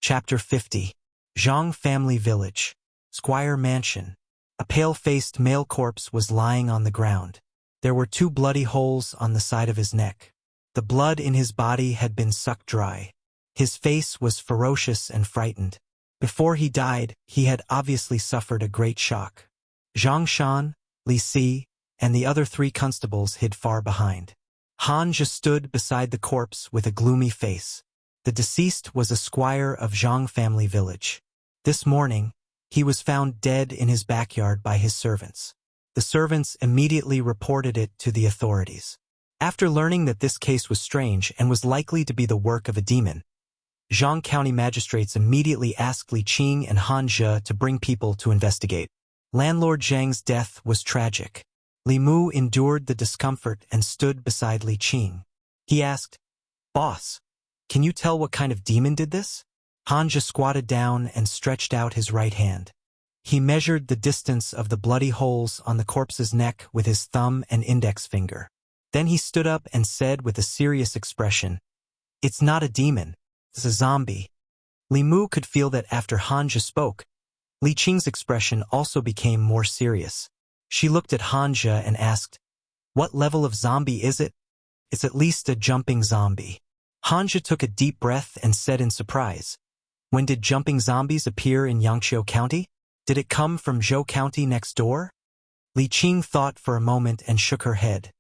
Chapter 50. Zhang Family Village. Squire Mansion. A pale-faced male corpse was lying on the ground. There were 2 bloody holes on the side of his neck. The blood in his body had been sucked dry. His face was ferocious and frightened. Before he died, he had obviously suffered a great shock. Zhang Shan, Li Si, and the other 3 constables hid far behind. Han just stood beside the corpse with a gloomy face. The deceased was a squire of Zhang Family Village. This morning, he was found dead in his backyard by his servants. The servants immediately reported it to the authorities. After learning that this case was strange and was likely to be the work of a demon, Zhang County magistrates immediately asked Li Qing and Han Zhe to bring people to investigate. Landlord Zhang's death was tragic. Li Mu endured the discomfort and stood beside Li Qing. He asked, "Boss, can you tell what kind of demon did this?" Han Zhe squatted down and stretched out his right hand. He measured the distance of the bloody holes on the corpse's neck with his thumb and index finger. Then he stood up and said with a serious expression, "It's not a demon, it's a zombie." Li Mu could feel that after Han Zhe spoke, Li Qing's expression also became more serious. She looked at Han Zhe and asked, "What level of zombie is it?" "It's at least a jumping zombie." Han Zhe took a deep breath and said in surprise, "When did jumping zombies appear in Yangqiu County? Did it come from Zhou County next door?" Li Qing thought for a moment and shook her head.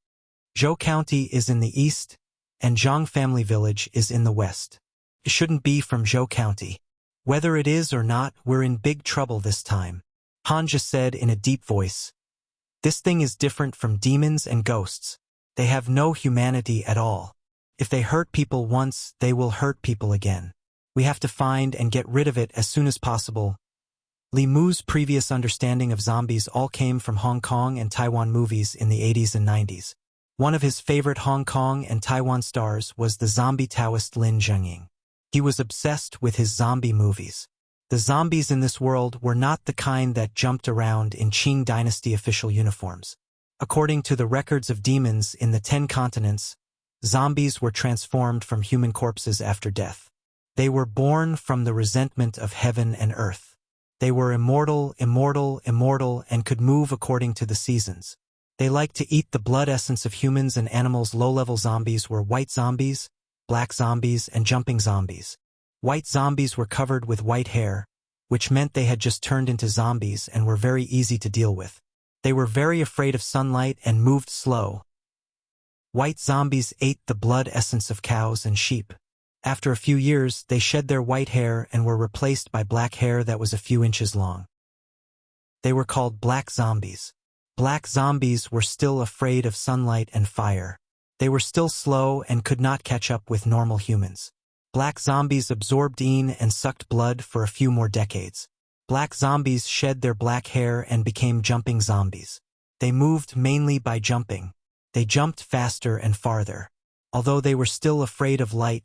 Zhou County is in the east, and Zhang Family Village is in the west. It shouldn't be from Zhou County. Whether it is or not, we're in big trouble this time, Han Zhe said in a deep voice. This thing is different from demons and ghosts. They have no humanity at all. If they hurt people once, they will hurt people again. We have to find and get rid of it as soon as possible. Li Mu's previous understanding of zombies all came from Hong Kong and Taiwan movies in the 80s and 90s. One of his favorite Hong Kong and Taiwan stars was the zombie Taoist Lin Zhengying. He was obsessed with his zombie movies. The zombies in this world were not the kind that jumped around in Qing Dynasty official uniforms. According to the records of demons in the 10 continents, zombies were transformed from human corpses after death. They were born from the resentment of heaven and earth. They were immortal, and could move according to the seasons. They liked to eat the blood essence of humans and animals. Low-level zombies were white zombies, black zombies, and jumping zombies. White zombies were covered with white hair, which meant they had just turned into zombies and were very easy to deal with. They were very afraid of sunlight and moved slow. White zombies ate the blood essence of cows and sheep. After a few years, they shed their white hair and were replaced by black hair that was a few inches long. They were called black zombies. Black zombies were still afraid of sunlight and fire. They were still slow and could not catch up with normal humans. Black zombies absorbed in and sucked blood for a few more decades. Black zombies shed their black hair and became jumping zombies. They moved mainly by jumping. They jumped faster and farther. Although they were still afraid of light,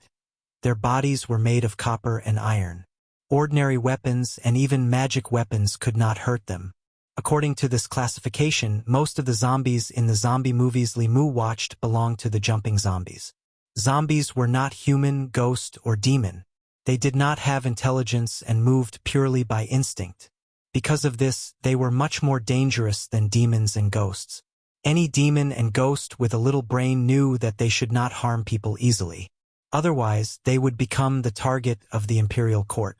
their bodies were made of copper and iron. Ordinary weapons and even magic weapons could not hurt them. According to this classification, most of the zombies in the zombie movies Li Mu watched belonged to the jumping zombies. Zombies were not human, ghost, or demon. They did not have intelligence and moved purely by instinct. Because of this, they were much more dangerous than demons and ghosts. Any demon and ghost with a little brain knew that they should not harm people easily. Otherwise, they would become the target of the imperial court.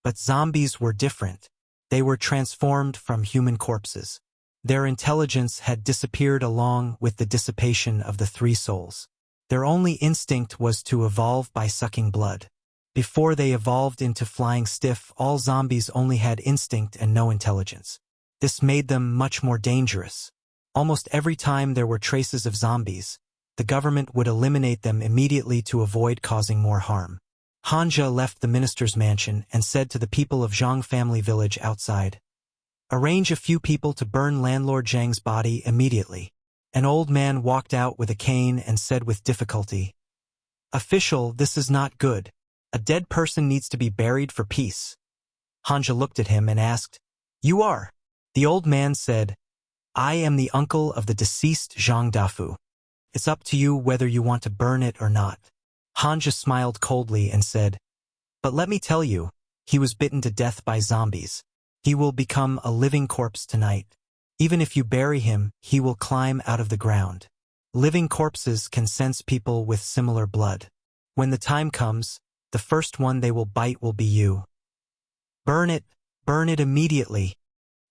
But zombies were different. They were transformed from human corpses. Their intelligence had disappeared along with the dissipation of the 3 souls. Their only instinct was to evolve by sucking blood. Before they evolved into flying stiff, all zombies only had instinct and no intelligence. This made them much more dangerous. Almost every time there were traces of zombies, the government would eliminate them immediately to avoid causing more harm. Han Zhe left the minister's mansion and said to the people of Zhang Family Village outside, "Arrange a few people to burn landlord Zhang's body immediately." An old man walked out with a cane and said with difficulty, "Official, this is not good. A dead person needs to be buried for peace." Han Zhe looked at him and asked, "You are?" The old man said, "I am the uncle of the deceased Zhang Dafu. It's up to you whether you want to burn it or not." Han Zhe smiled coldly and said, "But let me tell you, He was bitten to death by zombies. He will become a living corpse tonight. Even if you bury him, he will climb out of the ground. Living corpses can sense people with similar blood. When the time comes, the first one they will bite will be you. Burn it immediately.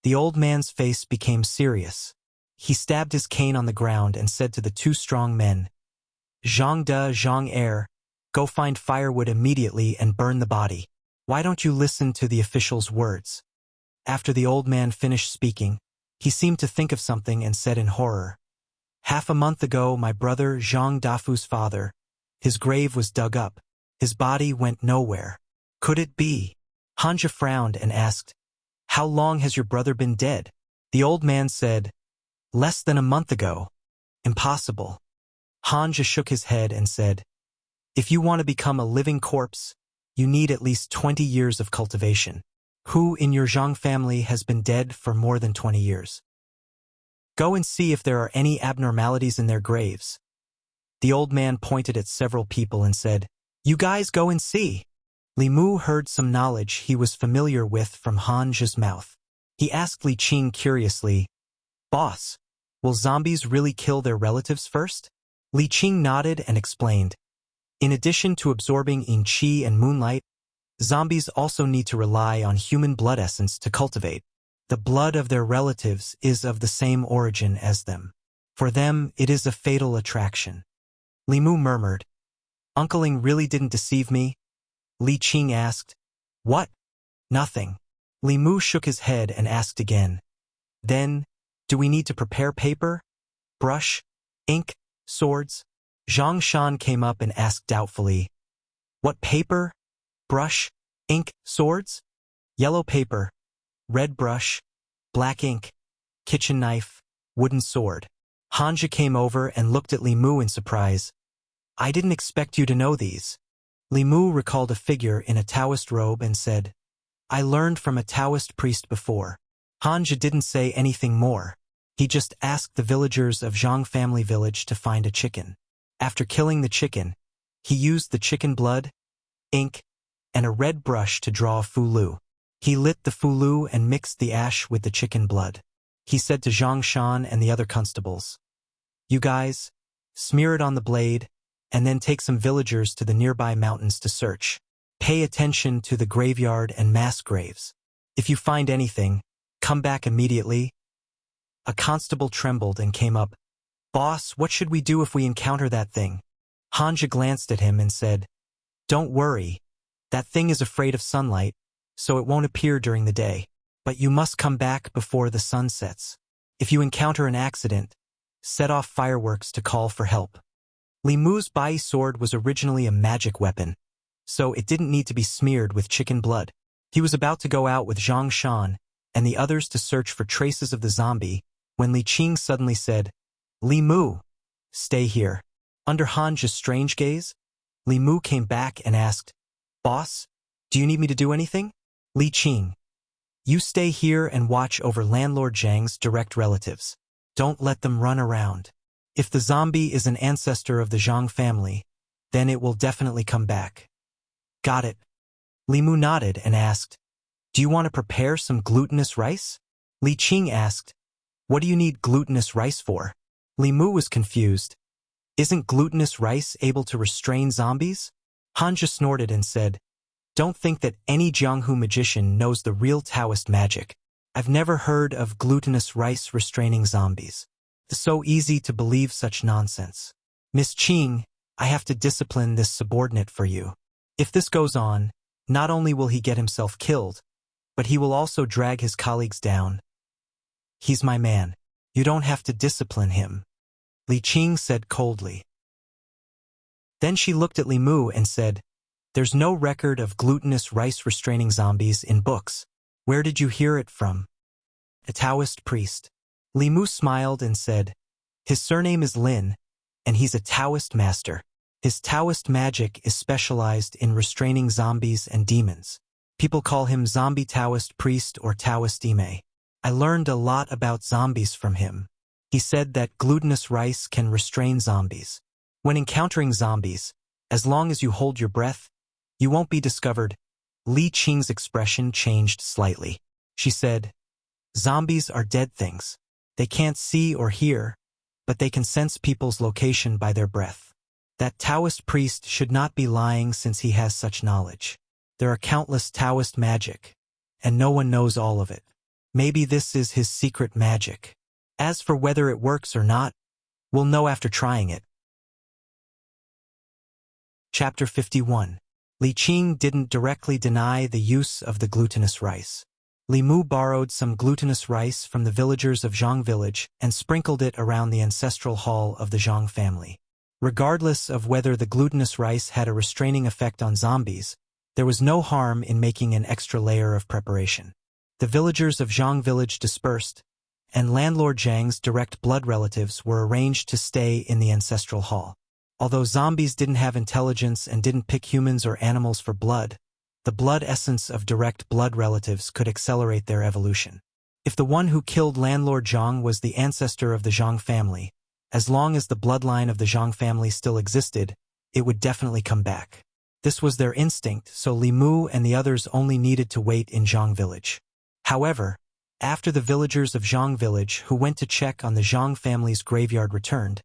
The old man's face became serious. He stabbed his cane on the ground and said to the two strong men, Zhang De, Zhang Er, go find firewood immediately and burn the body. Why don't you listen to the official's words? After the old man finished speaking, he seemed to think of something and said in horror, Half a month ago, my brother Zhang Dafu's father, his grave was dug up. His body went nowhere. Could it be? Hanja frowned and asked, How long has your brother been dead? The old man said, Less than a month ago. Impossible. Hanja shook his head and said, If you want to become a living corpse, you need at least 20 years of cultivation. Who in your Zhang family has been dead for more than 20 years? Go and see if there are any abnormalities in their graves. The old man pointed at several people and said, You guys go and see. Li Mu heard some knowledge he was familiar with from Hanja's mouth. He asked Li Qing curiously, Boss, will zombies really kill their relatives first? Li Qing nodded and explained, In addition to absorbing yin qi and moonlight, zombies also need to rely on human blood essence to cultivate. The blood of their relatives is of the same origin as them. For them, it is a fatal attraction. Li Mu murmured, Uncleing really didn't deceive me? Li Qing asked, What? Nothing. Li Mu shook his head and asked again, Then, do we need to prepare paper, brush, ink, swords? Zhang Shan came up and asked doubtfully, What paper, brush, ink, swords? Yellow paper, red brush, black ink, kitchen knife, wooden sword. Hanja came over and looked at Li Mu in surprise. I didn't expect you to know these. Li Mu recalled a figure in a Taoist robe and said, I learned from a Taoist priest before. Hanja didn't say anything more. He just asked the villagers of Zhang family village to find a chicken. After killing the chicken, he used the chicken blood, ink, and a red brush to draw a fulu. He lit the fulu and mixed the ash with the chicken blood. He said to Zhang Shan and the other constables, You guys, smear it on the blade, and then take some villagers to the nearby mountains to search. Pay attention to the graveyard and mass graves. If you find anything, come back immediately. A constable trembled and came up. Boss, what should we do if we encounter that thing? Hanja glanced at him and said, Don't worry. That thing is afraid of sunlight, so it won't appear during the day. But you must come back before the sun sets. If you encounter an accident, set off fireworks to call for help. Li Mu's Bai sword was originally a magic weapon, so it didn't need to be smeared with chicken blood. He was about to go out with Zhang Shan and the others to search for traces of the zombie when Li Qing suddenly said, Li Mu, stay here. Under Hanja's strange gaze, Li Mu came back and asked, Boss, do you need me to do anything? Li Qing, you stay here and watch over Landlord Zhang's direct relatives. Don't let them run around. If the zombie is an ancestor of the Zhang family, then it will definitely come back. Got it. Li Mu nodded and asked, Do you want to prepare some glutinous rice? Li Qing asked, What do you need glutinous rice for? Li Mu was confused. Isn't glutinous rice able to restrain zombies? Hanja snorted and said, Don't think that any Jianghu magician knows the real Taoist magic. I've never heard of glutinous rice restraining zombies. It's so easy to believe such nonsense. Miss Qing, I have to discipline this subordinate for you. If this goes on, not only will he get himself killed, but he will also drag his colleagues down. He's my man. You don't have to discipline him, Li Qing said coldly. Then she looked at Li Mu and said, There's no record of glutinous rice restraining zombies in books. Where did you hear it from? A Taoist priest. Li Mu smiled and said, His surname is Lin, and he's a Taoist master. His Taoist magic is specialized in restraining zombies and demons. People call him Zombie Taoist Priest or Taoist Ime. I learned a lot about zombies from him. He said that glutinous rice can restrain zombies. When encountering zombies, as long as you hold your breath, you won't be discovered. Li Qing's expression changed slightly. She said, "Zombies are dead things. They can't see or hear, but they can sense people's location by their breath. That Taoist priest should not be lying since he has such knowledge. There are countless Taoist magic, and no one knows all of it. Maybe this is his secret magic. As for whether it works or not, we'll know after trying it." Chapter 51. Li Qing didn't directly deny the use of the glutinous rice. Li Mu borrowed some glutinous rice from the villagers of Zhang village and sprinkled it around the ancestral hall of the Zhang family. Regardless of whether the glutinous rice had a restraining effect on zombies, there was no harm in making an extra layer of preparation. The villagers of Zhang village dispersed, and landlord Zhang's direct blood relatives were arranged to stay in the ancestral hall. Although zombies didn't have intelligence and didn't pick humans or animals for blood, the blood essence of direct blood relatives could accelerate their evolution. If the one who killed landlord Zhang was the ancestor of the Zhang family, as long as the bloodline of the Zhang family still existed, it would definitely come back. This was their instinct, so Li Mu and the others only needed to wait in Zhang village. However, after the villagers of Zhang village who went to check on the Zhang family's graveyard returned,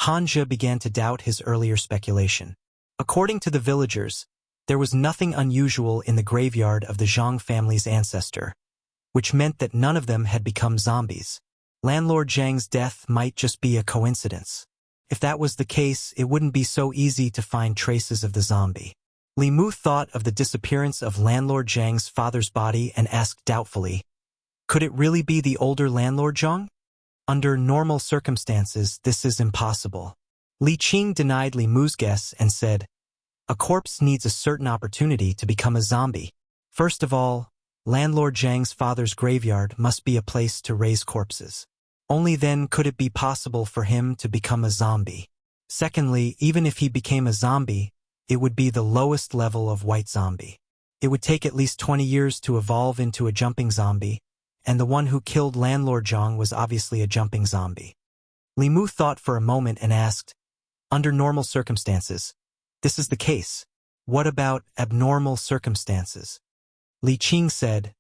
Hanja began to doubt his earlier speculation. According to the villagers, there was nothing unusual in the graveyard of the Zhang family's ancestor, which meant that none of them had become zombies. Landlord Zhang's death might just be a coincidence. If that was the case, it wouldn't be so easy to find traces of the zombie. Li Mu thought of the disappearance of landlord Zhang's father's body and asked doubtfully, "Could it really be the older landlord Zhang? Under normal circumstances, this is impossible." Li Qing denied Li Mu's guess and said, "A corpse needs a certain opportunity to become a zombie. First of all, landlord Zhang's father's graveyard must be a place to raise corpses. Only then could it be possible for him to become a zombie. Secondly, even if he became a zombie, it would be the lowest level of white zombie. It would take at least 20 years to evolve into a jumping zombie, and the one who killed landlord Zhang was obviously a jumping zombie." Li Mu thought for a moment and asked, "Under normal circumstances, this is the case. What about abnormal circumstances?" Li Qing said,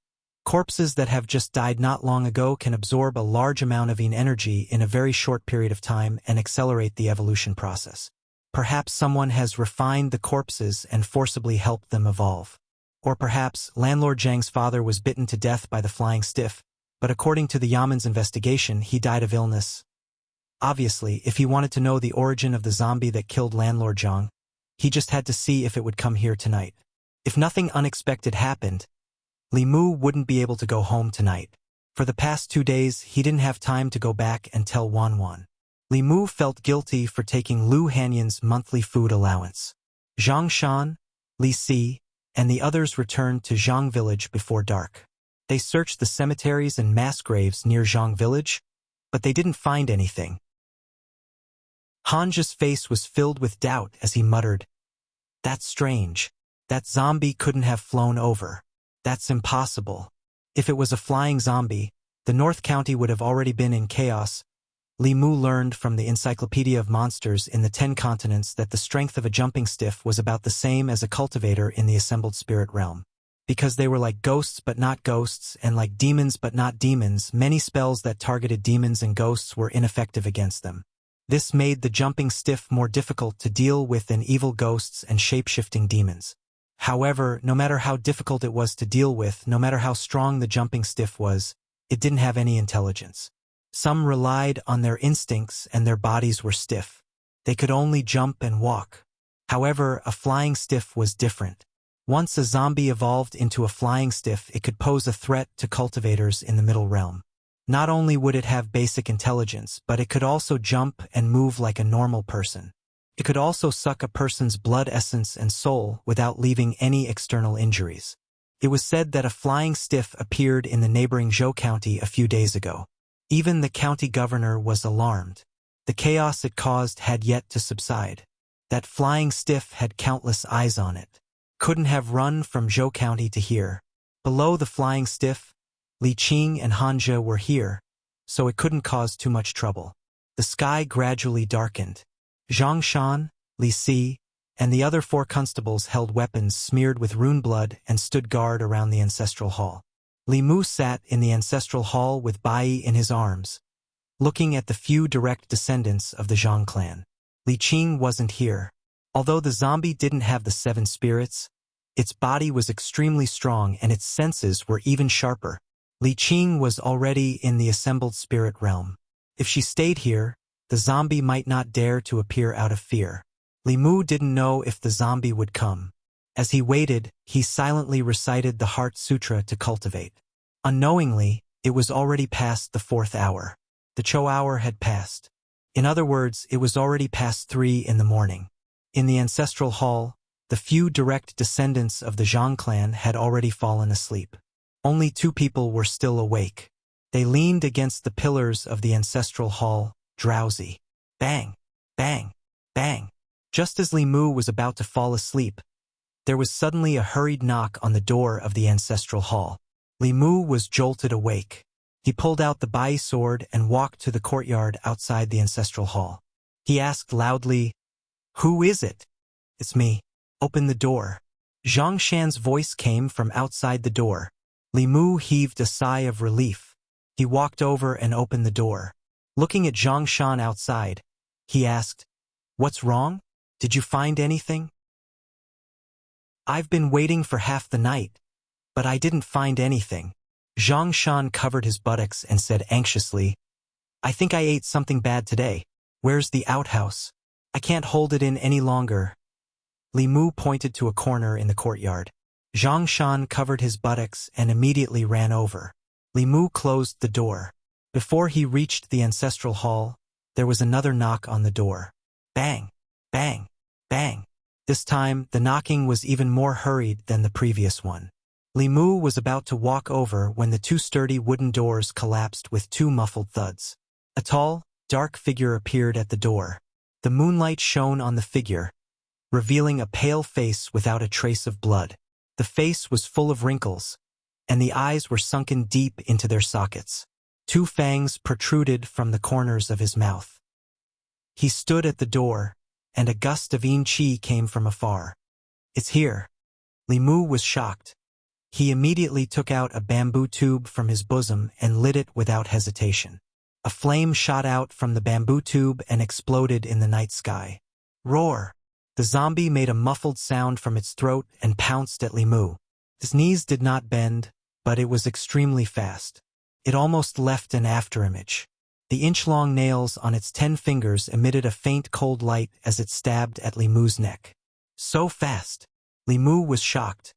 "Corpses that have just died not long ago can absorb a large amount of energy in a very short period of time and accelerate the evolution process. Perhaps someone has refined the corpses and forcibly helped them evolve. Or perhaps landlord Zhang's father was bitten to death by the flying stiff, but according to the Yaman's investigation, he died of illness. Obviously, if he wanted to know the origin of the zombie that killed landlord Zhang, he just had to see if it would come here tonight. If nothing unexpected happened, Li Mu wouldn't be able to go home tonight. For the past 2 days, he didn't have time to go back and tell Wan Wan." Li Mu felt guilty for taking Lu Hanyan's monthly food allowance. Zhang Shan, Li Si, and the others returned to Zhang village before dark. They searched the cemeteries and mass graves near Zhang village, but they didn't find anything. Hanja's face was filled with doubt as he muttered, "That's strange. That zombie couldn't have flown over. That's impossible. If it was a flying zombie, the North County would have already been in chaos." Li Mu learned from the Encyclopedia of Monsters in the 10 continents that the strength of a jumping stiff was about the same as a cultivator in the assembled spirit realm. Because they were like ghosts but not ghosts and like demons but not demons, many spells that targeted demons and ghosts were ineffective against them. This made the jumping stiff more difficult to deal with than evil ghosts and shape-shifting demons. However, no matter how difficult it was to deal with, no matter how strong the jumping stiff was, it didn't have any intelligence. Some relied on their instincts and their bodies were stiff. They could only jump and walk. However, a flying stiff was different. Once a zombie evolved into a flying stiff, it could pose a threat to cultivators in the middle realm. Not only would it have basic intelligence, but it could also jump and move like a normal person. It could also suck a person's blood essence and soul without leaving any external injuries. It was said that a flying stiff appeared in the neighboring Zhou County a few days ago. Even the county governor was alarmed. The chaos it caused had yet to subside. That flying stiff had countless eyes on it. Couldn't have run from Zhou County to here. Below the flying stiff, Li Qing and Hanja were here, so it couldn't cause too much trouble. The sky gradually darkened. Zhang Shan, Li Si, and the other 4 constables held weapons smeared with rune blood and stood guard around the ancestral hall. Li Mu sat in the ancestral hall with Bai in his arms, looking at the few direct descendants of the Zhang clan. Li Qing wasn't here. Although the zombie didn't have the 7 spirits, its body was extremely strong and its senses were even sharper. Li Qing was already in the assembled spirit realm. If she stayed here, the zombie might not dare to appear out of fear. Li Mu didn't know if the zombie would come. As he waited, he silently recited the Heart Sutra to cultivate. Unknowingly, it was already past the 4th hour. The Cho hour had passed. In other words, it was already past 3 in the morning. In the ancestral hall, the few direct descendants of the Zhang clan had already fallen asleep. Only 2 people were still awake. They leaned against the pillars of the ancestral hall, drowsy. Bang! Bang! Bang! Just as Li Mu was about to fall asleep, there was suddenly a hurried knock on the door of the ancestral hall. Li Mu was jolted awake. He pulled out the Bai sword and walked to the courtyard outside the ancestral hall. He asked loudly, "Who is it?" "It's me. Open the door." Zhang Shan's voice came from outside the door. Li Mu heaved a sigh of relief. He walked over and opened the door. Looking at Zhang Shan outside, he asked, "What's wrong? Did you find anything?" "I've been waiting for half the night, but I didn't find anything." Zhang Shan covered his buttocks and said anxiously, "I think I ate something bad today. Where's the outhouse? I can't hold it in any longer." Li Mu pointed to a corner in the courtyard. Zhang Shan covered his buttocks and immediately ran over. Li Mu closed the door. Before he reached the ancestral hall, there was another knock on the door. Bang! Bang! Bang! This time, the knocking was even more hurried than the previous one. Li Mu was about to walk over when the 2 sturdy wooden doors collapsed with 2 muffled thuds. A tall, dark figure appeared at the door. The moonlight shone on the figure, revealing a pale face without a trace of blood. The face was full of wrinkles, and the eyes were sunken deep into their sockets. 2 fangs protruded from the corners of his mouth. He stood at the door, and a gust of yin qi came from afar. "It's here." Li Mu was shocked. He immediately took out a bamboo tube from his bosom and lit it without hesitation. A flame shot out from the bamboo tube and exploded in the night sky. Roar! The zombie made a muffled sound from its throat and pounced at Li Mu. His knees did not bend, but it was extremely fast. It almost left an afterimage. The inch-long nails on its 10 fingers emitted a faint cold light as it stabbed at Li Mu's neck. So fast! Li Mu was shocked.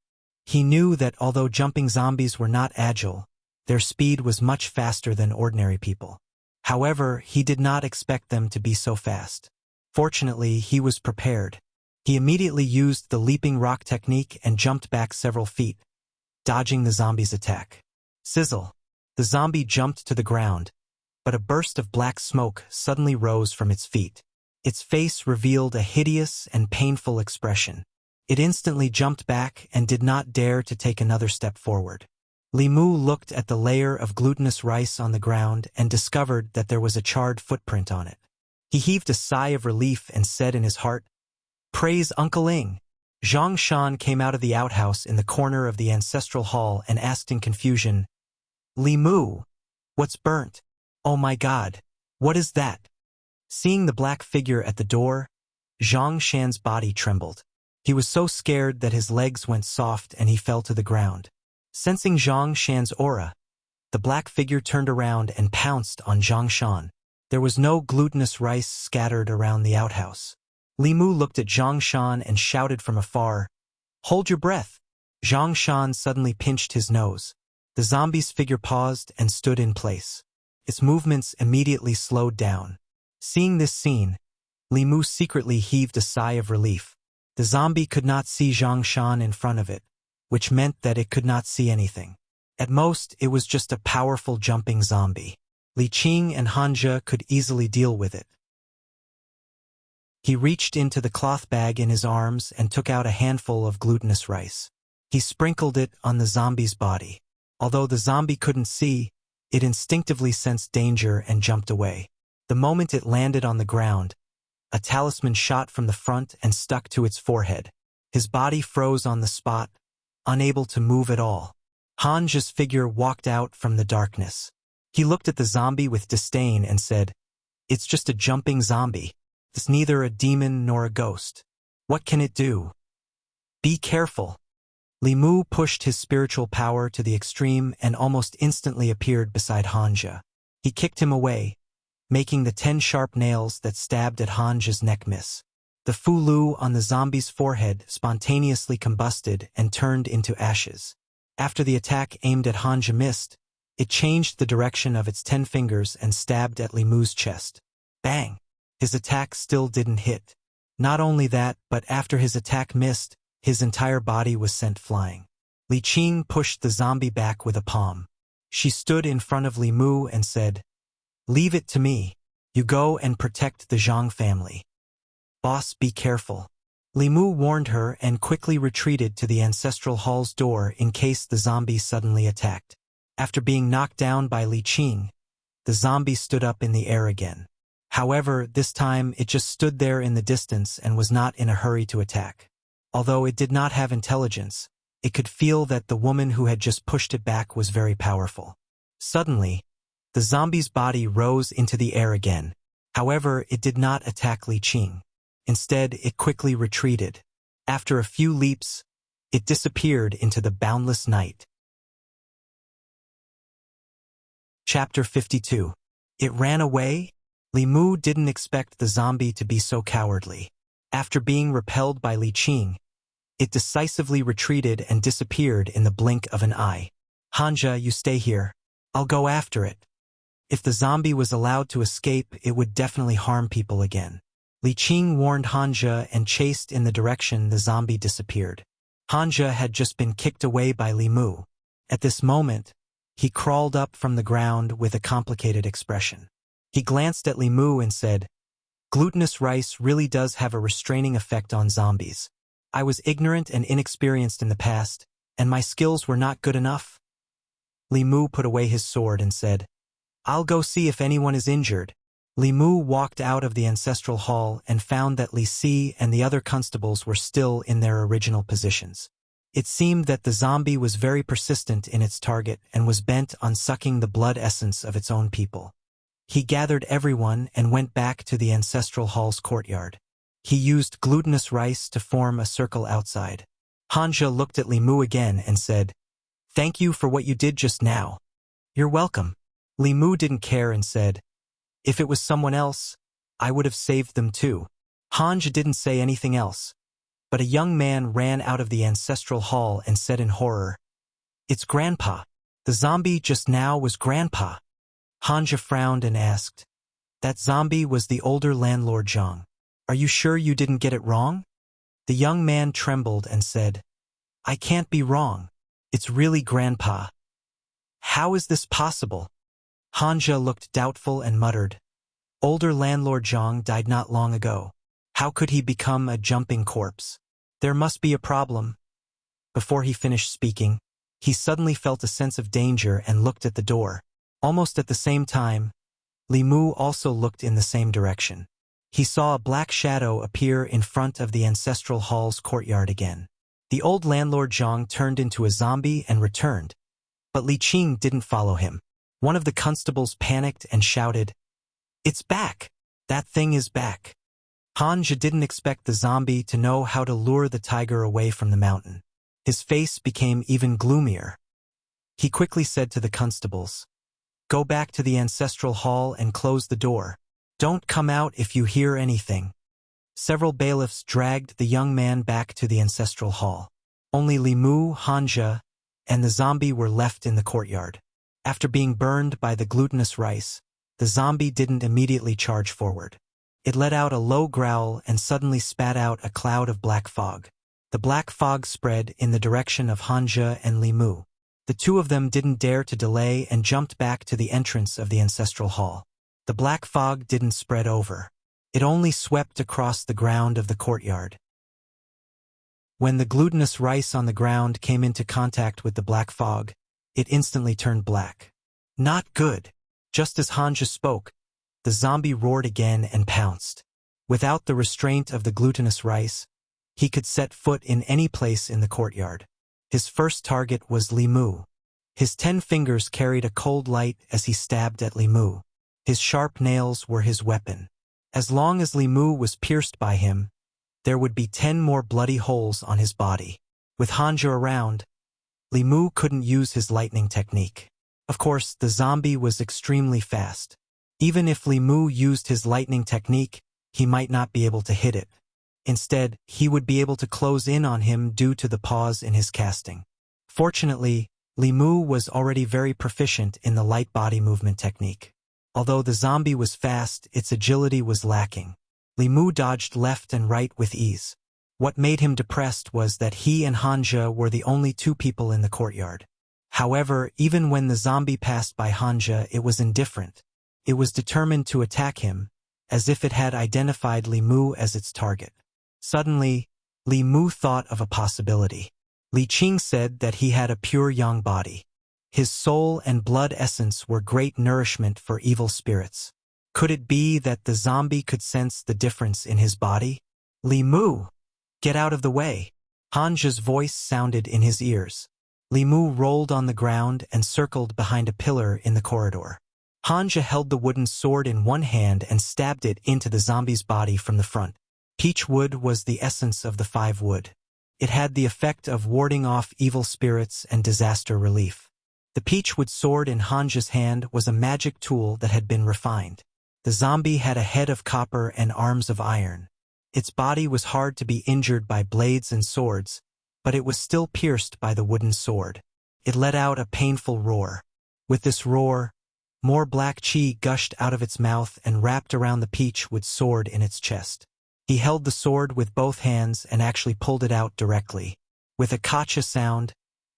He knew that although jumping zombies were not agile, their speed was much faster than ordinary people. However, he did not expect them to be so fast. Fortunately, he was prepared. He immediately used the leaping rock technique and jumped back several feet, dodging the zombie's attack. Sizzle! The zombie jumped to the ground, but a burst of black smoke suddenly rose from its feet. Its face revealed a hideous and painful expression. It instantly jumped back and did not dare to take another step forward. Li Mu looked at the layer of glutinous rice on the ground and discovered that there was a charred footprint on it. He heaved a sigh of relief and said in his heart, "Praise Uncle Ing." Zhang Shan came out of the outhouse in the corner of the ancestral hall and asked in confusion, "Li Mu, what's burnt? Oh my God, what is that?" Seeing the black figure at the door, Zhang Shan's body trembled. He was so scared that his legs went soft and he fell to the ground. Sensing Zhang Shan's aura, the black figure turned around and pounced on Zhang Shan. There was no glutinous rice scattered around the outhouse. Li Mu looked at Zhang Shan and shouted from afar, "Hold your breath!" Zhang Shan suddenly pinched his nose. The zombie's figure paused and stood in place. Its movements immediately slowed down. Seeing this scene, Li Mu secretly heaved a sigh of relief. The zombie could not see Zhang Shan in front of it, which meant that it could not see anything. At most, it was just a powerful jumping zombie. Li Qing and Hanja could easily deal with it. He reached into the cloth bag in his arms and took out a handful of glutinous rice. He sprinkled it on the zombie's body. Although the zombie couldn't see, it instinctively sensed danger and jumped away. The moment it landed on the ground, A talisman shot from the front and stuck to its forehead. His body froze on the spot, unable to move at all. Hanja's figure walked out from the darkness. He looked at the zombie with disdain and said, "It's just a jumping zombie. It's neither a demon nor a ghost. What can it do?" "Be careful." Li Mu pushed his spiritual power to the extreme and almost instantly appeared beside Hanja. He kicked him away, making the 10 sharp nails that stabbed at Hanja's neck miss. The fulu on the zombie's forehead spontaneously combusted and turned into ashes. After the attack aimed at Hanja missed, it changed the direction of its 10 fingers and stabbed at Li Mu's chest. Bang! His attack still didn't hit. Not only that, but after his attack missed, his entire body was sent flying. Li Qing pushed the zombie back with a palm. She stood in front of Li Mu and said, "Leave it to me. You go and protect the Zhang family." "Boss, be careful." Li Mu warned her and quickly retreated to the ancestral hall's door in case the zombie suddenly attacked. After being knocked down by Li Qing, the zombie stood up in the air again. However, this time it just stood there in the distance and was not in a hurry to attack. Although it did not have intelligence, it could feel that the woman who had just pushed it back was very powerful. Suddenly, the zombie's body rose into the air again. However, it did not attack Li Qing. Instead, it quickly retreated. After a few leaps, it disappeared into the boundless night. Chapter 52. It ran away? Li Mu didn't expect the zombie to be so cowardly. After being repelled by Li Qing, it decisively retreated and disappeared in the blink of an eye. "Hanja, you stay here. I'll go after it." If the zombie was allowed to escape, it would definitely harm people again. Li Qing warned Hanja and chased in the direction the zombie disappeared. Hanja had just been kicked away by Li Mu. At this moment, he crawled up from the ground with a complicated expression. He glanced at Li Mu and said, "Glutinous rice really does have a restraining effect on zombies. I was ignorant and inexperienced in the past, and my skills were not good enough." Li Mu put away his sword and said, "I'll go see if anyone is injured." Li Mu walked out of the ancestral hall and found that Li Si and the other constables were still in their original positions. It seemed that the zombie was very persistent in its target and was bent on sucking the blood essence of its own people. He gathered everyone and went back to the ancestral hall's courtyard. He used glutinous rice to form a circle outside. Hanja looked at Li Mu again and said, "Thank you for what you did just now." "You're welcome." Li Mu didn't care and said, "If it was someone else, I would have saved them too." Hanja didn't say anything else, but a young man ran out of the ancestral hall and said in horror, "It's Grandpa. The zombie just now was Grandpa." Hanja frowned and asked, "That zombie was the older landlord Zhang. Are you sure you didn't get it wrong?" The young man trembled and said, "I can't be wrong. It's really Grandpa." "How is this possible?" Hanja looked doubtful and muttered, "Older landlord Zhang died not long ago. How could he become a jumping corpse? There must be a problem." Before he finished speaking, he suddenly felt a sense of danger and looked at the door. Almost at the same time, Li Mu also looked in the same direction. He saw a black shadow appear in front of the ancestral hall's courtyard again. The old landlord Zhang turned into a zombie and returned, but Li Qing didn't follow him. One of the constables panicked and shouted, "It's back! That thing is back!" Hanja didn't expect the zombie to know how to lure the tiger away from the mountain. His face became even gloomier. He quickly said to the constables, "Go back to the ancestral hall and close the door. Don't come out if you hear anything." Several bailiffs dragged the young man back to the ancestral hall. Only Li Mu, Hanja, and the zombie were left in the courtyard. After being burned by the glutinous rice, the zombie didn't immediately charge forward. It let out a low growl and suddenly spat out a cloud of black fog. The black fog spread in the direction of Hanja and Li Mu. The two of them didn't dare to delay and jumped back to the entrance of the ancestral hall. The black fog didn't spread over. It only swept across the ground of the courtyard. When the glutinous rice on the ground came into contact with the black fog, it instantly turned black. "Not good." Just as Hanja spoke, the zombie roared again and pounced. Without the restraint of the glutinous rice, he could set foot in any place in the courtyard. His first target was Li Mu. His 10 fingers carried a cold light as he stabbed at Li Mu. His sharp nails were his weapon. As long as Li Mu was pierced by him, there would be 10 more bloody holes on his body. With Hanja around, Li Mu couldn't use his lightning technique. Of course, the zombie was extremely fast. Even if Li Mu used his lightning technique, he might not be able to hit it. Instead, he would be able to close in on him due to the pause in his casting. Fortunately, Li Mu was already very proficient in the light body movement technique. Although the zombie was fast, its agility was lacking. Li Mu dodged left and right with ease. What made him depressed was that he and Hanja were the only 2 people in the courtyard. However, even when the zombie passed by Hanja, it was indifferent. It was determined to attack him, as if it had identified Li Mu as its target. Suddenly, Li Mu thought of a possibility. Li Qing said that he had a pure yang body. His soul and blood essence were great nourishment for evil spirits. Could it be that the zombie could sense the difference in his body? Li Mu! Get out of the way! Hanja's voice sounded in his ears. Li Mu rolled on the ground and circled behind a pillar in the corridor. Hanja held the wooden sword in one hand and stabbed it into the zombie's body from the front. Peach wood was the essence of the 5 wood. It had the effect of warding off evil spirits and disaster relief. The peachwood sword in Hanja's hand was a magic tool that had been refined. The zombie had a head of copper and arms of iron. Its body was hard to be injured by blades and swords, but it was still pierced by the wooden sword. It let out a painful roar. With this roar, more black chi gushed out of its mouth and wrapped around the peachwood sword in its chest. He held the sword with both hands and actually pulled it out directly. With a kacha sound,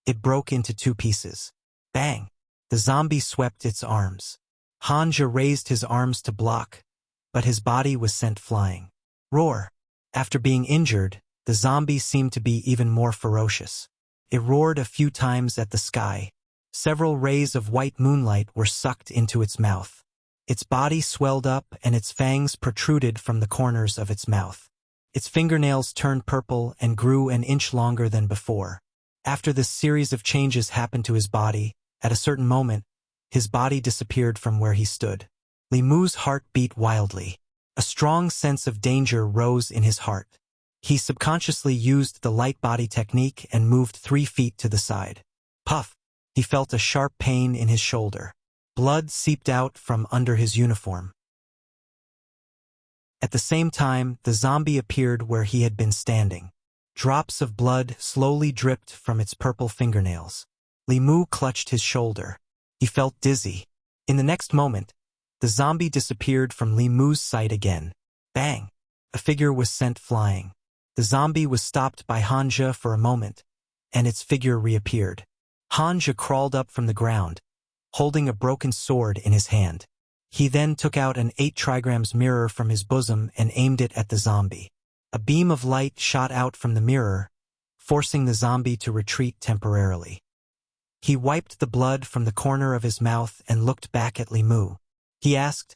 it broke into 2 pieces. Bang! The zombie swept its arms. Hanja raised his arms to block, but his body was sent flying. Roar! After being injured, the zombie seemed to be even more ferocious. It roared a few times at the sky. Several rays of white moonlight were sucked into its mouth. Its body swelled up and its fangs protruded from the corners of its mouth. Its fingernails turned purple and grew an inch longer than before. After this series of changes happened to his body, at a certain moment, his body disappeared from where he stood. Li Mu's heart beat wildly. A strong sense of danger rose in his heart. He subconsciously used the light body technique and moved 3 feet to the side. Puff! He felt a sharp pain in his shoulder. Blood seeped out from under his uniform. At the same time, the zombie appeared where he had been standing. Drops of blood slowly dripped from its purple fingernails. Li Mu clutched his shoulder. He felt dizzy. In the next moment, the zombie disappeared from Li Mu's sight again. Bang! A figure was sent flying. The zombie was stopped by Hanja for a moment, and its figure reappeared. Hanja crawled up from the ground, holding a broken sword in his hand. He then took out an 8 trigrams mirror from his bosom and aimed it at the zombie. A beam of light shot out from the mirror, forcing the zombie to retreat temporarily. He wiped the blood from the corner of his mouth and looked back at Li Mu. He asked,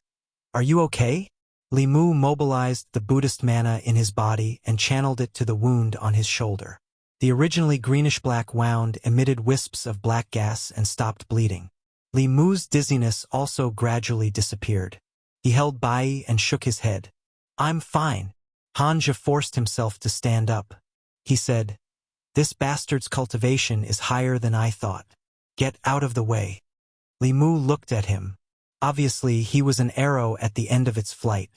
"Are you okay?" Li Mu mobilized the Buddhist mana in his body and channeled it to the wound on his shoulder. The originally greenish-black wound emitted wisps of black gas and stopped bleeding. Li Mu's dizziness also gradually disappeared. He held Bai and shook his head. "I'm fine." Hanja forced himself to stand up. He said, "This bastard's cultivation is higher than I thought. Get out of the way." Li Mu looked at him. Obviously, he was an arrow at the end of its flight.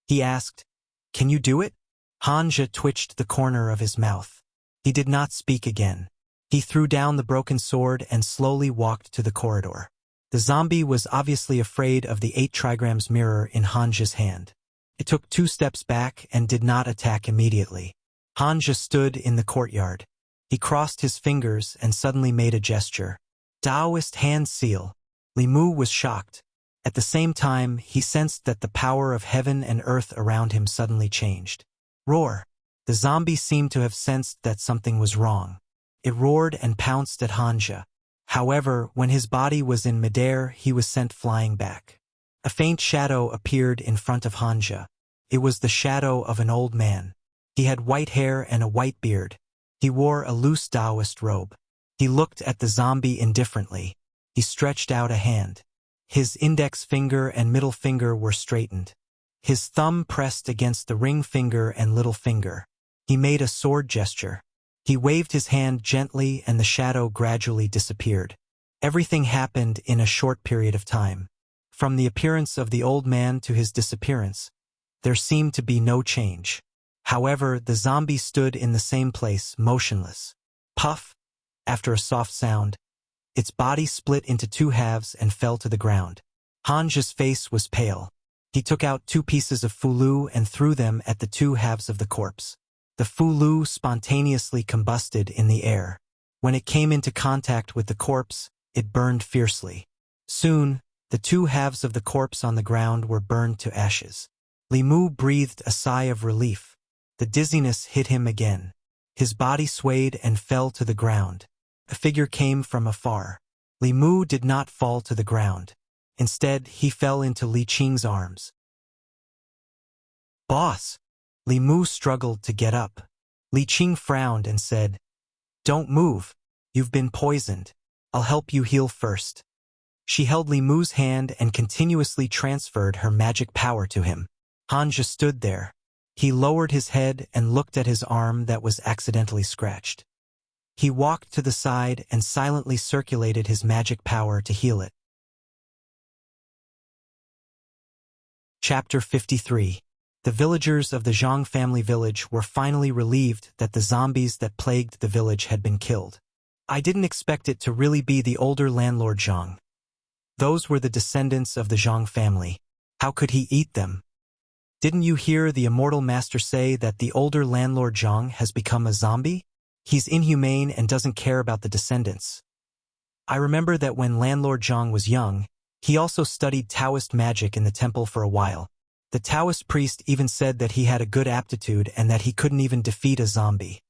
He asked, "Can you do it?" Hanja twitched the corner of his mouth. He did not speak again. He threw down the broken sword and slowly walked to the corridor. The zombie was obviously afraid of the 8 trigrams mirror in Hanja's hand. It took 2 steps back and did not attack immediately. Hanja stood in the courtyard. He crossed his fingers and suddenly made a gesture. Taoist hand seal. Li Mu was shocked. At the same time, he sensed that the power of heaven and earth around him suddenly changed. Roar! The zombie seemed to have sensed that something was wrong. It roared and pounced at Hanja. However, when his body was in midair, he was sent flying back. A faint shadow appeared in front of Hanja. It was the shadow of an old man. He had white hair and a white beard. He wore a loose Taoist robe. He looked at the zombie indifferently. He stretched out a hand. His index finger and middle finger were straightened. His thumb pressed against the ring finger and little finger. He made a sword gesture. He waved his hand gently and the shadow gradually disappeared. Everything happened in a short period of time. From the appearance of the old man to his disappearance, there seemed to be no change. However, the zombie stood in the same place, motionless. Puff! After a soft sound, its body split into two halves and fell to the ground. Hanja's face was pale. He took out 2 pieces of fulu and threw them at the 2 halves of the corpse. The fulu spontaneously combusted in the air. When it came into contact with the corpse, it burned fiercely. Soon, the 2 halves of the corpse on the ground were burned to ashes. Limu breathed a sigh of relief. The dizziness hit him again. His body swayed and fell to the ground. A figure came from afar. Limu did not fall to the ground. Instead, he fell into Li Qing's arms. "Boss!" Limu struggled to get up. Li Qing frowned and said, "Don't move. You've been poisoned. I'll help you heal first." She held Limu's hand and continuously transferred her magic power to him. Hanja stood there. He lowered his head and looked at his arm that was accidentally scratched. He walked to the side and silently circulated his magic power to heal it. Chapter 53. The villagers of the Zhang family village were finally relieved that the zombies that plagued the village had been killed. I didn't expect it to really be the older landlord Zhang. Those were the descendants of the Zhang family. How could he eat them? Didn't you hear the immortal master say that the older landlord Zhang has become a zombie? He's inhumane and doesn't care about the descendants. I remember that when landlord Zhang was young, he also studied Taoist magic in the temple for a while. The Taoist priest even said that he had a good aptitude and that he couldn't even defeat a zombie.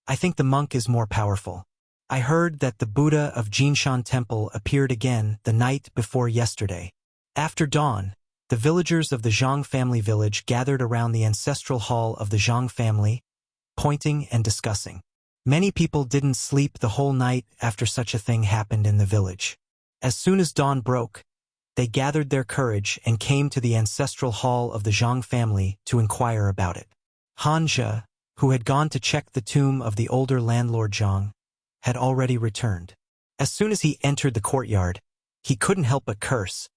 I think the monk is more powerful. I heard that the Buddha of Jinshan Temple appeared again the night before yesterday. After dawn, the villagers of the Zhang family village gathered around the ancestral hall of the Zhang family, pointing and discussing. Many people didn't sleep the whole night after such a thing happened in the village. As soon as dawn broke, they gathered their courage and came to the ancestral hall of the Zhang family to inquire about it. Hanja, who had gone to check the tomb of the older landlord Zhang, had already returned. As soon as he entered the courtyard, he couldn't help but curse.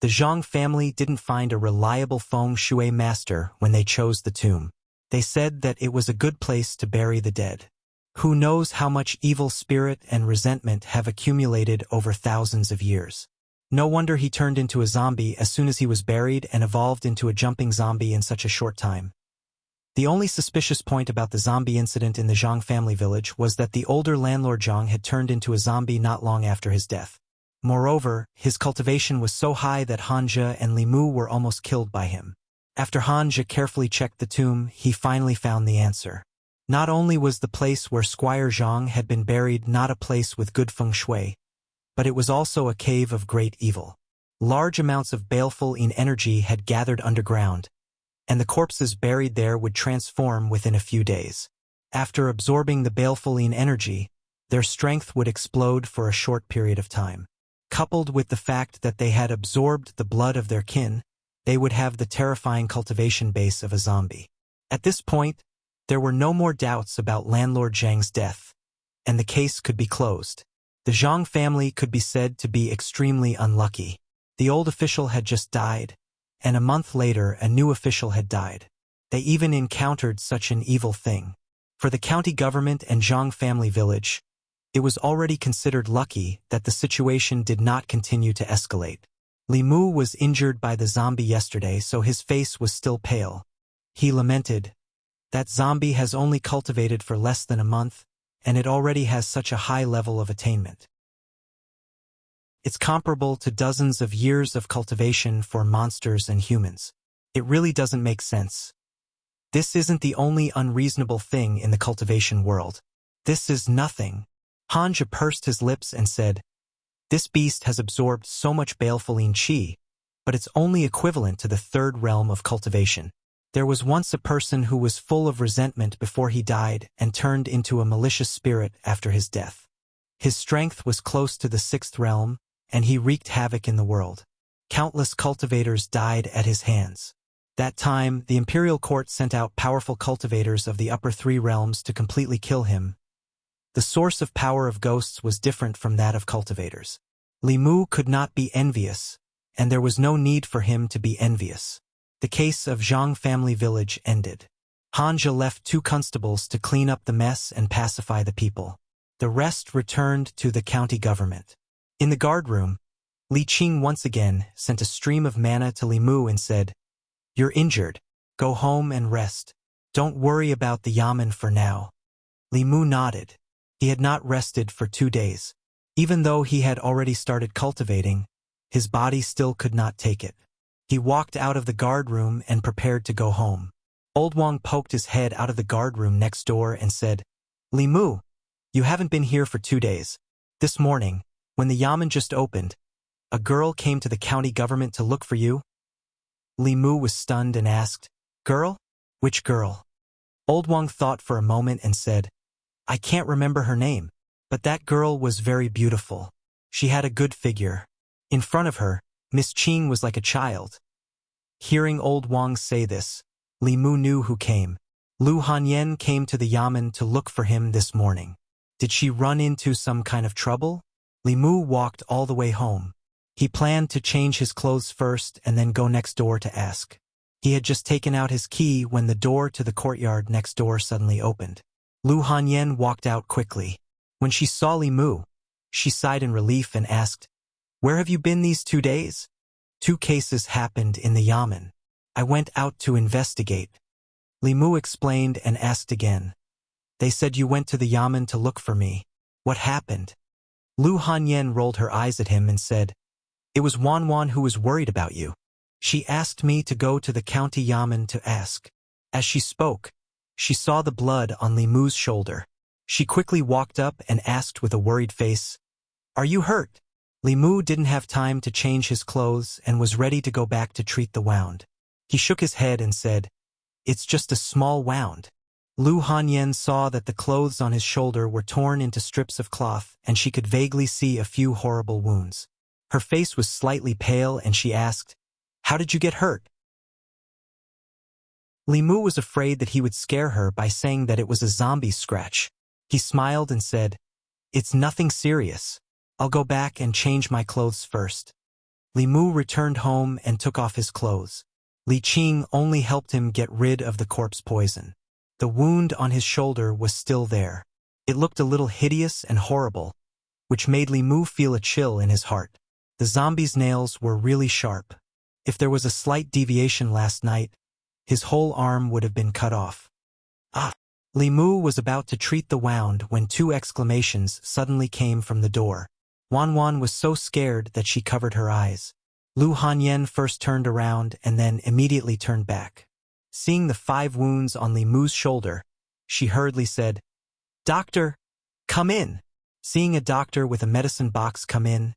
The Zhang family didn't find a reliable feng shui master when they chose the tomb. They said that it was a good place to bury the dead. Who knows how much evil spirit and resentment have accumulated over thousands of years. No wonder he turned into a zombie as soon as he was buried and evolved into a jumping zombie in such a short time. The only suspicious point about the zombie incident in the Zhang family village was that the older landlord Zhang had turned into a zombie not long after his death. Moreover, his cultivation was so high that Hanja and Limu were almost killed by him. After Hanja carefully checked the tomb, he finally found the answer. Not only was the place where Squire Zhang had been buried not a place with good feng shui, but it was also a cave of great evil. Large amounts of baleful energy had gathered underground, and the corpses buried there would transform within a few days. After absorbing the baleful energy, their strength would explode for a short period of time. Coupled with the fact that they had absorbed the blood of their kin, they would have the terrifying cultivation base of a zombie. At this point, there were no more doubts about landlord Zhang's death, and the case could be closed. The Zhang family could be said to be extremely unlucky. The old official had just died, and a month later a new official had died. They even encountered such an evil thing. For the county government and Zhang family village, it was already considered lucky that the situation did not continue to escalate. Limu was injured by the zombie yesterday, so his face was still pale. He lamented, "That zombie has only cultivated for less than a month, and it already has such a high level of attainment. It's comparable to dozens of years of cultivation for monsters and humans. It really doesn't make sense. This isn't the only unreasonable thing in the cultivation world. This is nothing." Hanja pursed his lips and said, "This beast has absorbed so much baleful qi, but it's only equivalent to the 3rd realm of cultivation. There was once a person who was full of resentment before he died and turned into a malicious spirit after his death. His strength was close to the sixth realm, and he wreaked havoc in the world. Countless cultivators died at his hands. That time, the imperial court sent out powerful cultivators of the upper three realms to completely kill him. The source of power of ghosts was different from that of cultivators. Li Mu could not be envious, and there was no need for him to be envious. The case of Zhang family village ended. Hanja left 2 constables to clean up the mess and pacify the people. The rest returned to the county government. In the guard room, Li Qing once again sent a stream of mana to Li Mu and said, "You're injured. Go home and rest. Don't worry about the yamen for now." Li Mu nodded. He had not rested for 2 days. Even though he had already started cultivating, his body still could not take it. He walked out of the guard room and prepared to go home. Old Wang poked his head out of the guard room next door and said, "Li Mu, you haven't been here for 2 days. This morning, when the yamen just opened, a girl came to the county government to look for you." Li Mu was stunned and asked, "Girl? Which girl?" Old Wang thought for a moment and said, "I can't remember her name, but that girl was very beautiful. She had a good figure. In front of her, Miss Qing was like a child." Hearing Old Wang say this, Li Mu knew who came. Lu Hanyan came to the yamen to look for him this morning. Did she run into some kind of trouble? Li Mu walked all the way home. He planned to change his clothes first and then go next door to ask. He had just taken out his key when the door to the courtyard next door suddenly opened. Lu Hanyan walked out quickly. When she saw Li Mu, she sighed in relief and asked, "Where have you been these 2 days?" "2 cases happened in the yamen. I went out to investigate." Li Mu explained and asked again. "They said you went to the yamen to look for me. What happened?" Lu Hanyan rolled her eyes at him and said, "It was Wan who was worried about you. She asked me to go to the county yamen to ask." As she spoke, she saw the blood on Li Mu's shoulder. She quickly walked up and asked with a worried face, "Are you hurt?" Li Mu didn't have time to change his clothes and was ready to go back to treat the wound. He shook his head and said, "It's just a small wound." Lu Hanyan saw that the clothes on his shoulder were torn into strips of cloth and she could vaguely see a few horrible wounds. Her face was slightly pale and she asked, "How did you get hurt?" Li Mu was afraid that he would scare her by saying that it was a zombie scratch. He smiled and said, "It's nothing serious. I'll go back and change my clothes first." Li Mu returned home and took off his clothes. Li Qing only helped him get rid of the corpse poison. The wound on his shoulder was still there. It looked a little hideous and horrible, which made Li Mu feel a chill in his heart. The zombie's nails were really sharp. If there was a slight deviation last night, his whole arm would have been cut off. "Ah!" Li Mu was about to treat the wound when 2 exclamations suddenly came from the door. Wan was so scared that she covered her eyes. Lu Hanyan first turned around and then immediately turned back. Seeing the 5 wounds on Li Mu's shoulder, she hurriedly said, "Doctor, come in." Seeing a doctor with a medicine box come in,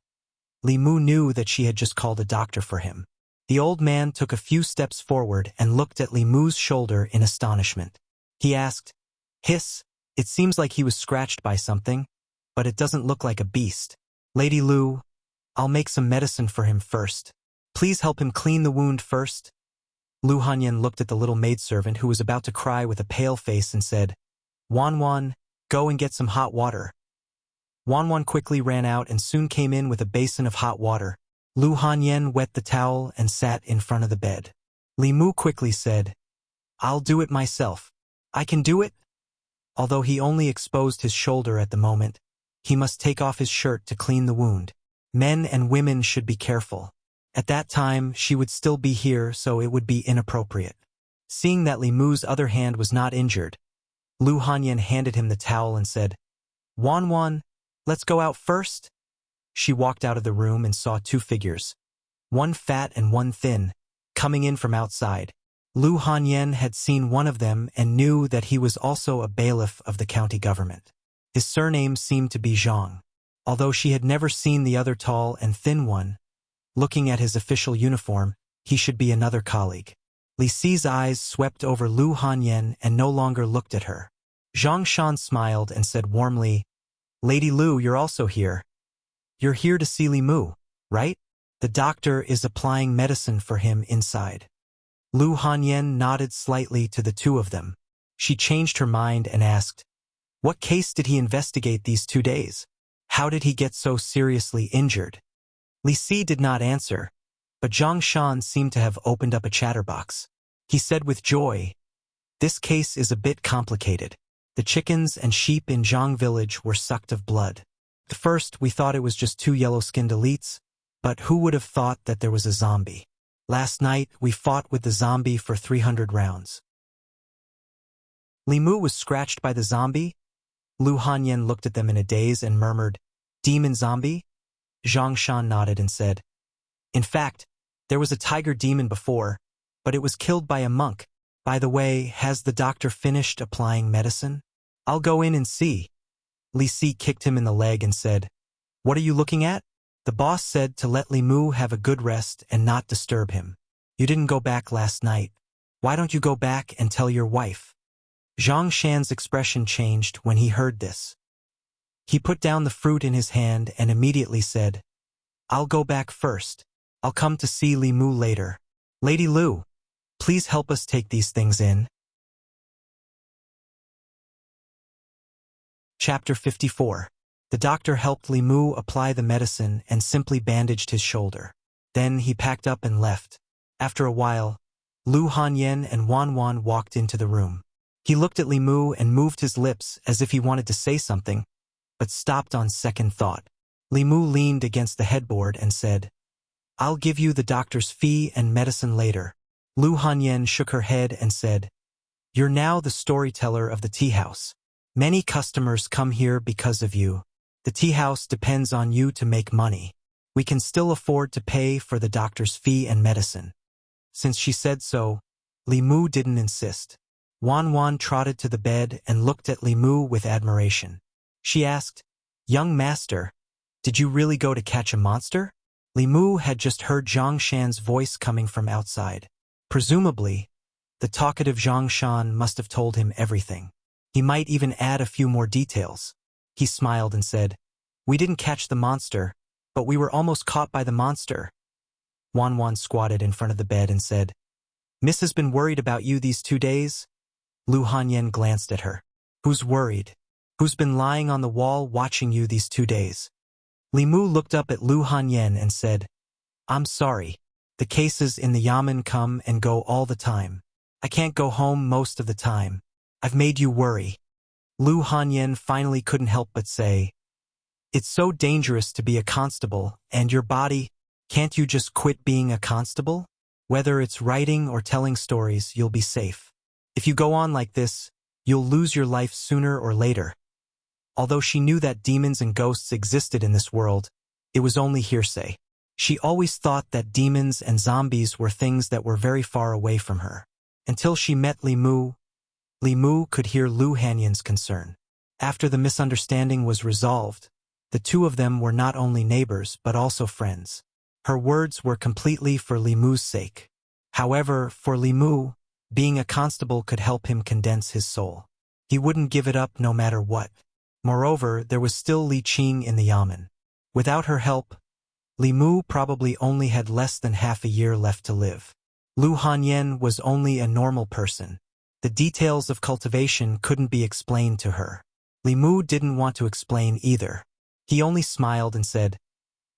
Li Mu knew that she had just called a doctor for him. The old man took a few steps forward and looked at Li Mu's shoulder in astonishment. He asked, "Hiss, it seems like he was scratched by something, but it doesn't look like a beast. Lady Lu, I'll make some medicine for him first. Please help him clean the wound first." Lu Hanyan looked at the little maidservant who was about to cry with a pale face and said, Wan, go and get some hot water." Wan quickly ran out and soon came in with a basin of hot water. Lu Hanyan wet the towel and sat in front of the bed. Li Mu quickly said, "I'll do it myself. I can do it?" Although he only exposed his shoulder at the moment, he must take off his shirt to clean the wound. Men and women should be careful. At that time, she would still be here, so it would be inappropriate. Seeing that Li Mu's other hand was not injured, Lu Hanyan handed him the towel and said, Wan, let's go out first." She walked out of the room and saw 2 figures, one fat and one thin, coming in from outside. Lu Hanyan had seen one of them and knew that he was also a bailiff of the county government. His surname seemed to be Zhang. Although she had never seen the other tall and thin one, looking at his official uniform, he should be another colleague. Li Si's eyes swept over Lu Hanyan and no longer looked at her. Zhang Shan smiled and said warmly, "Lady Lu, you're also here. You're here to see Li Mu, right? The doctor is applying medicine for him inside." Lu Hanyan nodded slightly to the two of them. She changed her mind and asked, "What case did he investigate these 2 days? How did he get so seriously injured?" Li Si did not answer, but Zhang Shan seemed to have opened up a chatterbox. He said with joy, "This case is a bit complicated. The chickens and sheep in Zhang village were sucked of blood. At first, we thought it was just 2 yellow-skinned elites, but who would have thought that there was a zombie? Last night, we fought with the zombie for 300 rounds. Li Mu was scratched by the zombie?" Lu Hanyan looked at them in a daze and murmured, "Demon zombie?" Zhang Shan nodded and said, "In fact, there was a tiger demon before, but it was killed by a monk. By the way, has the doctor finished applying medicine? I'll go in and see." Li Si kicked him in the leg and said, "What are you looking at?" The boss said to let Li Mu have a good rest and not disturb him. "You didn't go back last night. Why don't you go back and tell your wife?" Zhang Shan's expression changed when he heard this. He put down the fruit in his hand and immediately said, "I'll go back first. I'll come to see Li Mu later. Lady Lu, please help us take these things in." Chapter 54. The doctor helped Li Mu apply the medicine and simply bandaged his shoulder. Then he packed up and left. After a while, Lu Hanyan and Wan Wan walked into the room. He looked at Li Mu and moved his lips as if he wanted to say something, but stopped on second thought. Li Mu leaned against the headboard and said, "I'll give you the doctor's fee and medicine later." Lu Hanyan shook her head and said, "You're now the storyteller of the tea house. Many customers come here because of you. The tea house depends on you to make money. We can still afford to pay for the doctor's fee and medicine." Since she said so, Li Mu didn't insist. Wan Wan trotted to the bed and looked at Li Mu with admiration. She asked, "Young master, did you really go to catch a monster?" Li Mu had just heard Zhang Shan's voice coming from outside. Presumably, the talkative Zhang Shan must have told him everything. He might even add a few more details. He smiled and said, "We didn't catch the monster, but we were almost caught by the monster." Wan Wan squatted in front of the bed and said, "Miss has been worried about you these 2 days?" Lu Hanyan glanced at her. "Who's worried? Who's been lying on the wall watching you these 2 days?" Li Mu looked up at Lu Hanyan and said, "I'm sorry. The cases in the yamen come and go all the time. I can't go home most of the time. I've made you worry." Lu Hanyan finally couldn't help but say, "It's so dangerous to be a constable, and your body, can't you just quit being a constable? Whether it's writing or telling stories, you'll be safe. If you go on like this, you'll lose your life sooner or later." Although she knew that demons and ghosts existed in this world, it was only hearsay. She always thought that demons and zombies were things that were very far away from her. Until she met Li Mu. Li Mu could hear Lu Hanyan's concern. After the misunderstanding was resolved, the two of them were not only neighbors but also friends. Her words were completely for Li Mu's sake. However, for Li Mu, being a constable could help him condense his soul. He wouldn't give it up no matter what. Moreover, there was still Li Qing in the yamen. Without her help, Li Mu probably only had less than half a year left to live. Lu Hanyan was only a normal person. The details of cultivation couldn't be explained to her. Li Mu didn't want to explain either. He only smiled and said,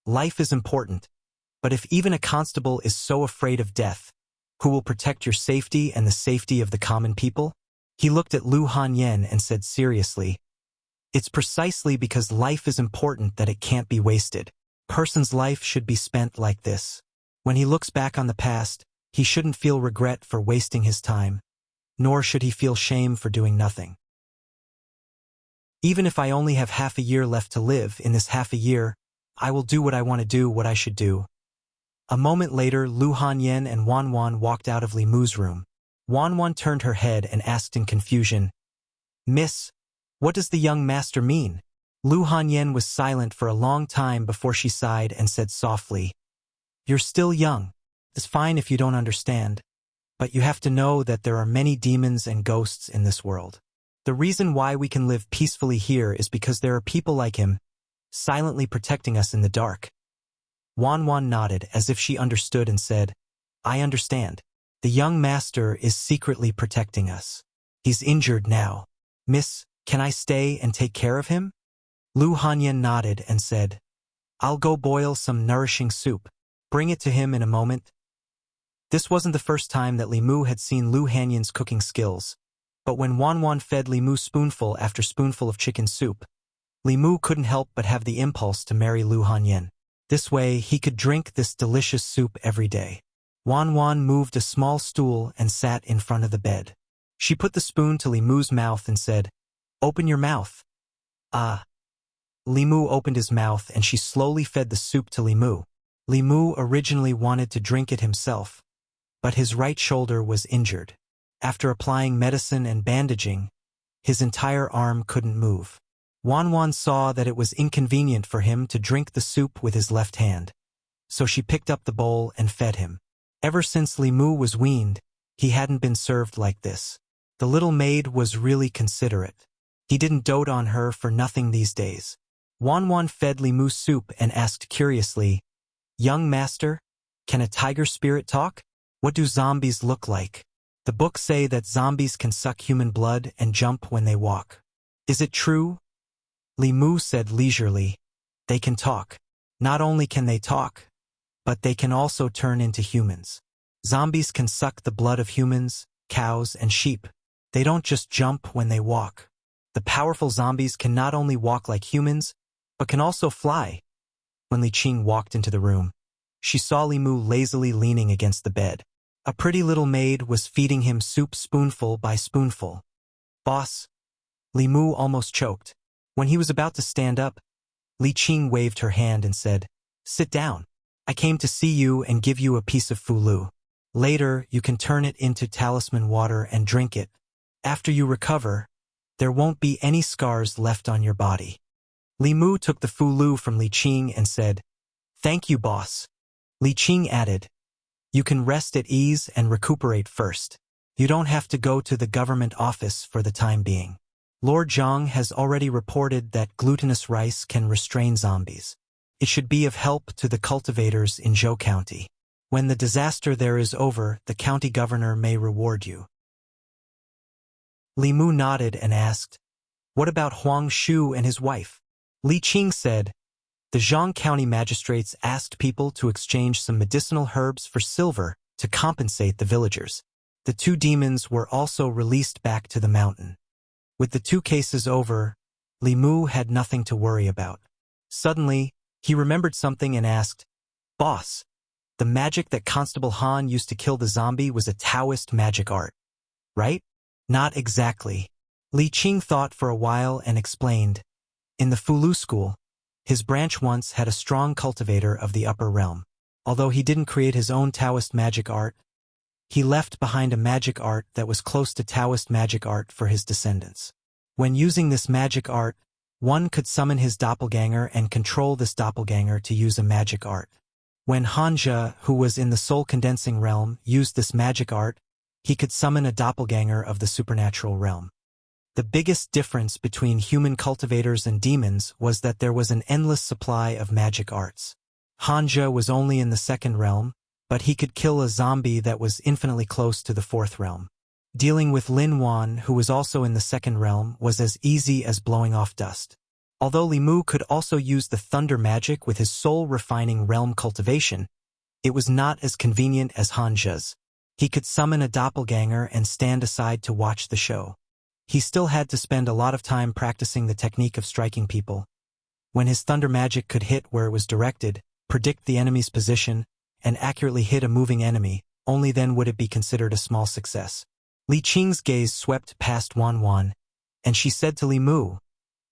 "Life is important, but if even a constable is so afraid of death, who will protect your safety and the safety of the common people?" He looked at Lu Hanyan and said seriously, "It's precisely because life is important that it can't be wasted. A person's life should be spent like this. When he looks back on the past, he shouldn't feel regret for wasting his time, nor should he feel shame for doing nothing. Even if I only have half a year left to live, in this half a year, I will do what I want to do, what I should do." A moment later, Lu Hanyan and Wan Wan walked out of Li Mu's room. Wan Wan turned her head and asked in confusion, "Miss, what does the young master mean?" Lu Hanyan was silent for a long time before she sighed and said softly, "You're still young. It's fine if you don't understand. but you have to know that there are many demons and ghosts in this world. The reason why we can live peacefully here is because there are people like him, silently protecting us in the dark." Wan Wan nodded as if she understood and said, "I understand. The young master is secretly protecting us. He's injured now. Miss, can I stay and take care of him?" Lu Hanyan nodded and said, "I'll go boil some nourishing soup. Bring it to him in a moment." This wasn't the first time that Li Mu had seen Lu Hanyan's cooking skills, but when Wan Wan fed Li Mu spoonful after spoonful of chicken soup, Li Mu couldn't help but have the impulse to marry Lu Hanyan. This way, he could drink this delicious soup every day. Wan Wan moved a small stool and sat in front of the bed. She put the spoon to Li Mu's mouth and said, "Open your mouth." "Ah." Li Mu opened his mouth and she slowly fed the soup to Li Mu. Li Mu originally wanted to drink it himself, but his right shoulder was injured. After applying medicine and bandaging, his entire arm couldn't move. Wan Wan saw that it was inconvenient for him to drink the soup with his left hand, so she picked up the bowl and fed him. Ever since Li Mu was weaned, he hadn't been served like this. The little maid was really considerate. He didn't dote on her for nothing these days. Wan Wan fed Li Mu soup and asked curiously, "Young master, can a tiger spirit talk? What do zombies look like? The books say that zombies can suck human blood and jump when they walk. Is it true?" Li Mu said leisurely, "They can talk. Not only can they talk, but they can also turn into humans. Zombies can suck the blood of humans, cows, and sheep. They don't just jump when they walk. The powerful zombies can not only walk like humans, but can also fly." When Li Qing walked into the room, she saw Li Mu lazily leaning against the bed. A pretty little maid was feeding him soup spoonful by spoonful. "Boss." Li Mu almost choked. When he was about to stand up, Li Qing waved her hand and said, "Sit down. I came to see you and give you a piece of fulu. Later, you can turn it into talisman water and drink it. After you recover, there won't be any scars left on your body." Li Mu took the fulu from Li Qing and said, "Thank you, boss." Li Qing added, "You can rest at ease and recuperate first. You don't have to go to the government office for the time being. Lord Zhang has already reported that glutinous rice can restrain zombies. It should be of help to the cultivators in Zhou County. When the disaster there is over, the county governor may reward you." Li Mu nodded and asked, "What about Huang Shu and his wife?" Li Qing said, "The Zhang County magistrates asked people to exchange some medicinal herbs for silver to compensate the villagers. The two demons were also released back to the mountain." With the two cases over, Li Mu had nothing to worry about. Suddenly, he remembered something and asked, "Boss, the magic that Constable Han used to kill the zombie was a Taoist magic art, right?" "Not exactly." Li Qing thought for a while and explained, "In the Fulu school, his branch once had a strong cultivator of the upper realm. Although he didn't create his own Taoist magic art, he left behind a magic art that was close to Taoist magic art for his descendants. When using this magic art, one could summon his doppelganger and control this doppelganger to use a magic art. When Hanja, who was in the soul-condensing realm, used this magic art, he could summon a doppelganger of the supernatural realm. The biggest difference between human cultivators and demons was that there was an endless supply of magic arts. Hanja was only in the second realm, but he could kill a zombie that was infinitely close to the fourth realm. Dealing with Lin Wan, who was also in the second realm, was as easy as blowing off dust. Although Li Mu could also use the thunder magic with his soul-refining realm cultivation, it was not as convenient as Hanja's. He could summon a doppelganger and stand aside to watch the show. He still had to spend a lot of time practicing the technique of striking people. When his thunder magic could hit where it was directed, predict the enemy's position, and accurately hit a moving enemy, only then would it be considered a small success. Li Qing's gaze swept past Wan Wan, and she said to Li Mu,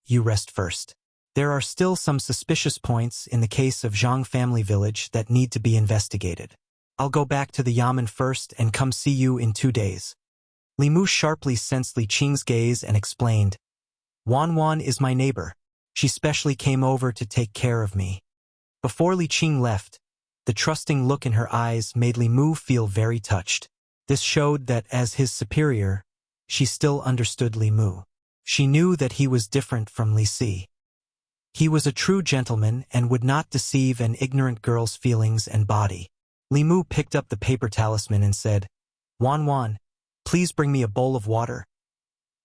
"You rest first. There are still some suspicious points in the case of Zhang family village that need to be investigated. I'll go back to the Yamen first and come see you in 2 days." Li Mu sharply sensed Li Qing's gaze and explained, "Wan Wan is my neighbor. She specially came over to take care of me." Before Li Qing left, the trusting look in her eyes made Li Mu feel very touched. This showed that as his superior, she still understood Li Mu. She knew that he was different from Li Si. He was a true gentleman and would not deceive an ignorant girl's feelings and body. Li Mu picked up the paper talisman and said, "Wan Wan, please bring me a bowl of water."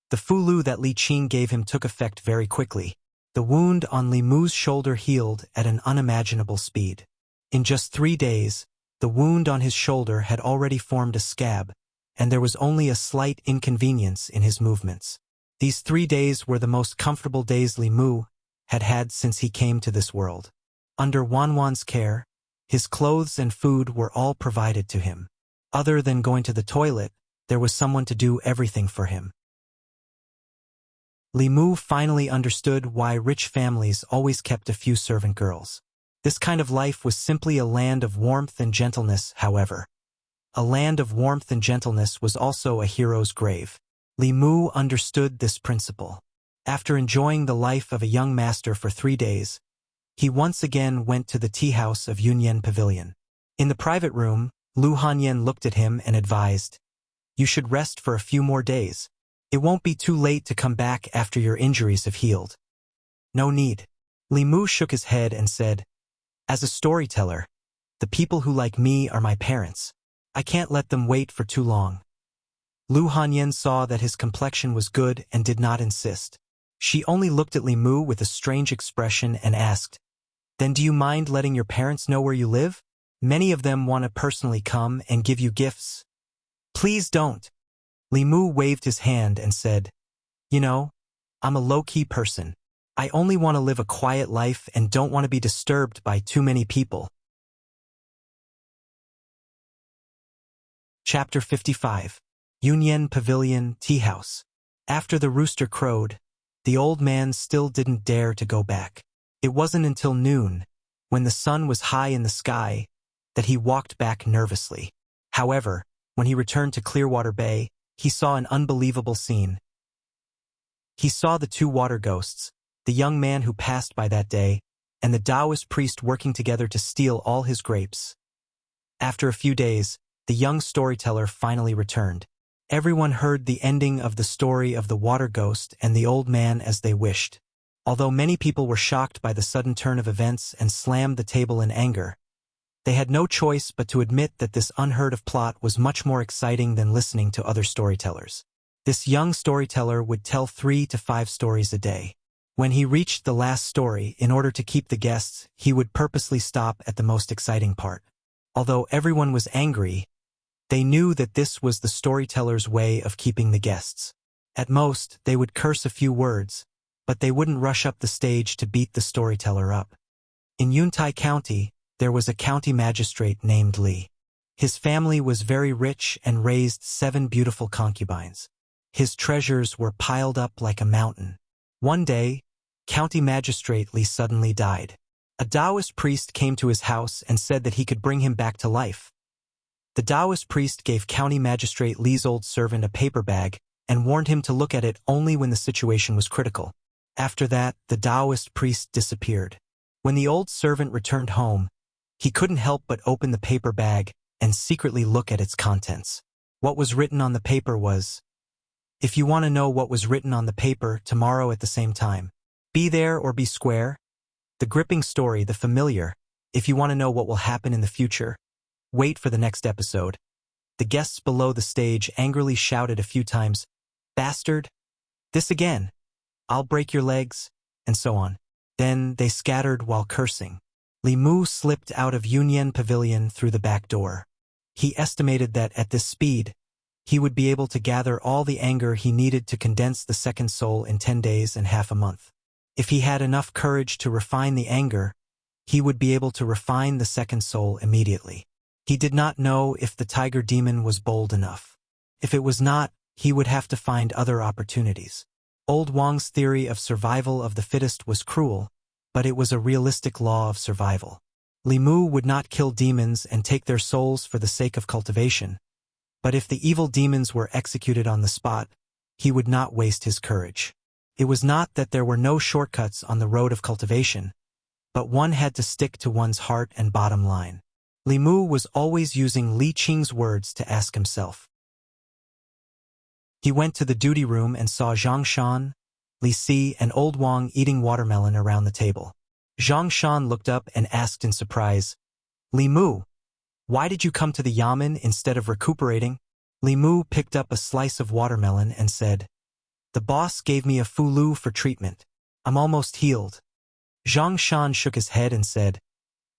The fulu that Li Qing gave him took effect very quickly. The wound on Li Mu's shoulder healed at an unimaginable speed. In just 3 days, the wound on his shoulder had already formed a scab, and there was only a slight inconvenience in his movements. These 3 days were the most comfortable days Li Mu had had since he came to this world. Under Wan Wan's care, his clothes and food were all provided to him. Other than going to the toilet, there was someone to do everything for him. Li Mu finally understood why rich families always kept a few servant girls. This kind of life was simply a land of warmth and gentleness, however. A land of warmth and gentleness was also a hero's grave. Li Mu understood this principle. After enjoying the life of a young master for 3 days, he once again went to the tea house of Yunyan Pavilion. In the private room, Lu Hanyan looked at him and advised, "You should rest for a few more days. It won't be too late to come back after your injuries have healed." "No need." Li Mu shook his head and said, "As a storyteller, the people who like me are my parents. I can't let them wait for too long." Lu Hanyan saw that his complexion was good and did not insist. She only looked at Li Mu with a strange expression and asked, "Then do you mind letting your parents know where you live? Many of them want to personally come and give you gifts." "Please don't." Li Mu waved his hand and said, "You know, I'm a low-key person. I only want to live a quiet life and don't want to be disturbed by too many people." Chapter 55. Yunyan Pavilion Tea House. After the rooster crowed, the old man still didn't dare to go back. It wasn't until noon, when the sun was high in the sky, that he walked back nervously. However, when he returned to Clearwater Bay, he saw an unbelievable scene. He saw the 2 water ghosts, the young man who passed by that day, and the Taoist priest working together to steal all his grapes. After a few days, the young storyteller finally returned. Everyone heard the ending of the story of the water ghost and the old man as they wished. Although many people were shocked by the sudden turn of events and slammed the table in anger, they had no choice but to admit that this unheard-of plot was much more exciting than listening to other storytellers. This young storyteller would tell 3 to 5 stories a day. When he reached the last story, in order to keep the guests, he would purposely stop at the most exciting part. Although everyone was angry, they knew that this was the storyteller's way of keeping the guests. At most, they would curse a few words, but they wouldn't rush up the stage to beat the storyteller up. In Yuntai County, there was a county magistrate named Li. His family was very rich and raised 7 beautiful concubines. His treasures were piled up like a mountain. One day, County Magistrate Li suddenly died. A Taoist priest came to his house and said that he could bring him back to life. The Taoist priest gave County Magistrate Li's old servant a paper bag and warned him to look at it only when the situation was critical. After that, the Taoist priest disappeared. When the old servant returned home, he couldn't help but open the paper bag and secretly look at its contents. What was written on the paper was, "If you want to know what was written on the paper tomorrow at the same time, be there or be square." The gripping story, the familiar, "If you want to know what will happen in the future, wait for the next episode." The guests below the stage angrily shouted a few times, "Bastard! This again! I'll break your legs," and so on. Then they scattered while cursing. Li Mu slipped out of Yunyan Pavilion through the back door. He estimated that at this speed, he would be able to gather all the anger he needed to condense the second soul in 10 days and half a month. If he had enough courage to refine the anger, he would be able to refine the second soul immediately. He did not know if the tiger demon was bold enough. If it was not, he would have to find other opportunities. Old Wang's theory of survival of the fittest was cruel, but it was a realistic law of survival. Li Mu would not kill demons and take their souls for the sake of cultivation, but if the evil demons were executed on the spot, he would not waste his courage. It was not that there were no shortcuts on the road of cultivation, but one had to stick to one's heart and bottom line. Li Mu was always using Li Qing's words to ask himself, He went to the duty room and saw Zhang Shan, Li Si, and Old Wang eating watermelon around the table. Zhang Shan looked up and asked in surprise, Li Mu, why did you come to the yamen instead of recuperating? Li Mu picked up a slice of watermelon and said, the boss gave me a fulu for treatment. I'm almost healed. Zhang Shan shook his head and said,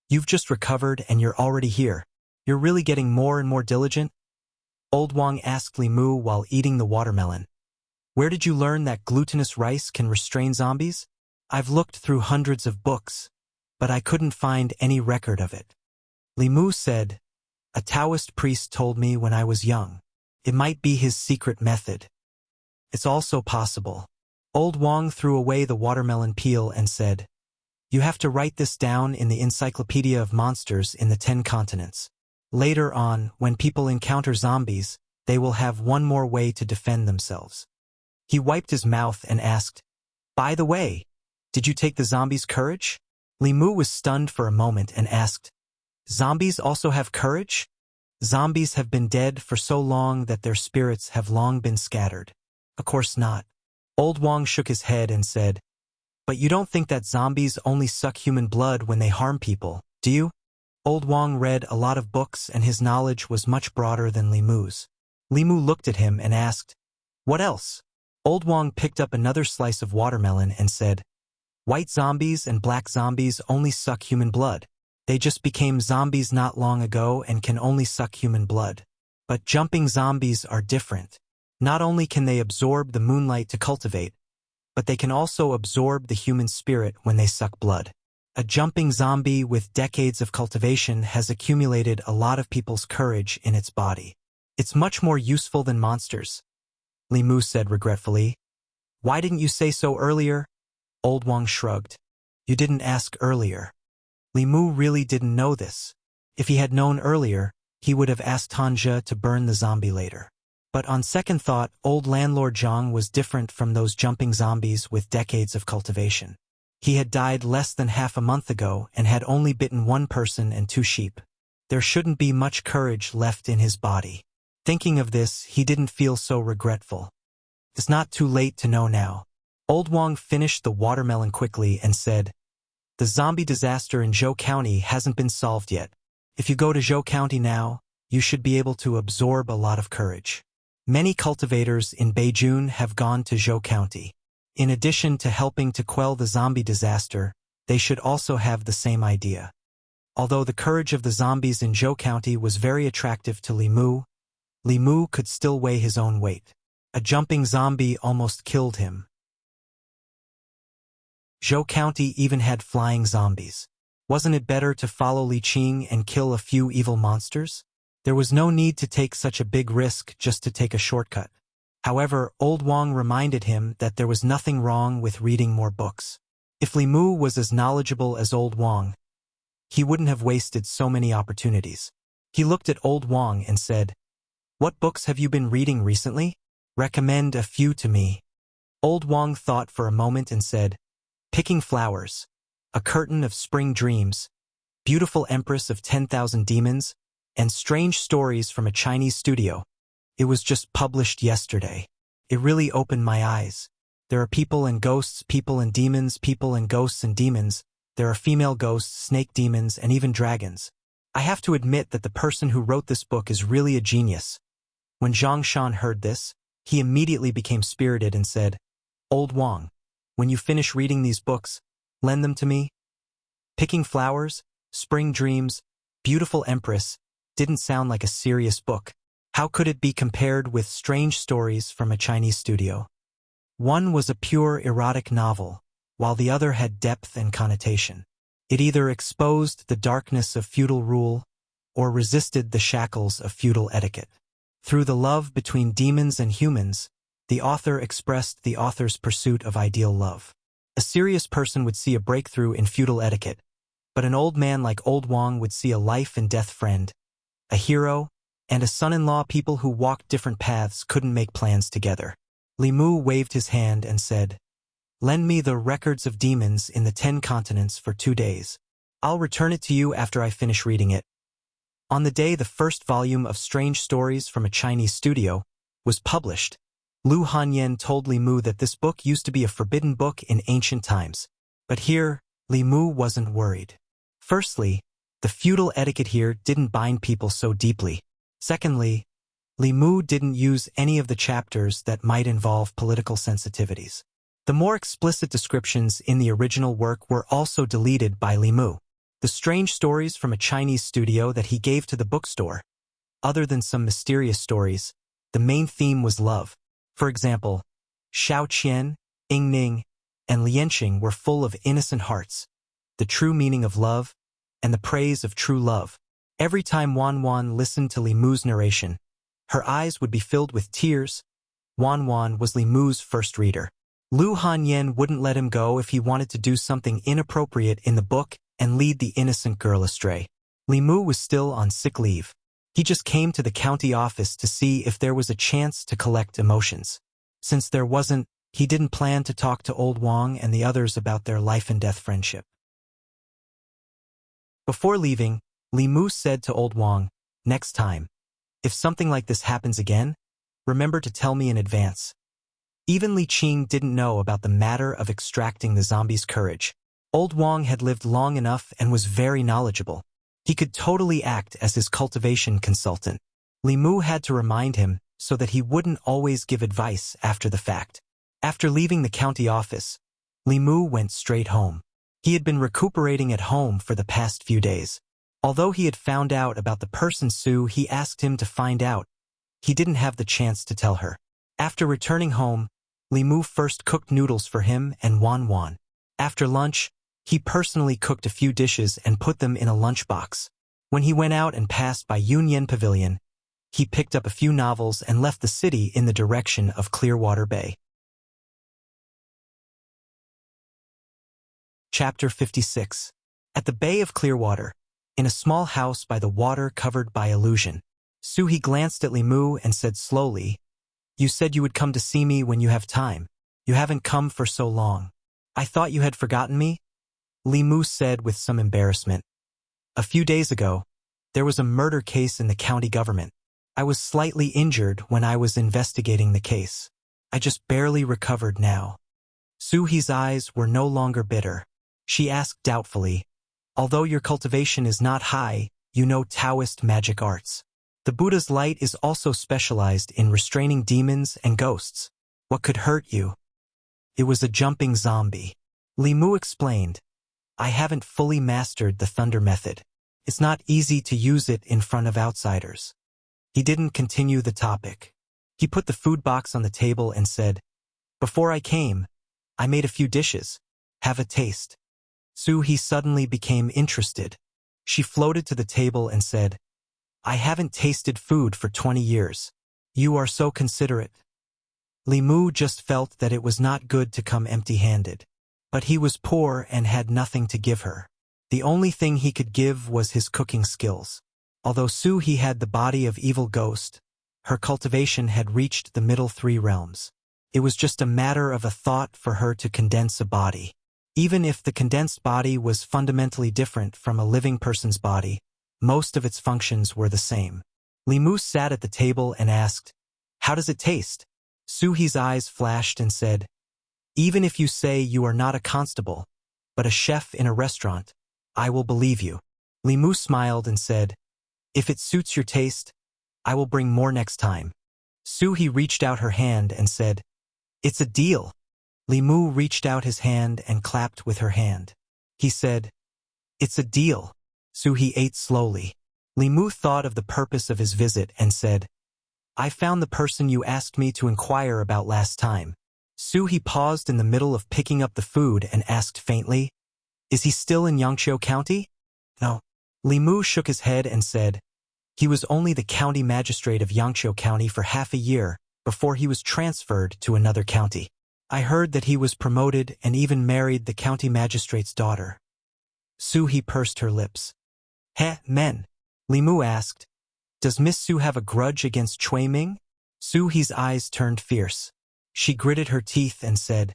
you've just recovered and you're already here. You're really getting more and more diligent? Old Wang asked Li Mu while eating the watermelon. Where did you learn that glutinous rice can restrain zombies? I've looked through hundreds of books, but I couldn't find any record of it. Li Mu said, a Taoist priest told me when I was young. It might be his secret method. It's also possible. Old Wang threw away the watermelon peel and said, you have to write this down in the Encyclopedia of Monsters in the 10 continents. Later on, when people encounter zombies, they will have one more way to defend themselves. He wiped his mouth and asked, by the way, did you take the zombies' courage? Li Mu was stunned for a moment and asked, zombies also have courage? Zombies have been dead for so long that their spirits have long been scattered. Of course not. Old Wang shook his head and said, but you don't think that zombies only suck human blood when they harm people, do you? Old Wang read a lot of books and his knowledge was much broader than Li Mu's. Li Mu looked at him and asked, what else? Old Wang picked up another slice of watermelon and said, white zombies and black zombies only suck human blood. They just became zombies not long ago and can only suck human blood. But jumping zombies are different. Not only can they absorb the moonlight to cultivate, but they can also absorb the human spirit when they suck blood. A jumping zombie with decades of cultivation has accumulated a lot of people's courage in its body. It's much more useful than monsters. Li Mu said regretfully. Why didn't you say so earlier? Old Wang shrugged. You didn't ask earlier. Li Mu really didn't know this. If he had known earlier, he would have asked Tanja to burn the zombie later. But on second thought, old landlord Zhang was different from those jumping zombies with decades of cultivation. He had died less than half a month ago and had only bitten one person and 2 sheep. There shouldn't be much courage left in his body. Thinking of this, he didn't feel so regretful. It's not too late to know now. Old Wang finished the watermelon quickly and said, the zombie disaster in Zhou County hasn't been solved yet. If you go to Zhou County now, you should be able to absorb a lot of courage. Many cultivators in Beijing have gone to Zhou County. In addition to helping to quell the zombie disaster, they should also have the same idea. Although the courage of the zombies in Zhou County was very attractive to Li Mu could still weigh his own weight. A jumping zombie almost killed him. Zhou County even had flying zombies. Wasn't it better to follow Li Qing and kill a few evil monsters? There was no need to take such a big risk just to take a shortcut. However, Old Wang reminded him that there was nothing wrong with reading more books. If Li Mu was as knowledgeable as Old Wang, he wouldn't have wasted so many opportunities. He looked at Old Wang and said, what books have you been reading recently? Recommend a few to me. Old Wang thought for a moment and said, Picking Flowers, A Curtain of Spring Dreams, Beautiful Empress of 10,000 Demons, and Strange Stories from a Chinese Studio. It was just published yesterday. It really opened my eyes. There are people and ghosts, people and demons, people and ghosts and demons. There are female ghosts, snake demons, and even dragons. I have to admit that the person who wrote this book is really a genius. When Zhang Shan heard this, he immediately became spirited and said, Old Wang, when you finish reading these books, lend them to me. Picking Flowers, Spring Dreams, Beautiful Empress didn't sound like a serious book. How could it be compared with Strange Stories from a Chinese Studio? One was a pure erotic novel, while the other had depth and connotation. It either exposed the darkness of feudal rule or resisted the shackles of feudal etiquette. Through the love between demons and humans, the author expressed the author's pursuit of ideal love. A serious person would see a breakthrough in feudal etiquette, but an old man like Old Wang would see a life-and-death friend, a hero, and a son-in-law. People who walked different paths couldn't make plans together. Li Mu waved his hand and said, Lend me the Records of Demons in the 10 Continents for 2 days. I'll return it to you after I finish reading it. On the day the first volume of Strange Stories from a Chinese Studio was published, Lu Hanyan told Li Mu that this book used to be a forbidden book in ancient times. But here, Li Mu wasn't worried. Firstly, the feudal etiquette here didn't bind people so deeply. Secondly, Li Mu didn't use any of the chapters that might involve political sensitivities. The more explicit descriptions in the original work were also deleted by Li Mu. The strange stories from a Chinese studio that he gave to the bookstore. Other than some mysterious stories, the main theme was love. For example, Xiao Qian, Ying Ning, and Lianqing were full of innocent hearts, the true meaning of love, and the praise of true love. Every time Wan Wan listened to Li Mu's narration, her eyes would be filled with tears. Wan Wan was Li Mu's first reader. Lu Hanyan wouldn't let him go if he wanted to do something inappropriate in the book and lead the innocent girl astray. Li Mu was still on sick leave. He just came to the county office to see if there was a chance to collect emotions. Since there wasn't, he didn't plan to talk to Old Wang and the others about their life-and-death friendship. Before leaving, Li Mu said to Old Wang, "Next time, if something like this happens again, remember to tell me in advance." Even Li Qing didn't know about the matter of extracting the zombie's courage. Old Wang had lived long enough and was very knowledgeable. He could totally act as his cultivation consultant. Li Mu had to remind him so that he wouldn't always give advice after the fact. After leaving the county office, Li Mu went straight home. He had been recuperating at home for the past few days. Although he had found out about the person Su he asked him to find out, he didn't have the chance to tell her. After returning home, Li Mu first cooked noodles for him and Wan Wan. After lunch, he personally cooked a few dishes and put them in a lunchbox. When he went out and passed by Yunyan Pavilion, he picked up a few novels and left the city in the direction of Clearwater Bay. Chapter 56. At the Bay of Clearwater, in a small house by the water covered by illusion, Su-He glanced at Li Mu and said slowly, "You said you would come to see me when you have time. You haven't come for so long. I thought you had forgotten me?" Li Mu said with some embarrassment. "A few days ago, there was a murder case in the county government. I was slightly injured when I was investigating the case. I just barely recovered now." Su-He's eyes were no longer bitter. She asked doubtfully, "Although your cultivation is not high, you know Taoist magic arts. The Buddha's light is also specialized in restraining demons and ghosts. What could hurt you?" "It was a jumping zombie." Li Mu explained, "I haven't fully mastered the thunder method. It's not easy to use it in front of outsiders." He didn't continue the topic. He put the food box on the table and said, "Before I came, I made a few dishes. Have a taste." Su-He suddenly became interested. She floated to the table and said, "I haven't tasted food for 20 years. You are so considerate." Li Mu just felt that it was not good to come empty-handed. But he was poor and had nothing to give her. The only thing he could give was his cooking skills. Although Su-He had the body of evil ghost, her cultivation had reached the middle three realms. It was just a matter of a thought for her to condense a body. Even if the condensed body was fundamentally different from a living person's body, most of its functions were the same. Li Mu sat at the table and asked, "How does it taste?" Su-He's eyes flashed and said, "Even if you say you are not a constable, but a chef in a restaurant, I will believe you." Li Mu smiled and said, "If it suits your taste, I will bring more next time." Su-He reached out her hand and said, "It's a deal." Li Mu reached out his hand and clapped with her hand. He said, "It's a deal." Su-He ate slowly. Li Mu thought of the purpose of his visit and said, "I found the person you asked me to inquire about last time." Su-He paused in the middle of picking up the food and asked faintly, "Is he still in Yangqiu County?" "No." Li Mu shook his head and said, "He was only the county magistrate of Yangqiu County for half a year before he was transferred to another county. I heard that he was promoted and even married the county magistrate's daughter." Su-He pursed her lips. "Heh, men?" Li Mu asked, "Does Miss Su have a grudge against Chui Ming?" Su-He's eyes turned fierce. She gritted her teeth and said,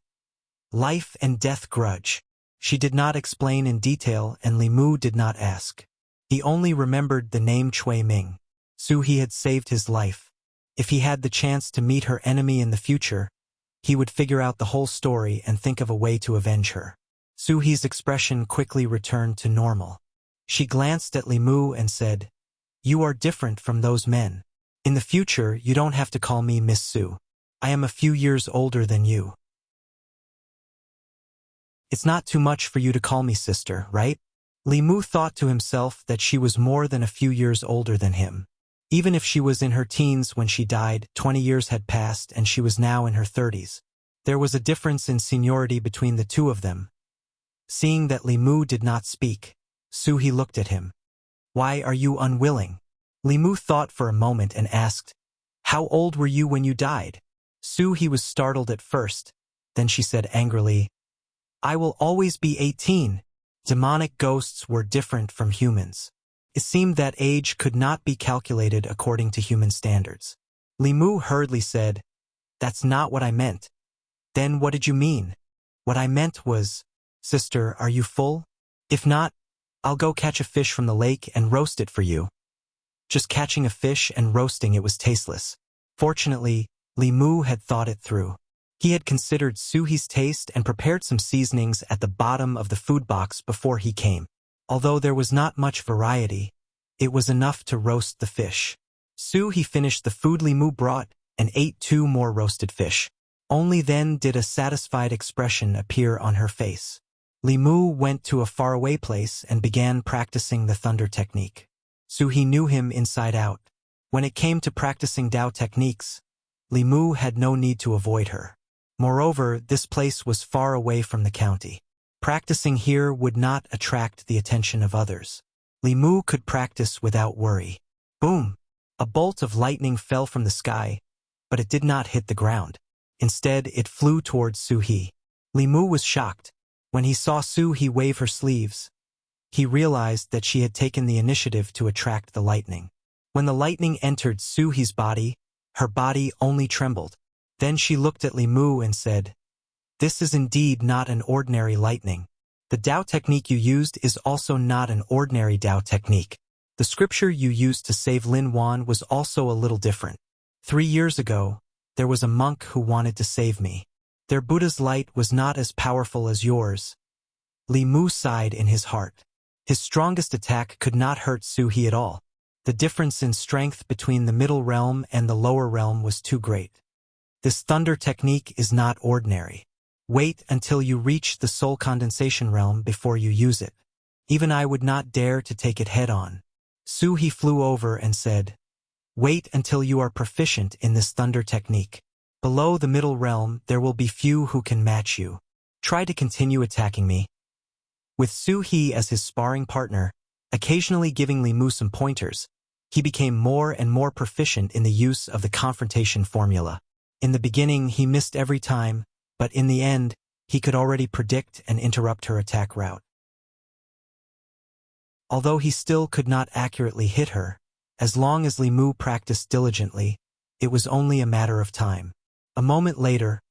"Life and death grudge." She did not explain in detail and Li Mu did not ask. He only remembered the name Chui Ming. Su-He had saved his life. If he had the chance to meet her enemy in the future, he would figure out the whole story and think of a way to avenge her. Suhi's expression quickly returned to normal. She glanced at Li Mu and said, "You are different from those men. In the future, you don't have to call me Miss Su. I am a few years older than you. It's not too much for you to call me sister, right?" Li Mu thought to himself that she was more than a few years older than him. Even if she was in her teens when she died, 20 years had passed and she was now in her 30s. There was a difference in seniority between the two of them. Seeing that Li Mu did not speak, Suhi looked at him. "Why are you unwilling?" Li Mu thought for a moment and asked, "How old were you when you died?" Suhi was startled at first. Then she said angrily, "I will always be 18. Demonic ghosts were different from humans. It seemed that age could not be calculated according to human standards." Li Mu hurriedly said, "That's not what I meant." "Then what did you mean?" "What I meant was, sister, are you full? If not, I'll go catch a fish from the lake and roast it for you." Just catching a fish and roasting it was tasteless. Fortunately, Li Mu had thought it through. He had considered Suhi's taste and prepared some seasonings at the bottom of the food box before he came. Although there was not much variety, it was enough to roast the fish. Suhi finished the food Li Mu brought and ate 2 more roasted fish. Only then did a satisfied expression appear on her face. Li Mu went to a faraway place and began practicing the thunder technique. Suhi knew him inside out. When it came to practicing Dao techniques, Li Mu had no need to avoid her. Moreover, this place was far away from the county. Practicing here would not attract the attention of others. Li Mu could practice without worry. Boom! A bolt of lightning fell from the sky, but it did not hit the ground. Instead, it flew towards Suhi. Li Mu was shocked. When he saw Suhi wave her sleeves, he realized that she had taken the initiative to attract the lightning. When the lightning entered Suhi's body, her body only trembled. Then she looked at Li Mu and said, "This is indeed not an ordinary lightning. The Dao technique you used is also not an ordinary Dao technique. The scripture you used to save Lin Wan was also a little different. 3 years ago, there was a monk who wanted to save me. Their Buddha's light was not as powerful as yours." Li Mu sighed in his heart. His strongest attack could not hurt Suhi at all. The difference in strength between the middle realm and the lower realm was too great. This thunder technique is not ordinary. Wait until you reach the soul condensation realm before you use it. Even I would not dare to take it head-on. Suhi flew over and said, "Wait until you are proficient in this thunder technique. Below the middle realm, there will be few who can match you. Try to continue attacking me." With Suhi as his sparring partner, occasionally giving Li Mu some pointers, he became more and more proficient in the use of the confrontation formula. In the beginning, he missed every time, but in the end, he could already predict and interrupt her attack route. Although he still could not accurately hit her, as long as Li Mu practiced diligently, it was only a matter of time. A moment later,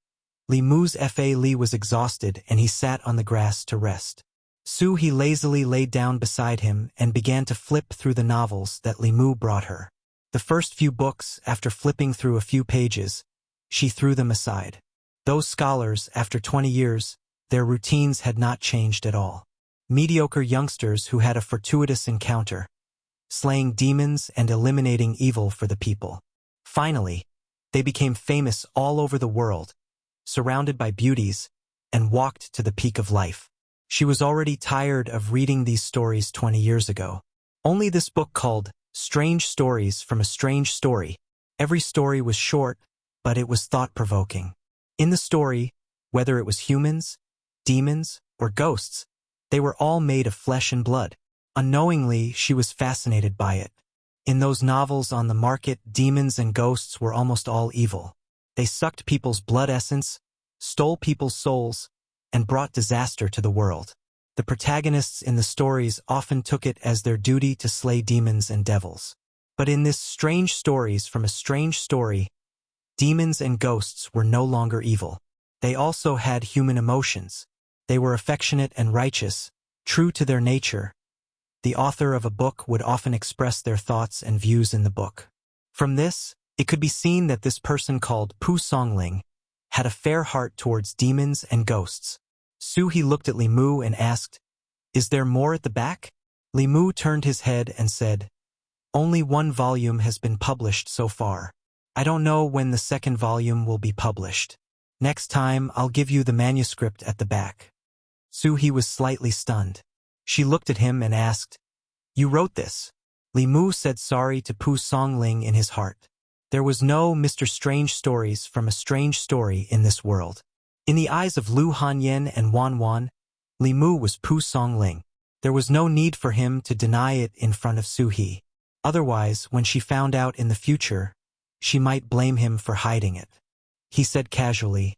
Li Mu's Fa Li was exhausted and he sat on the grass to rest. Suhi lazily laid down beside him and began to flip through the novels that Li Mu brought her. The first few books, after flipping through a few pages, she threw them aside. Those scholars, after 20 years, their routines had not changed at all. Mediocre youngsters who had a fortuitous encounter, slaying demons and eliminating evil for the people. Finally, they became famous all over the world, surrounded by beauties, and walked to the peak of life. She was already tired of reading these stories 20 years ago. Only this book called Strange Stories from a Strange Story. Every story was short, but it was thought-provoking. In the story, whether it was humans, demons, or ghosts, they were all made of flesh and blood. Unknowingly, she was fascinated by it. In those novels on the market, demons and ghosts were almost all evil. They sucked people's blood essence, stole people's souls, and brought disaster to the world. The protagonists in the stories often took it as their duty to slay demons and devils. But in this Strange Stories from a Strange Story, demons and ghosts were no longer evil. They also had human emotions. They were affectionate and righteous, true to their nature. The author of a book would often express their thoughts and views in the book. From this, It could be seen that this person called Pu Songling had a fair heart towards demons and ghosts. Suhi looked at Li Mu and asked, "Is there more at the back?" Li Mu turned his head and said, "Only one volume has been published so far. I don't know when the second volume will be published. Next time I'll give you the manuscript at the back." Suhi was slightly stunned. She looked at him and asked, "You wrote this?" Li Mu said sorry to Pu Songling in his heart. There was no Mr. Strange Stories from a Strange Story in this world. In the eyes of Lu Hanyen and Wan Wan, Li Mu was Pu Songling. There was no need for him to deny it in front of Suhi. Otherwise, when she found out in the future, she might blame him for hiding it. He said casually,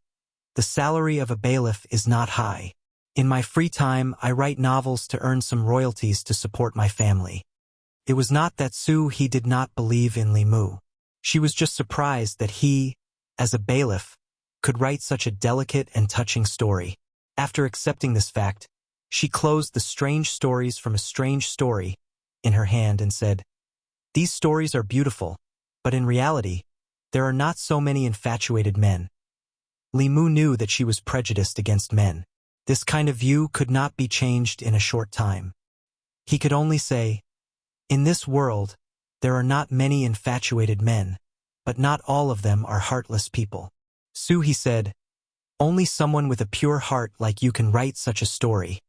"The salary of a bailiff is not high. In my free time, I write novels to earn some royalties to support my family." It was not that Suhi did not believe in Li Mu. She was just surprised that he, as a bailiff, could write such a delicate and touching story. After accepting this fact, she closed the Strange Stories from a Strange Story in her hand and said, "These stories are beautiful, but in reality, there are not so many infatuated men." Li Mu knew that she was prejudiced against men. This kind of view could not be changed in a short time. He could only say, "In this world, there are not many infatuated men, but not all of them are heartless people." Suhi said, "Only someone with a pure heart like you can write such a story."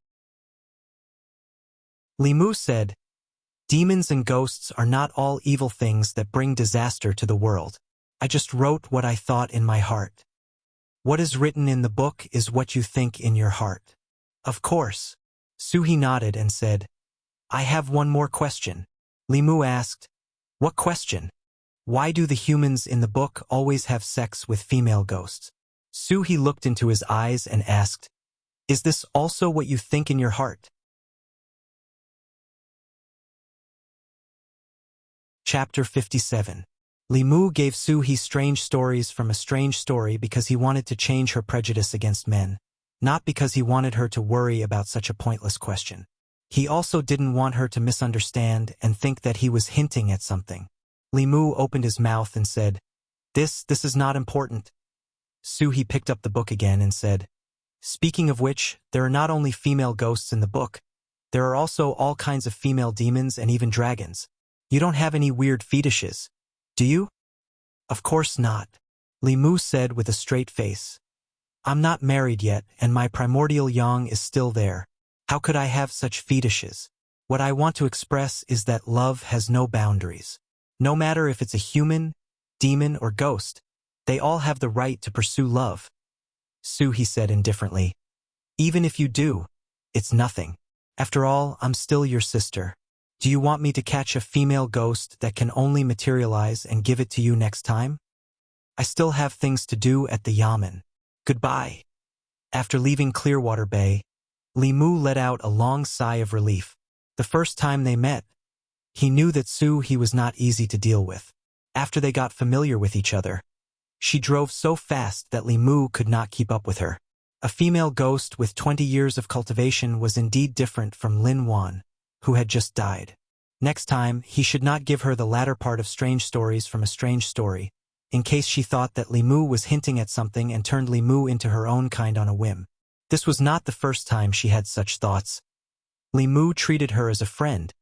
Li Mu said, "Demons and ghosts are not all evil things that bring disaster to the world. I just wrote what I thought in my heart. What is written in the book is what you think in your heart." "Of course." Suhi nodded and said, "I have one more question." Li Mu asked, "What question?" "Why do the humans in the book always have sex with female ghosts?" Suhi looked into his eyes and asked, "Is this also what you think in your heart?" Chapter 57. Li Mu gave Suhi Strange Stories from a Strange Story because he wanted to change her prejudice against men, not because he wanted her to worry about such a pointless question. He also didn't want her to misunderstand and think that he was hinting at something. Li Mu opened his mouth and said, This is not important." Suhi picked up the book again and said, "Speaking of which, there are not only female ghosts in the book, there are also all kinds of female demons and even dragons. You don't have any weird fetishes, do you?" "Of course not," Li Mu said with a straight face. "I'm not married yet, and my primordial yang is still there. How could I have such fetishes? What I want to express is that love has no boundaries. No matter if it's a human, demon, or ghost, they all have the right to pursue love." Suhi said indifferently, "Even if you do, it's nothing. After all, I'm still your sister. Do you want me to catch a female ghost that can only materialize and give it to you next time? I still have things to do at the yamen. Goodbye." After leaving Clearwater Bay, Li Mu let out a long sigh of relief. The first time they met, he knew that Suhi was not easy to deal with. After they got familiar with each other, she drove so fast that Li Mu could not keep up with her. A female ghost with 20 years of cultivation was indeed different from Lin Wan, who had just died. Next time, he should not give her the latter part of Strange Stories from a Strange Story, in case she thought that Li Mu was hinting at something and turned Li Mu into her own kind on a whim. This was not the first time she had such thoughts. Li Mu treated her as a friend,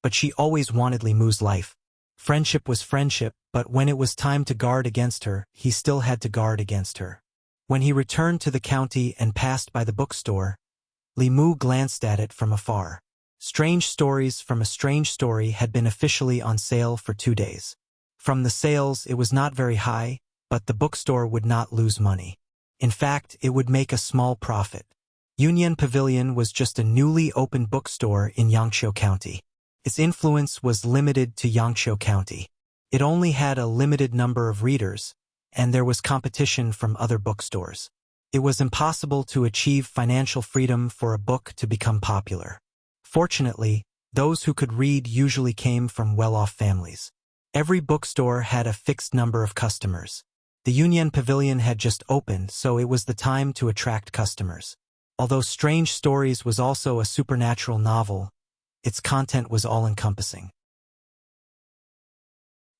but she always wanted Li Mu's life. Friendship was friendship, but when it was time to guard against her, he still had to guard against her. When he returned to the county and passed by the bookstore, Li Mu glanced at it from afar. Strange Stories from a Strange Story had been officially on sale for 2 days. From the sales, it was not very high, but the bookstore would not lose money. In fact, it would make a small profit. Union Pavilion was just a newly opened bookstore in Yangshuo County. Its influence was limited to Yangshuo County. It only had a limited number of readers, and there was competition from other bookstores. It was impossible to achieve financial freedom for a book to become popular. Fortunately, those who could read usually came from well-off families. Every bookstore had a fixed number of customers. The Union Pavilion had just opened, so it was the time to attract customers. Although Strange Stories was also a supernatural novel, its content was all-encompassing.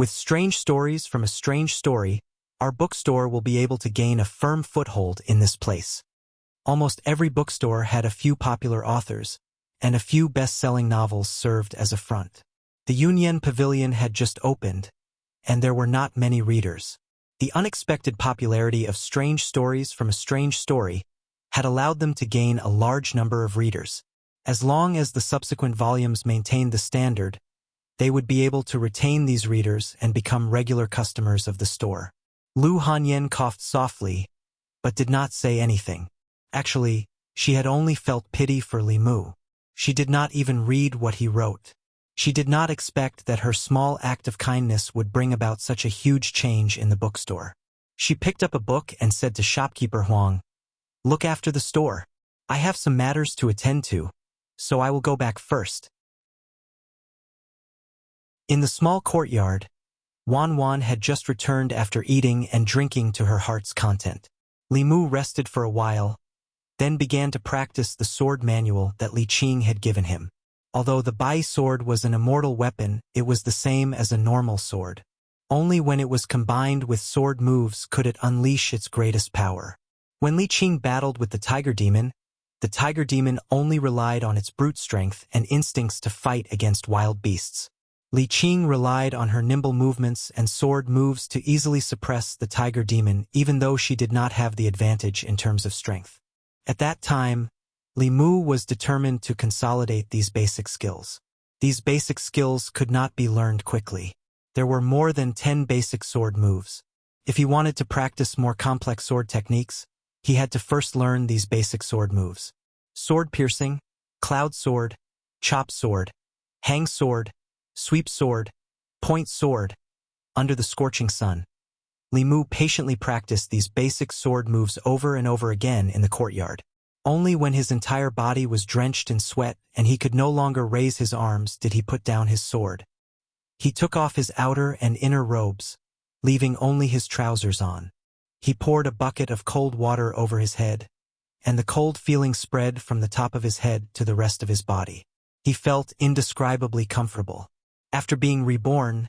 With strange stories from a strange story, our bookstore will be able to gain a firm foothold in this place. Almost every bookstore had a few popular authors, and a few best-selling novels served as a front. The Yunyan Pavilion had just opened, and there were not many readers. The unexpected popularity of strange stories from a strange story had allowed them to gain a large number of readers. As long as the subsequent volumes maintained the standard, they would be able to retain these readers and become regular customers of the store. Lu Hanyan coughed softly, but did not say anything. Actually, she had only felt pity for Li Mu. She did not even read what he wrote. She did not expect that her small act of kindness would bring about such a huge change in the bookstore. She picked up a book and said to shopkeeper Huang, "Look after the store. I have some matters to attend to, so I will go back first." In the small courtyard, Wan Wan had just returned after eating and drinking to her heart's content. Li Mu rested for a while, then began to practice the sword manual that Li Qing had given him. Although the Bai sword was an immortal weapon, it was the same as a normal sword. Only when it was combined with sword moves could it unleash its greatest power. When Li Qing battled with the tiger demon only relied on its brute strength and instincts to fight against wild beasts. Li Qing relied on her nimble movements and sword moves to easily suppress the tiger demon, even though she did not have the advantage in terms of strength. At that time, Li Mu was determined to consolidate these basic skills. These basic skills could not be learned quickly. There were more than 10 basic sword moves. If he wanted to practice more complex sword techniques, he had to first learn these basic sword moves. Sword piercing, cloud sword, chop sword, hang sword, sweep sword, point sword, under the scorching sun. Li Mu patiently practiced these basic sword moves over and over again in the courtyard. Only when his entire body was drenched in sweat and he could no longer raise his arms did he put down his sword. He took off his outer and inner robes, leaving only his trousers on. He poured a bucket of cold water over his head, and the cold feeling spread from the top of his head to the rest of his body. He felt indescribably comfortable. After being reborn,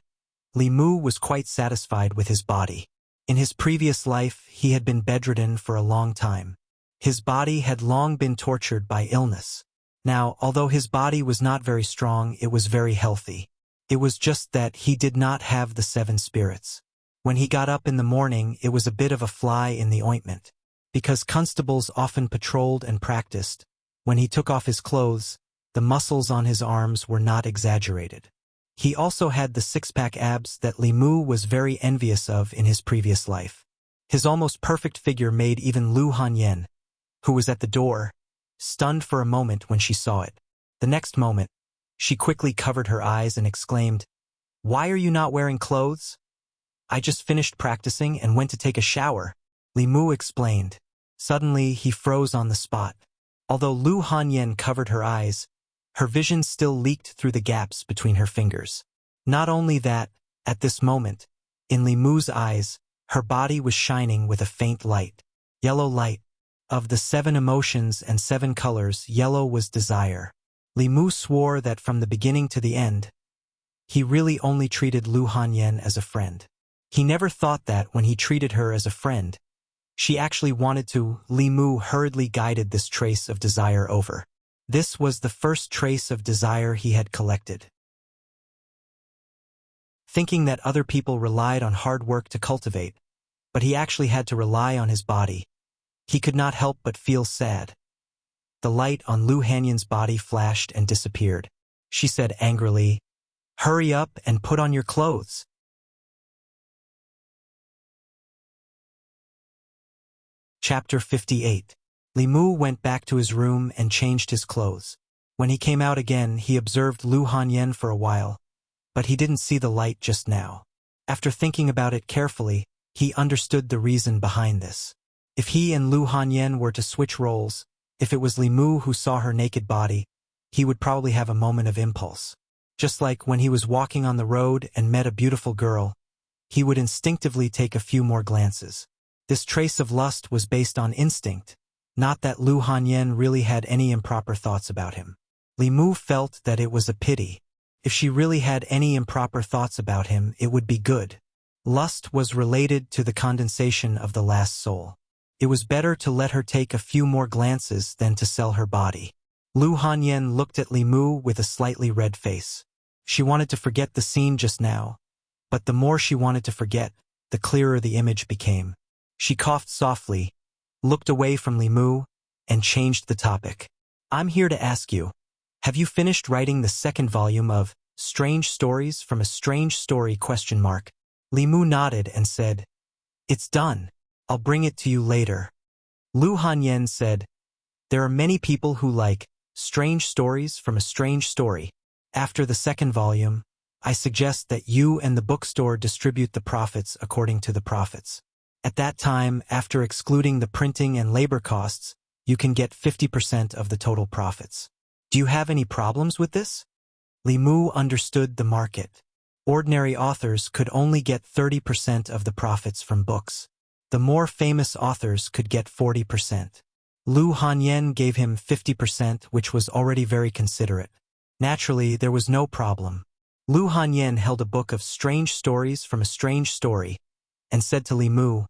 Li Mu was quite satisfied with his body. In his previous life, he had been bedridden for a long time. His body had long been tortured by illness. Now, although his body was not very strong, it was very healthy. It was just that he did not have the 7 spirits. When he got up in the morning, it was a bit of a fly in the ointment. Because constables often patrolled and practiced, when he took off his clothes, the muscles on his arms were not exaggerated. He also had the 6-pack abs that Li Mu was very envious of in his previous life. His almost perfect figure made even Lu Hanyan, who was at the door, stunned for a moment when she saw it. The next moment, she quickly covered her eyes and exclaimed, "Why are you not wearing clothes?" "I just finished practicing and went to take a shower," Li Mu explained. Suddenly, he froze on the spot. Although Lu Hanyan covered her eyes, her vision still leaked through the gaps between her fingers. Not only that, at this moment, in Li Mu's eyes, her body was shining with a faint light. Yellow light. Of the 7 emotions and 7 colors, yellow was desire. Li Mu swore that from the beginning to the end, he really only treated Lu Hanyan as a friend. He never thought that when he treated her as a friend, she actually wanted to. Li Mu hurriedly guided this trace of desire over. This was the first trace of desire he had collected. Thinking that other people relied on hard work to cultivate, but he actually had to rely on his body, he could not help but feel sad. The light on Lu Hanyan's body flashed and disappeared. She said angrily, "Hurry up and put on your clothes." Chapter 58. Li Mu went back to his room and changed his clothes. When he came out again, he observed Lu Hanyan for a while, but he didn't see the light just now. After thinking about it carefully, he understood the reason behind this. If he and Lu Hanyan were to switch roles, if it was Li Mu who saw her naked body, he would probably have a moment of impulse. Just like when he was walking on the road and met a beautiful girl, he would instinctively take a few more glances. This trace of lust was based on instinct, not that Lu Hanyan really had any improper thoughts about him. Li Mu felt that it was a pity. If she really had any improper thoughts about him, it would be good. Lust was related to the condensation of the last soul. It was better to let her take a few more glances than to sell her body. Lu Hanyan looked at Li Mu with a slightly red face. She wanted to forget the scene just now, but the more she wanted to forget, the clearer the image became. She coughed softly, looked away from Li Mu, and changed the topic. I'm here to ask you, have you finished writing the second volume of Strange Stories from a Strange Story ? Li Mu nodded and said, It's done. I'll bring it to you later. Lu Hanyan said, There are many people who like Strange Stories from a Strange Story. After the second volume, I suggest that you and the bookstore distribute the profits according to the profits. At that time, after excluding the printing and labor costs, you can get 50% of the total profits. Do you have any problems with this? Li Mu understood the market. Ordinary authors could only get 30% of the profits from books. The more famous authors could get 40%. Lu Hanyan gave him 50%, which was already very considerate. Naturally, there was no problem. Lu Hanyan held a book of Strange Stories from a Strange Story and said to Li Mu,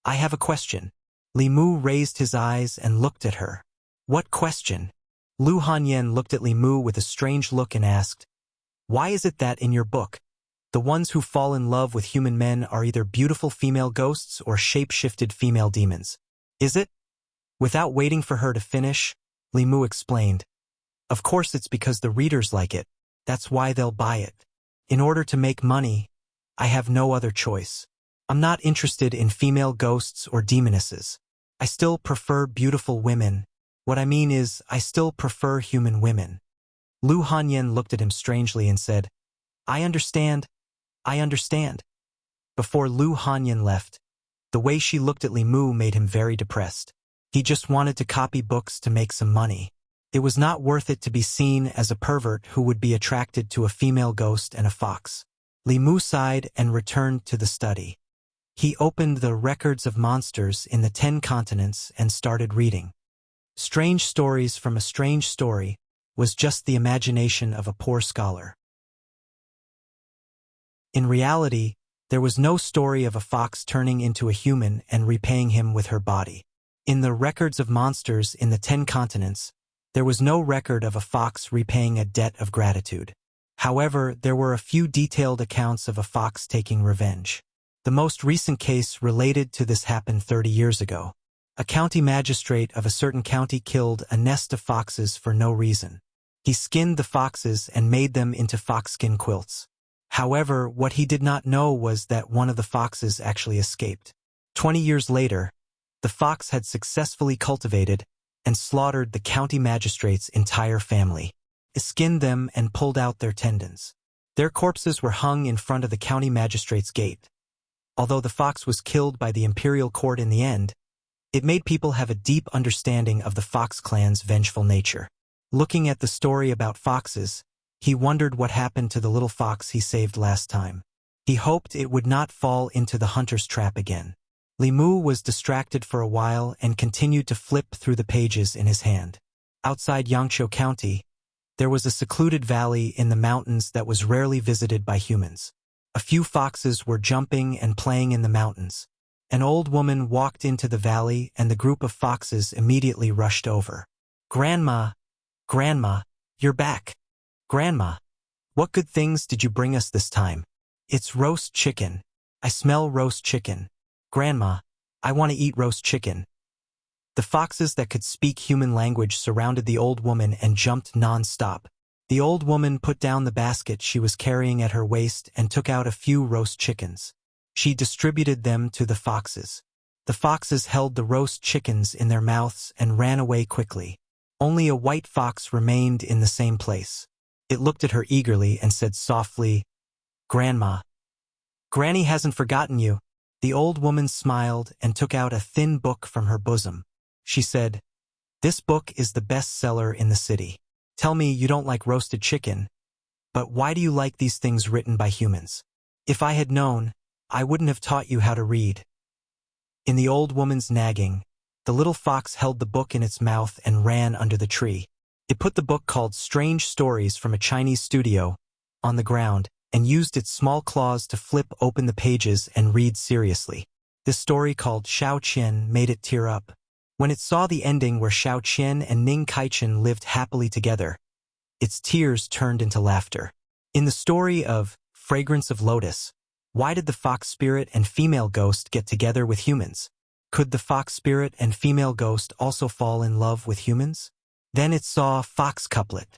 I have a question. Li Mu raised his eyes and looked at her. What question? Lu Hanyan looked at Li Mu with a strange look and asked, Why is it that in your book, the ones who fall in love with human men are either beautiful female ghosts or shape-shifted female demons? Is it? Without waiting for her to finish, Li Mu explained, Of course it's because the readers like it. That's why they'll buy it. In order to make money, I have no other choice. I'm not interested in female ghosts or demonesses. I still prefer beautiful women. What I mean is, I still prefer human women. Lu Hanyan looked at him strangely and said, I understand. I understand. Before Lu Hanyan left, the way she looked at Li Mu made him very depressed. He just wanted to copy books to make some money. It was not worth it to be seen as a pervert who would be attracted to a female ghost and a fox. Li Mu sighed and returned to the study. He opened the Records of Monsters in the 10 Continents and started reading. Strange Stories from a Strange Story was just the imagination of a poor scholar. In reality, there was no story of a fox turning into a human and repaying him with her body. In the Records of Monsters in the 10 Continents, there was no record of a fox repaying a debt of gratitude. However, there were a few detailed accounts of a fox taking revenge. The most recent case related to this happened 30 years ago. A county magistrate of a certain county killed a nest of foxes for no reason. He skinned the foxes and made them into foxskin quilts. However, what he did not know was that one of the foxes actually escaped. 20 years later, the fox had successfully cultivated and slaughtered the county magistrate's entire family. He skinned them and pulled out their tendons. Their corpses were hung in front of the county magistrate's gate. Although the fox was killed by the imperial court in the end, it made people have a deep understanding of the fox clan's vengeful nature. Looking at the story about foxes, he wondered what happened to the little fox he saved last time. He hoped it would not fall into the hunter's trap again. Li Mu was distracted for a while and continued to flip through the pages in his hand. Outside Yangqiu County, there was a secluded valley in the mountains that was rarely visited by humans. A few foxes were jumping and playing in the mountains. An old woman walked into the valley and the group of foxes immediately rushed over. Grandma, Grandma, you're back. Grandma, what good things did you bring us this time? It's roast chicken. I smell roast chicken. Grandma, I want to eat roast chicken. The foxes that could speak human language surrounded the old woman and jumped non-stop. The old woman put down the basket she was carrying at her waist and took out a few roast chickens. She distributed them to the foxes. The foxes held the roast chickens in their mouths and ran away quickly. Only a white fox remained in the same place. It looked at her eagerly and said softly, Grandma. Granny hasn't forgotten you. The old woman smiled and took out a thin book from her bosom. She said, This book is the best seller in the city. Tell me you don't like roasted chicken, but why do you like these things written by humans? If I had known, I wouldn't have taught you how to read. In the old woman's nagging, the little fox held the book in its mouth and ran under the tree. It put the book called Strange Stories from a Chinese Studio on the ground, and used its small claws to flip open the pages and read seriously. This story called Xiao Qian made it tear up. When it saw the ending where Xiao Qian and Ning Kaichen lived happily together, its tears turned into laughter. In the story of Fragrance of Lotus, why did the fox spirit and female ghost get together with humans? Could the fox spirit and female ghost also fall in love with humans? Then it saw Fox Couplet.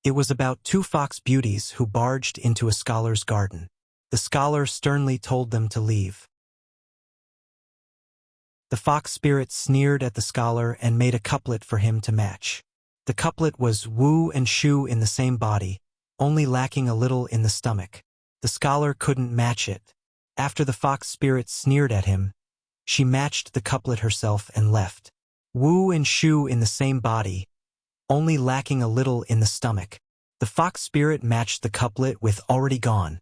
It was about two fox beauties who barged into a scholar's garden. The scholar sternly told them to leave. The fox spirit sneered at the scholar and made a couplet for him to match. The couplet was Wu and Shu in the same body, only lacking a little in the stomach. The scholar couldn't match it. After the fox spirit sneered at him, she matched the couplet herself and left. Wu and Shu in the same body, only lacking a little in the stomach. The fox spirit matched the couplet with already gone.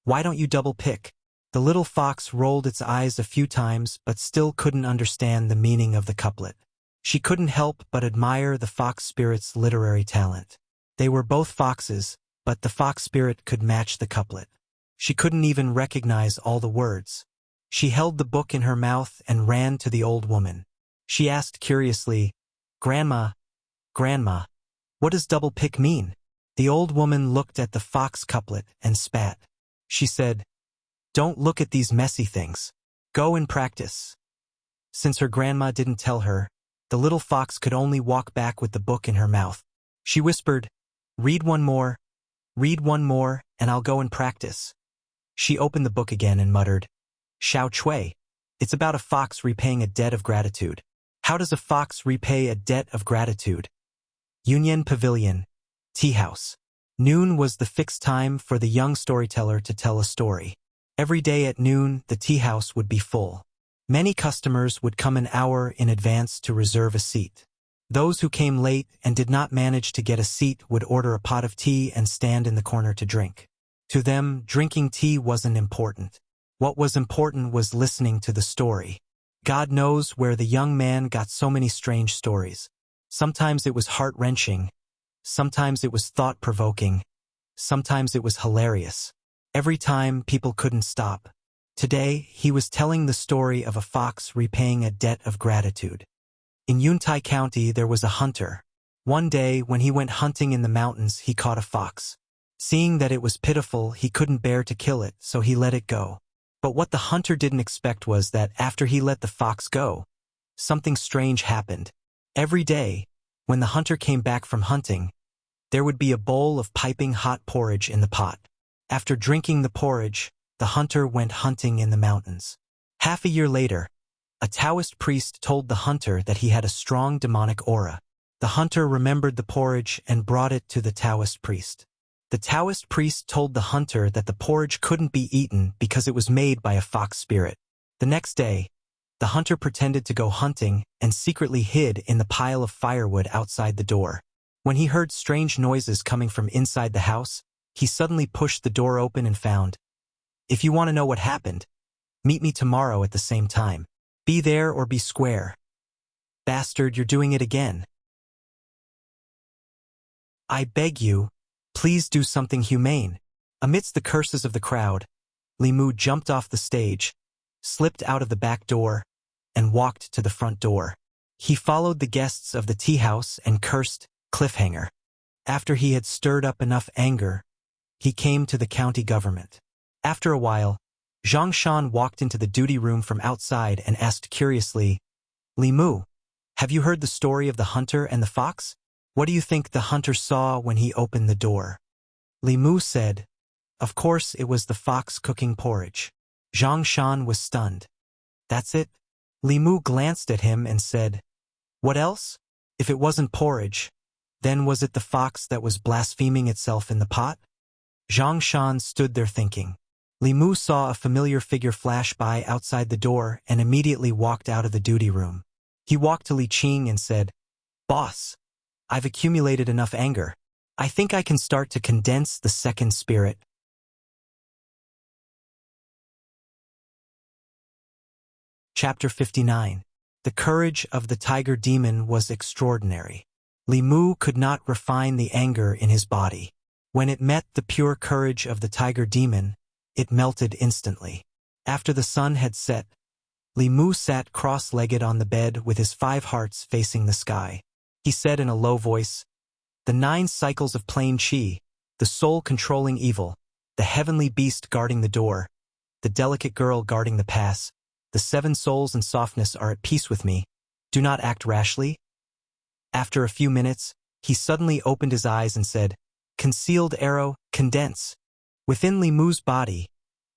Why don't you double pick? The little fox rolled its eyes a few times but still couldn't understand the meaning of the couplet. She couldn't help but admire the fox spirit's literary talent. They were both foxes, but the fox spirit could match the couplet. She couldn't even recognize all the words. She held the book in her mouth and ran to the old woman. She asked curiously, "Grandma, Grandma, what does double pick mean?" The old woman looked at the fox couplet and spat. She said, "Don't look at these messy things. Go and practice." Since her grandma didn't tell her, the little fox could only walk back with the book in her mouth. She whispered, read one more, and I'll go and practice." She opened the book again and muttered, "Xiao Chui. It's about a fox repaying a debt of gratitude. How does a fox repay a debt of gratitude?" Union Pavilion, Tea House. Noon was the fixed time for the young storyteller to tell a story. Every day at noon, the tea house would be full. Many customers would come an hour in advance to reserve a seat. Those who came late and did not manage to get a seat would order a pot of tea and stand in the corner to drink. To them, drinking tea wasn't important. What was important was listening to the story. God knows where the young man got so many strange stories. Sometimes it was heart-wrenching. Sometimes it was thought-provoking. Sometimes it was hilarious. Every time, people couldn't stop. Today, he was telling the story of a fox repaying a debt of gratitude. In Yuntai County, there was a hunter. One day, when he went hunting in the mountains, he caught a fox. Seeing that it was pitiful, he couldn't bear to kill it, so he let it go. But what the hunter didn't expect was that after he let the fox go, something strange happened. Every day, when the hunter came back from hunting, there would be a bowl of piping hot porridge in the pot. After drinking the porridge, the hunter went hunting in the mountains. Half a year later, a Taoist priest told the hunter that he had a strong demonic aura. The hunter remembered the porridge and brought it to the Taoist priest. The Taoist priest told the hunter that the porridge couldn't be eaten because it was made by a fox spirit. The next day, the hunter pretended to go hunting and secretly hid in the pile of firewood outside the door. When he heard strange noises coming from inside the house, he suddenly pushed the door open and found, "If you want to know what happened, meet me tomorrow at the same time. Be there or be square. Bastard, you're doing it again. I beg you, please do something humane." Amidst the curses of the crowd, Li Mu jumped off the stage, slipped out of the back door, and walked to the front door. He followed the guests of the tea house and cursed, "Cliffhanger." After he had stirred up enough anger, he came to the county government. After a while, Zhang Shan walked into the duty room from outside and asked curiously, "Li Mu, have you heard the story of the hunter and the fox? What do you think the hunter saw when he opened the door?" Li Mu said, "Of course it was the fox cooking porridge." Zhang Shan was stunned. "That's it?" Li Mu glanced at him and said, "What else? If it wasn't porridge, then was it the fox that was blaspheming itself in the pot?" Zhang Shan stood there thinking. Li Mu saw a familiar figure flash by outside the door and immediately walked out of the duty room. He walked to Li Qing and said, "Boss, I've accumulated enough anger. I think I can start to condense the second spirit." Chapter 59. The courage of the tiger demon was extraordinary. Li Mu could not refine the anger in his body. When it met the pure courage of the tiger demon, it melted instantly. After the sun had set, Li Mu sat cross-legged on the bed with his 5 hearts facing the sky. He said in a low voice, "The 9 cycles of plain qi, the soul controlling evil, the heavenly beast guarding the door, the delicate girl guarding the pass, the 7 souls and softness are at peace with me. Do not act rashly." After a few minutes, he suddenly opened his eyes and said, "Concealed arrow, condense." Within Li Mu's body,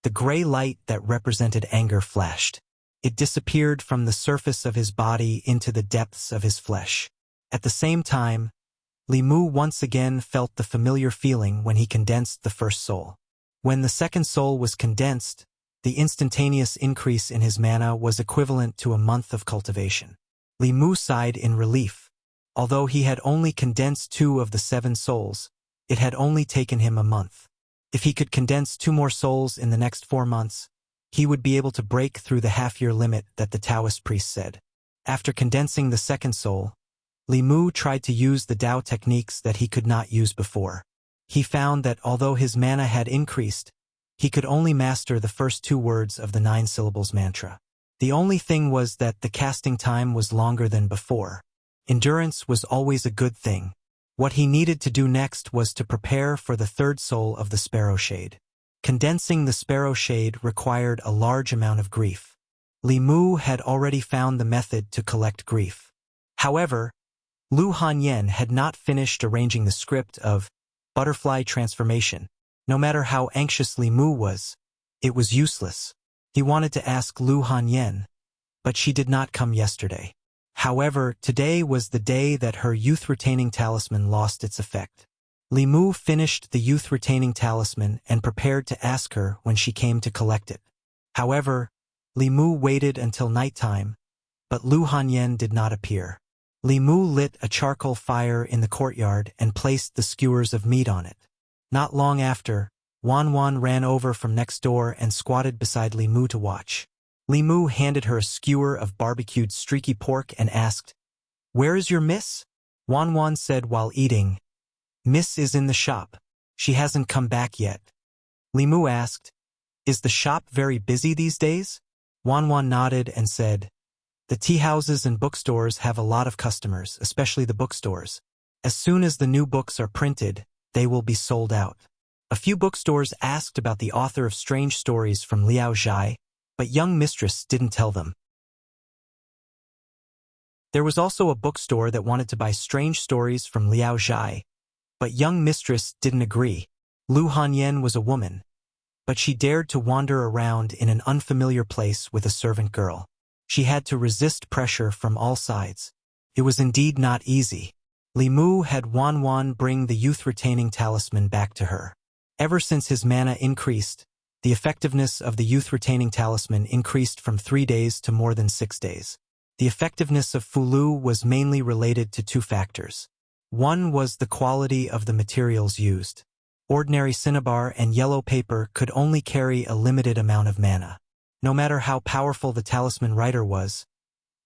the gray light that represented anger flashed. It disappeared from the surface of his body into the depths of his flesh. At the same time, Li Mu once again felt the familiar feeling when he condensed the first soul. When the second soul was condensed, the instantaneous increase in his mana was equivalent to a month of cultivation. Li Mu sighed in relief. Although he had only condensed 2 of the 7 souls, it had only taken him a month. If he could condense 2 more souls in the next 4 months, he would be able to break through the half-year limit that the Taoist priest said. After condensing the second soul, Li Mu tried to use the Tao techniques that he could not use before. He found that although his mana had increased, he could only master the first 2 words of the 9 syllables mantra. The only thing was that the casting time was longer than before. Endurance was always a good thing. What he needed to do next was to prepare for the 3rd soul of the Sparrow Shade. Condensing the Sparrow Shade required a large amount of grief. Li Mu had already found the method to collect grief. However, Lu Hanyan had not finished arranging the script of Butterfly Transformation. No matter how anxious Li Mu was, it was useless. He wanted to ask Lu Hanyan, but she did not come yesterday. However, today was the day that her youth-retaining talisman lost its effect. Li Mu finished the youth-retaining talisman and prepared to ask her when she came to collect it. However, Li Mu waited until nighttime, but Lu Hanyan did not appear. Li Mu lit a charcoal fire in the courtyard and placed the skewers of meat on it. Not long after, Wan Wan ran over from next door and squatted beside Li Mu to watch. Li Mu handed her a skewer of barbecued streaky pork and asked, "Where is your miss?" Wan Wan said while eating, "Miss is in the shop. She hasn't come back yet." Li Mu asked, "Is the shop very busy these days?" Wan Wan nodded and said, "The tea houses and bookstores have a lot of customers, especially the bookstores. As soon as the new books are printed, they will be sold out." A few bookstores asked about the author of strange stories from Liao Zhai, but young mistress didn't tell them. There was also a bookstore that wanted to buy strange stories from Liao Zhai, but young mistress didn't agree. Lu Hanyan was a woman, but she dared to wander around in an unfamiliar place with a servant girl. She had to resist pressure from all sides. It was indeed not easy. Li Mu had Wan Wan bring the youth-retaining talisman back to her. Ever since his mana increased, the effectiveness of the youth-retaining talisman increased from 3 days to more than 6 days. The effectiveness of Fulu was mainly related to 2 factors. One was the quality of the materials used. Ordinary cinnabar and yellow paper could only carry a limited amount of mana. No matter how powerful the talisman writer was,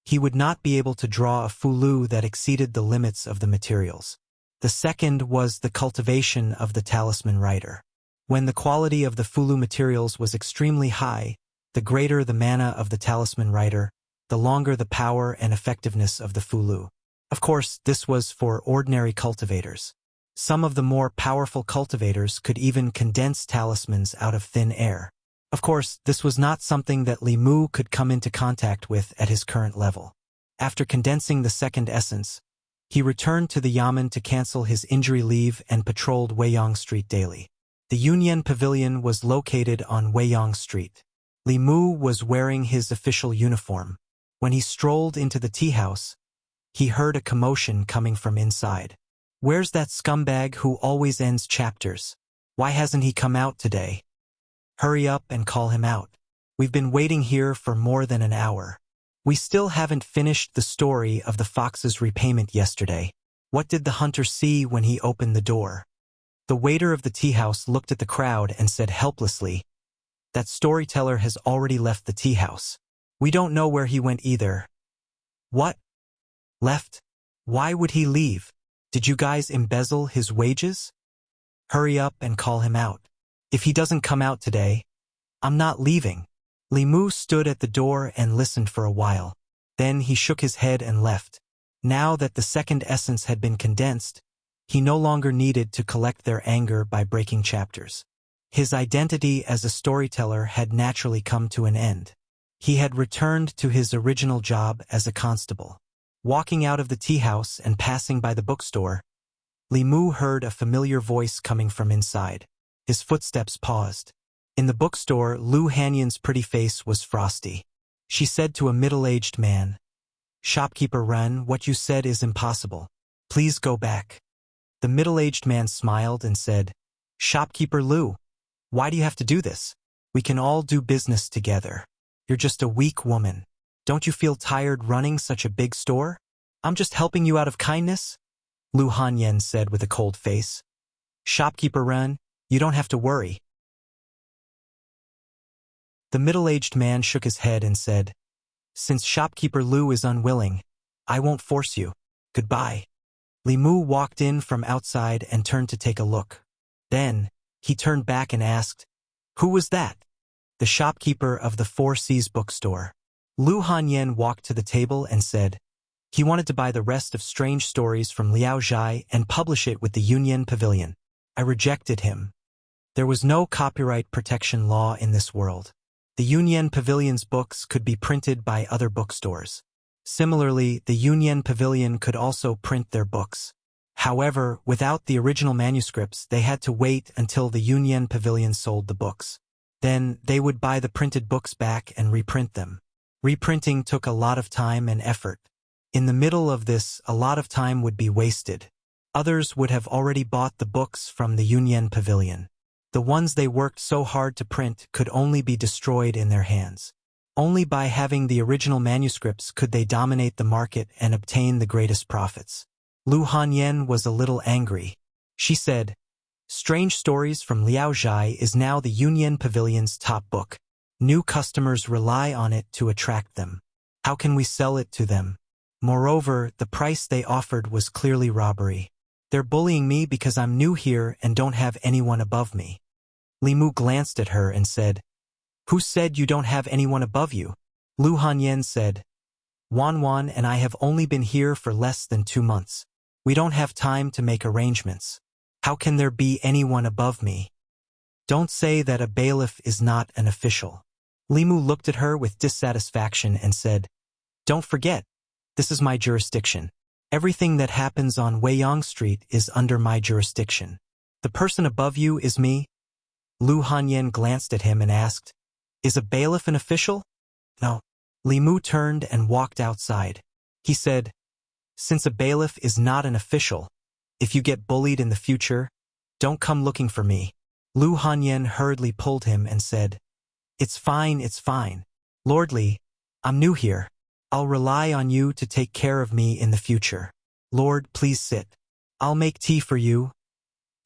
he would not be able to draw a Fulu that exceeded the limits of the materials. The second was the cultivation of the talisman writer. When the quality of the Fulu materials was extremely high, the greater the mana of the talisman writer, the longer the power and effectiveness of the Fulu. Of course, this was for ordinary cultivators. Some of the more powerful cultivators could even condense talismans out of thin air. Of course, this was not something that Li Mu could come into contact with at his current level. After condensing the second essence, he returned to the Yamen to cancel his injury leave and patrolled Weiyang Street daily. The Yunyan Pavilion was located on Weiyang Street. Li Mu was wearing his official uniform. When he strolled into the tea house, he heard a commotion coming from inside. "Where's that scumbag who always ends chapters? Why hasn't he come out today? Hurry up and call him out. We've been waiting here for more than an hour. We still haven't finished the story of the fox's repayment yesterday. What did the hunter see when he opened the door?" The waiter of the tea house looked at the crowd and said helplessly, "That storyteller has already left the tea house. We don't know where he went either." "What? Left? Why would he leave? Did you guys embezzle his wages?" Hurry up and call him out. If he doesn't come out today, I'm not leaving. Li Mu stood at the door and listened for a while. Then he shook his head and left. Now that the second essence had been condensed, he no longer needed to collect their anger by breaking chapters. His identity as a storyteller had naturally come to an end. He had returned to his original job as a constable. Walking out of the tea house and passing by the bookstore, Li Mu heard a familiar voice coming from inside. His footsteps paused. In the bookstore, Lu Hanyan's pretty face was frosty. She said to a middle-aged man, "Shopkeeper Ren, what you said is impossible. Please go back." The middle-aged man smiled and said, "Shopkeeper Lu, why do you have to do this? We can all do business together. You're just a weak woman. Don't you feel tired running such a big store? I'm just helping you out of kindness," Lu Hanyan said with a cold face. "Shopkeeper Ren, you don't have to worry." The middle-aged man shook his head and said, "Since Shopkeeper Lu is unwilling, I won't force you. Goodbye." Li Mu walked in from outside and turned to take a look. Then, he turned back and asked, "Who was that?" "The shopkeeper of the Four Seas bookstore." Lu Hanyan walked to the table and said, he wanted to buy the rest of Strange Stories from Liao Zhai and publish it with the Yunyan Pavilion. I rejected him. There was no copyright protection law in this world. The Yunyan Pavilion's books could be printed by other bookstores. Similarly, the Yunyan Pavilion could also print their books. However, without the original manuscripts, they had to wait until the Yunyan Pavilion sold the books. Then, they would buy the printed books back and reprint them. Reprinting took a lot of time and effort. In the middle of this, a lot of time would be wasted. Others would have already bought the books from the Yunyan Pavilion. The ones they worked so hard to print could only be destroyed in their hands. Only by having the original manuscripts could they dominate the market and obtain the greatest profits. Lu Hanyan was a little angry. She said, "Strange Stories from Liao Zhai is now the Yunyan Pavilion's top book. New customers rely on it to attract them. How can we sell it to them? Moreover, the price they offered was clearly robbery. They're bullying me because I'm new here and don't have anyone above me." Li Mu glanced at her and said, "Who said you don't have anyone above you?" Lu Hanyan said, "Wan and I have only been here for less than 2 months. We don't have time to make arrangements. How can there be anyone above me? Don't say that a bailiff is not an official." Li Mu looked at her with dissatisfaction and said, "Don't forget, this is my jurisdiction. Everything that happens on Weiyang Street is under my jurisdiction. The person above you is me." Lu Hanyan glanced at him and asked, "Is a bailiff an official?" "No." Li Mu turned and walked outside. He said, "Since a bailiff is not an official, if you get bullied in the future, don't come looking for me." Lu Hanyan hurriedly pulled him and said, it's fine. Lord Li, I'm new here. I'll rely on you to take care of me in the future. Lord, please sit. I'll make tea for you."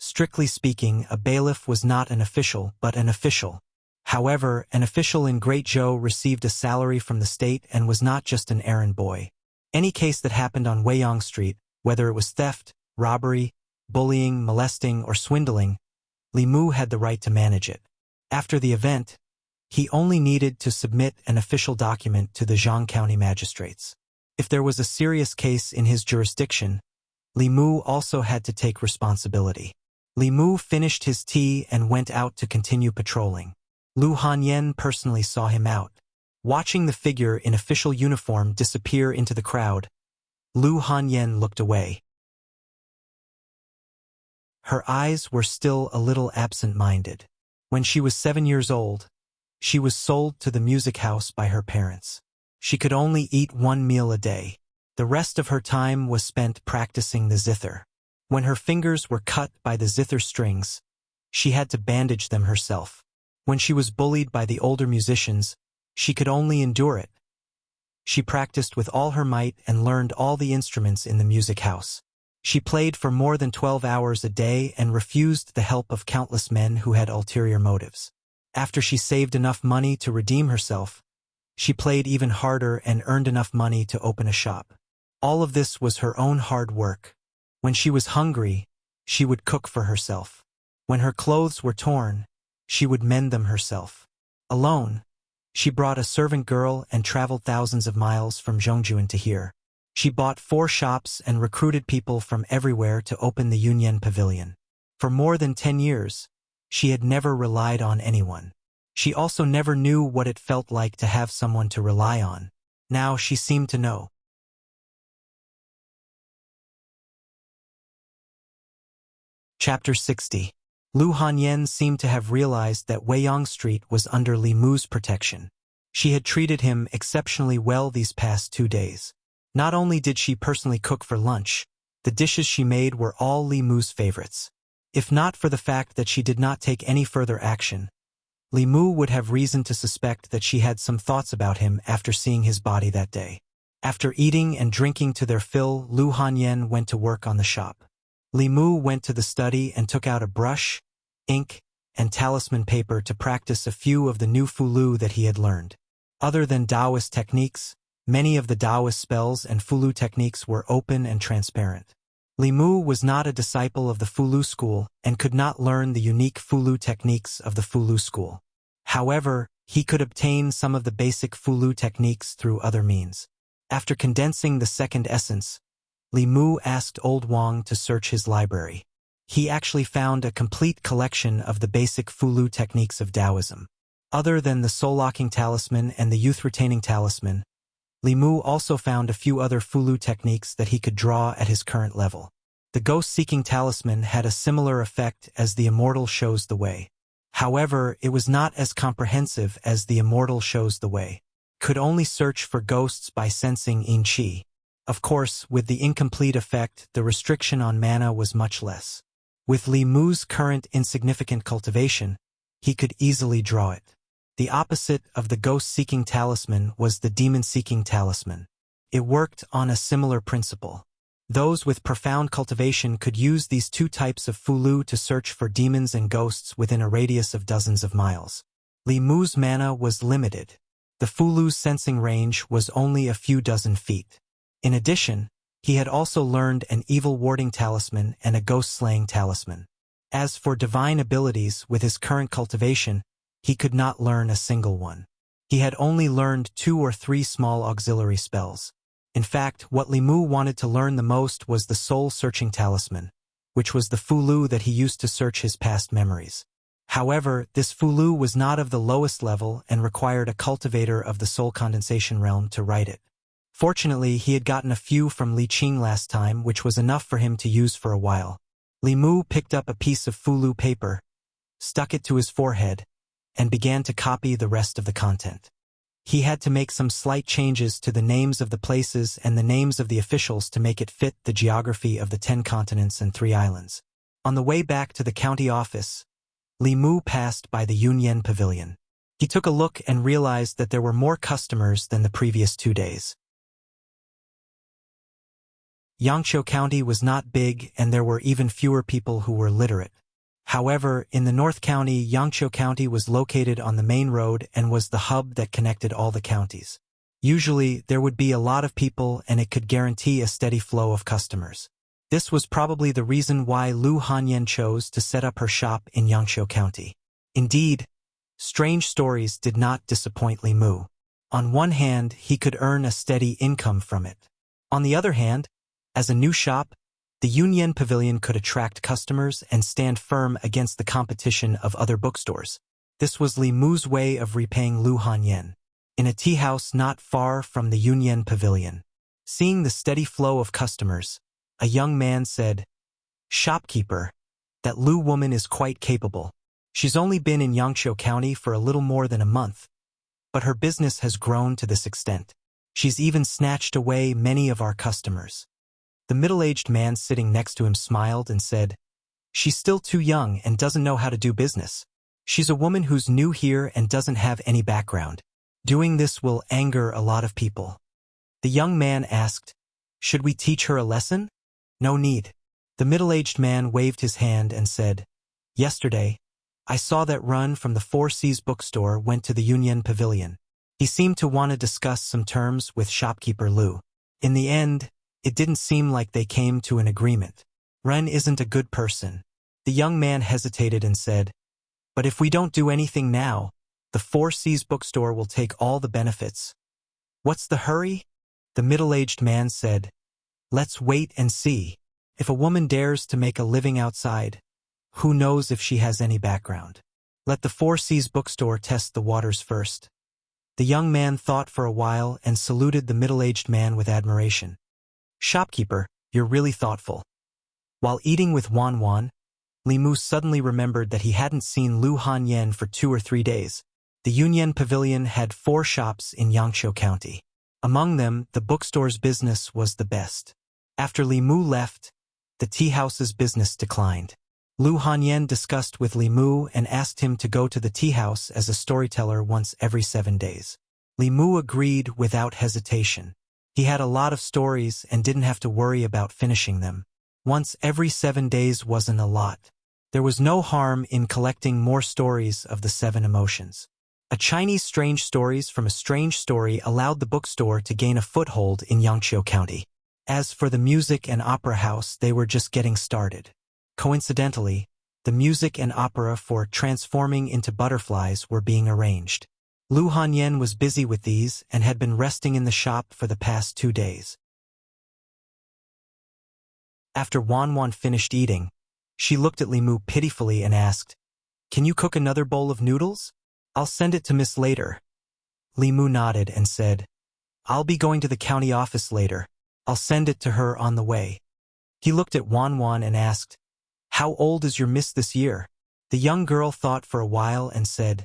Strictly speaking, a bailiff was not an official, but an official. However, an official in Great Zhou received a salary from the state and was not just an errand boy. Any case that happened on Weiyang Street, whether it was theft, robbery, bullying, molesting, or swindling, Li Mu had the right to manage it. After the event, he only needed to submit an official document to the Zhang County magistrates. If there was a serious case in his jurisdiction, Li Mu also had to take responsibility. Li Mu finished his tea and went out to continue patrolling. Lu Hanyan personally saw him out. Watching the figure in official uniform disappear into the crowd, Lu Hanyan looked away. Her eyes were still a little absent-minded. When she was 7 years old, she was sold to the music house by her parents. She could only eat 1 meal a day. The rest of her time was spent practicing the zither. When her fingers were cut by the zither strings, she had to bandage them herself. When she was bullied by the older musicians, she could only endure it. She practiced with all her might and learned all the instruments in the music house. She played for more than 12 hours a day and refused the help of countless men who had ulterior motives. After she saved enough money to redeem herself, she played even harder and earned enough money to open a shop. All of this was her own hard work. When she was hungry, she would cook for herself. When her clothes were torn, she would mend them herself. Alone, she brought a servant girl and traveled thousands of miles from Zhongjuan to here. She bought 4 shops and recruited people from everywhere to open the Yunyan Pavilion. For more than 10 years, she had never relied on anyone. She also never knew what it felt like to have someone to rely on. Now she seemed to know. Chapter 60. Lu Hanyan seemed to have realized that Weiyang Street was under Li Mu's protection. She had treated him exceptionally well these past 2 days. Not only did she personally cook for lunch, the dishes she made were all Li Mu's favorites. If not for the fact that she did not take any further action, Li Mu would have reason to suspect that she had some thoughts about him after seeing his body that day. After eating and drinking to their fill, Lu Hanyan went to work on the shop. Li Mu went to the study and took out a brush, ink, and talisman paper to practice a few of the new Fulu that he had learned. Other than Taoist techniques, many of the Taoist spells and Fulu techniques were open and transparent. Li Mu was not a disciple of the Fulu school and could not learn the unique Fulu techniques of the Fulu school. However, he could obtain some of the basic Fulu techniques through other means. After condensing the second essence, Li Mu asked Old Wang to search his library. He actually found a complete collection of the basic Fulu techniques of Taoism. Other than the soul-locking talisman and the youth-retaining talisman, Li Mu also found a few other Fulu techniques that he could draw at his current level. The ghost-seeking talisman had a similar effect as the immortal shows the way. However, it was not as comprehensive as the immortal shows the way. Could only search for ghosts by sensing yin qi. Of course, with the incomplete effect, the restriction on mana was much less. With Li Mu's current insignificant cultivation, he could easily draw it. The opposite of the ghost-seeking talisman was the demon-seeking talisman. It worked on a similar principle. Those with profound cultivation could use these 2 types of Fulu to search for demons and ghosts within a radius of dozens of miles. Li Mu's mana was limited. The Fulu's sensing range was only a few dozen feet. In addition, he had also learned an evil-warding talisman and a ghost-slaying talisman. As for divine abilities, with his current cultivation, he could not learn a single one. He had only learned 2 or 3 small auxiliary spells. In fact, what Li Mu wanted to learn the most was the soul-searching talisman, which was the Fulu that he used to search his past memories. However, this Fulu was not of the lowest level and required a cultivator of the soul condensation realm to write it. Fortunately, he had gotten a few from Li Qing last time, which was enough for him to use for a while. Li Mu picked up a piece of Fulu paper, stuck it to his forehead, and began to copy the rest of the content. He had to make some slight changes to the names of the places and the names of the officials to make it fit the geography of the 10 continents and 3 islands. On the way back to the county office, Li Mu passed by the Yunyan Pavilion. He took a look and realized that there were more customers than the previous 2 days. Yangqiu County was not big and there were even fewer people who were literate. However, in the North County, Yangqiu County was located on the main road and was the hub that connected all the counties. Usually, there would be a lot of people and it could guarantee a steady flow of customers. This was probably the reason why Lu Hanyan chose to set up her shop in Yangqiu County. Indeed, strange stories did not disappoint Li Mu. On one hand, he could earn a steady income from it. On the other hand, as a new shop, the Yunyan Pavilion could attract customers and stand firm against the competition of other bookstores. This was Li Mu's way of repaying Lu Hanyan. In a tea house not far from the Yunyan Pavilion, seeing the steady flow of customers, a young man said, "Shopkeeper, that Lu woman is quite capable. She's only been in Yangqiu County for a little more than a month, but her business has grown to this extent. She's even snatched away many of our customers." The middle-aged man sitting next to him smiled and said, "She's still too young and doesn't know how to do business. She's a woman who's new here and doesn't have any background. Doing this will anger a lot of people." The young man asked, "Should we teach her a lesson?" "No need." The middle-aged man waved his hand and said, "Yesterday, I saw that Run from the Four Seas bookstore went to the Yunyan Pavilion. He seemed to want to discuss some terms with shopkeeper Lu. In the end, it didn't seem like they came to an agreement. Ren isn't a good person." The young man hesitated and said, "But if we don't do anything now, the Four Seas bookstore will take all the benefits." "What's the hurry?" The middle-aged man said, "Let's wait and see. If a woman dares to make a living outside, who knows if she has any background? Let the Four Seas bookstore test the waters first." The young man thought for a while and saluted the middle-aged man with admiration. "Shopkeeper, you're really thoughtful." While eating with Wan Wan, Li Mu suddenly remembered that he hadn't seen Lu Hanyan for 2 or 3 days. The Yunyan Pavilion had 4 shops in Yangqiu County. Among them, the bookstore's business was the best. After Li Mu left, the tea house's business declined. Lu Hanyan discussed with Li Mu and asked him to go to the tea house as a storyteller once every 7 days. Li Mu agreed without hesitation. He had a lot of stories and didn't have to worry about finishing them. Once every 7 days wasn't a lot. There was no harm in collecting more stories of the 7 emotions. A Chinese strange stories from a strange story allowed the bookstore to gain a foothold in Yangqiu County. As for the music and opera house, they were just getting started. Coincidentally, the music and opera for Transforming into Butterflies were being arranged. Lu Hanyan was busy with these and had been resting in the shop for the past 2 days. After Wan Wan finished eating, she looked at Li Mu pitifully and asked, "Can you cook another bowl of noodles? I'll send it to Miss later." Li Mu nodded and said, "I'll be going to the county office later. I'll send it to her on the way." He looked at Wan Wan and asked, "How old is your miss this year?" The young girl thought for a while and said,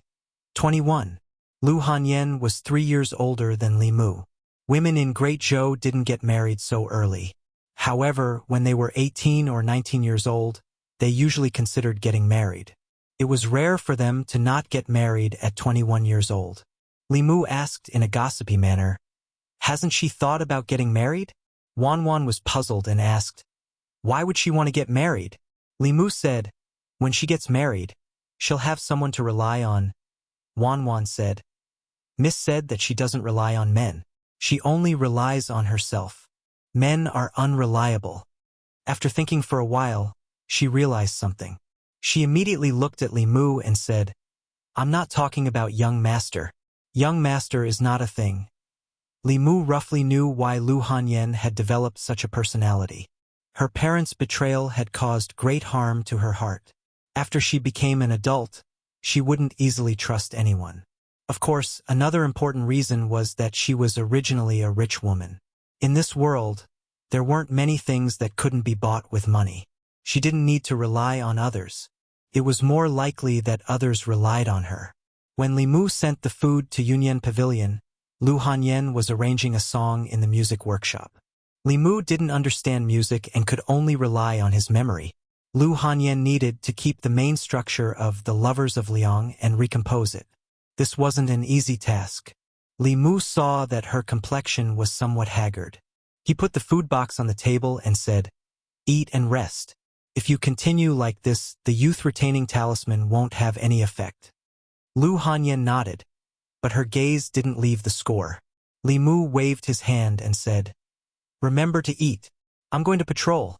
21. Lu Hanyan was 3 years older than Li Mu. Women in Great Zhou didn't get married so early. However, when they were 18 or 19 years old, they usually considered getting married. It was rare for them to not get married at 21 years old. Li Mu asked in a gossipy manner, "Hasn't she thought about getting married?" Wan Wan was puzzled and asked, "Why would she want to get married?" Li Mu said, "When she gets married, she'll have someone to rely on." Wan Wan said, "Miss said that she doesn't rely on men. She only relies on herself. Men are unreliable." After thinking for a while, she realized something. She immediately looked at Li Mu and said, "I'm not talking about young master. Young master is not a thing." Li Mu roughly knew why Lu Hanyan had developed such a personality. Her parents' betrayal had caused great harm to her heart. After she became an adult, she wouldn't easily trust anyone. Of course, another important reason was that she was originally a rich woman. In this world, there weren't many things that couldn't be bought with money. She didn't need to rely on others. It was more likely that others relied on her. When Li Mu sent the food to Yunyan Pavilion, Lu Hanyan was arranging a song in the music workshop. Li Mu didn't understand music and could only rely on his memory. Lu Hanyan needed to keep the main structure of The Lovers of Liang and recompose it. This wasn't an easy task. Li Mu saw that her complexion was somewhat haggard. He put the food box on the table and said, "Eat and rest. If you continue like this, the youth-retaining talisman won't have any effect." Lu Hanyan nodded, but her gaze didn't leave the score. Li Mu waved his hand and said, "Remember to eat. I'm going to patrol."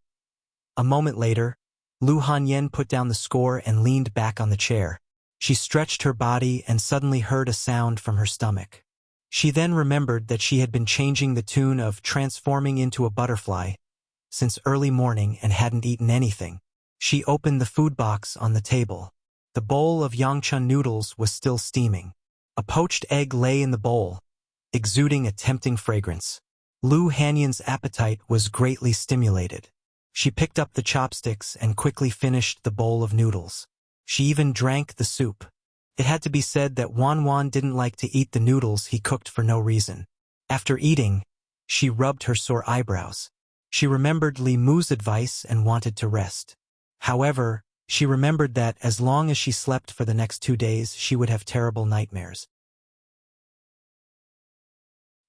A moment later, Lu Hanyan put down the score and leaned back on the chair. She stretched her body and suddenly heard a sound from her stomach. She then remembered that she had been changing the tune of Transforming into a Butterfly since early morning and hadn't eaten anything. She opened the food box on the table. The bowl of Yangchun noodles was still steaming. A poached egg lay in the bowl, exuding a tempting fragrance. Lu Hanyan's appetite was greatly stimulated. She picked up the chopsticks and quickly finished the bowl of noodles. She even drank the soup. It had to be said that Wan Wan didn't like to eat the noodles he cooked for no reason. After eating, she rubbed her sore eyebrows. She remembered Li Mu's advice and wanted to rest. However, she remembered that as long as she slept for the next 2 days, she would have terrible nightmares.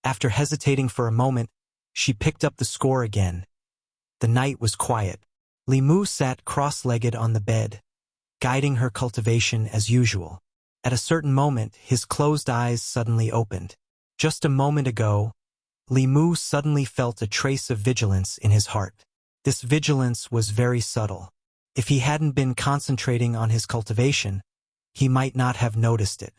After hesitating for a moment, she picked up the score again. The night was quiet. Li Mu sat cross-legged on the bed, guiding her cultivation as usual. At a certain moment, his closed eyes suddenly opened. Just a moment ago, Li Mu suddenly felt a trace of vigilance in his heart. This vigilance was very subtle. If he hadn't been concentrating on his cultivation, he might not have noticed it.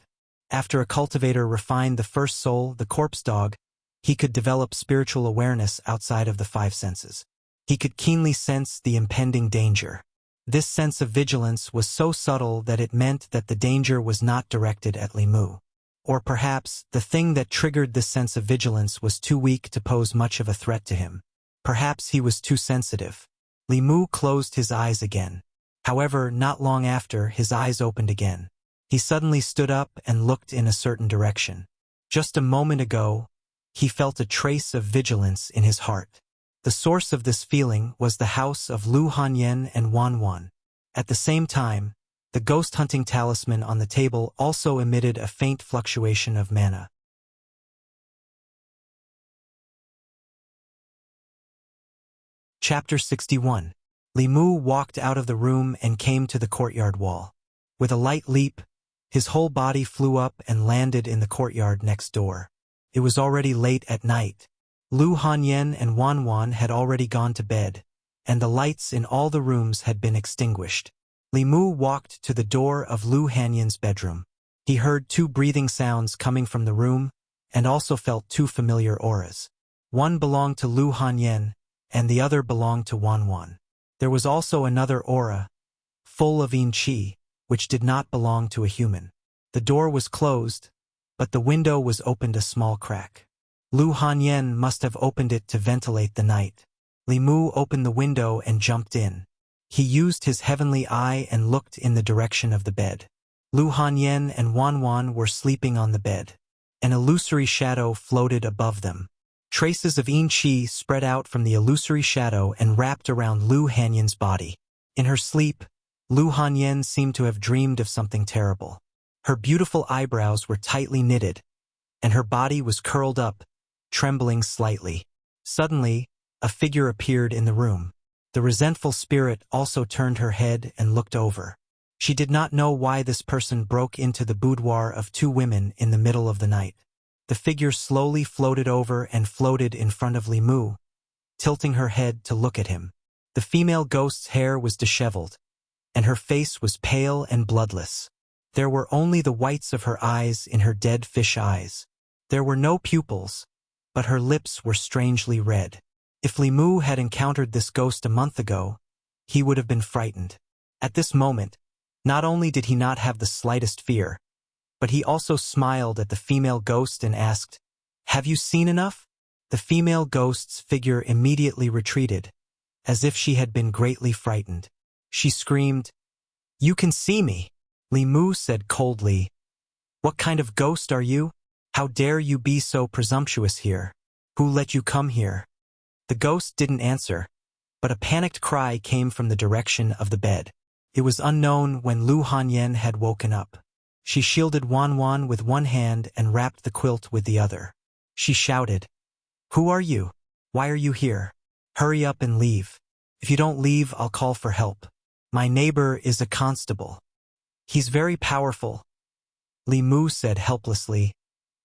After a cultivator refined the first soul, the corpse dog, he could develop spiritual awareness outside of the five senses. He could keenly sense the impending danger. This sense of vigilance was so subtle that it meant that the danger was not directed at Li Mu. Or perhaps, the thing that triggered this sense of vigilance was too weak to pose much of a threat to him. Perhaps he was too sensitive. Li Mu closed his eyes again. However, not long after, his eyes opened again. He suddenly stood up and looked in a certain direction. Just a moment ago, he felt a trace of vigilance in his heart. The source of this feeling was the house of Lu Hanyan and Wan Wan. At the same time, the ghost-hunting talisman on the table also emitted a faint fluctuation of mana. Chapter 61. Li Mu walked out of the room and came to the courtyard wall. With a light leap, his whole body flew up and landed in the courtyard next door. It was already late at night. Lu Hanyan and Wan Wan had already gone to bed, and the lights in all the rooms had been extinguished. Li Mu walked to the door of Lu Hanyan's bedroom. He heard two breathing sounds coming from the room, and also felt two familiar auras. One belonged to Lu Hanyan, and the other belonged to Wan Wan. There was also another aura, full of yin qi, which did not belong to a human. The door was closed, but the window was opened a small crack. Lu Hanyan must have opened it to ventilate the night. Li Mu opened the window and jumped in. He used his heavenly eye and looked in the direction of the bed. Lu Hanyan and Wan Wan were sleeping on the bed. An illusory shadow floated above them. Traces of yin qi spread out from the illusory shadow and wrapped around Lu Hanyan's body. In her sleep, Lu Hanyan seemed to have dreamed of something terrible. Her beautiful eyebrows were tightly knitted, and her body was curled up, trembling slightly. Suddenly, a figure appeared in the room. The resentful spirit also turned her head and looked over. She did not know why this person broke into the boudoir of two women in the middle of the night. The figure slowly floated over and floated in front of Li Mu, tilting her head to look at him. The female ghost's hair was disheveled, and her face was pale and bloodless. There were only the whites of her eyes in her dead fish eyes. There were no pupils, but her lips were strangely red. If Li Mu had encountered this ghost a month ago, he would have been frightened. At this moment, not only did he not have the slightest fear, but he also smiled at the female ghost and asked, "Have you seen enough?" The female ghost's figure immediately retreated, as if she had been greatly frightened. She screamed, "You can see me!" Li Mu said coldly, "What kind of ghost are you? How dare you be so presumptuous here? Who let you come here?" The ghost didn't answer, but a panicked cry came from the direction of the bed. It was unknown when Lu Hanyan had woken up. She shielded Wan Wan with one hand and wrapped the quilt with the other. She shouted, "Who are you? Why are you here? Hurry up and leave. If you don't leave, I'll call for help. My neighbor is a constable. He's very powerful." Li Mu said helplessly,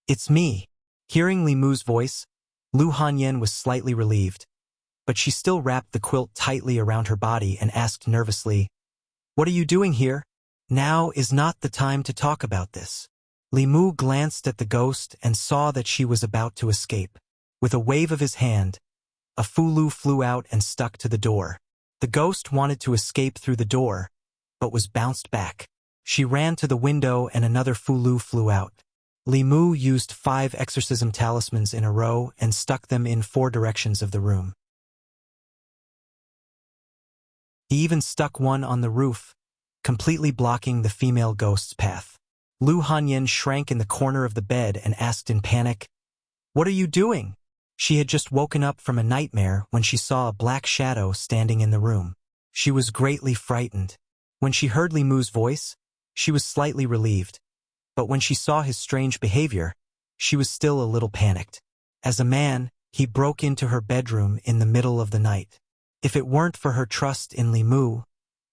"It's me." Hearing Li Mu's voice, Lu Hanyan was slightly relieved, but she still wrapped the quilt tightly around her body and asked nervously, "What are you doing here?" "Now is not the time to talk about this." Li Mu glanced at the ghost and saw that she was about to escape. With a wave of his hand, a fulu flew out and stuck to the door. The ghost wanted to escape through the door, but was bounced back. She ran to the window and another fulu flew out. Li Mu used 5 exorcism talismans in a row and stuck them in 4 directions of the room. He even stuck one on the roof, completely blocking the female ghost's path. Lu Hanyan shrank in the corner of the bed and asked in panic, "What are you doing?" She had just woken up from a nightmare when she saw a black shadow standing in the room. She was greatly frightened. When she heard Li Mu's voice, she was slightly relieved, but when she saw his strange behavior, she was still a little panicked. As a man, he broke into her bedroom in the middle of the night. If it weren't for her trust in Li Mu,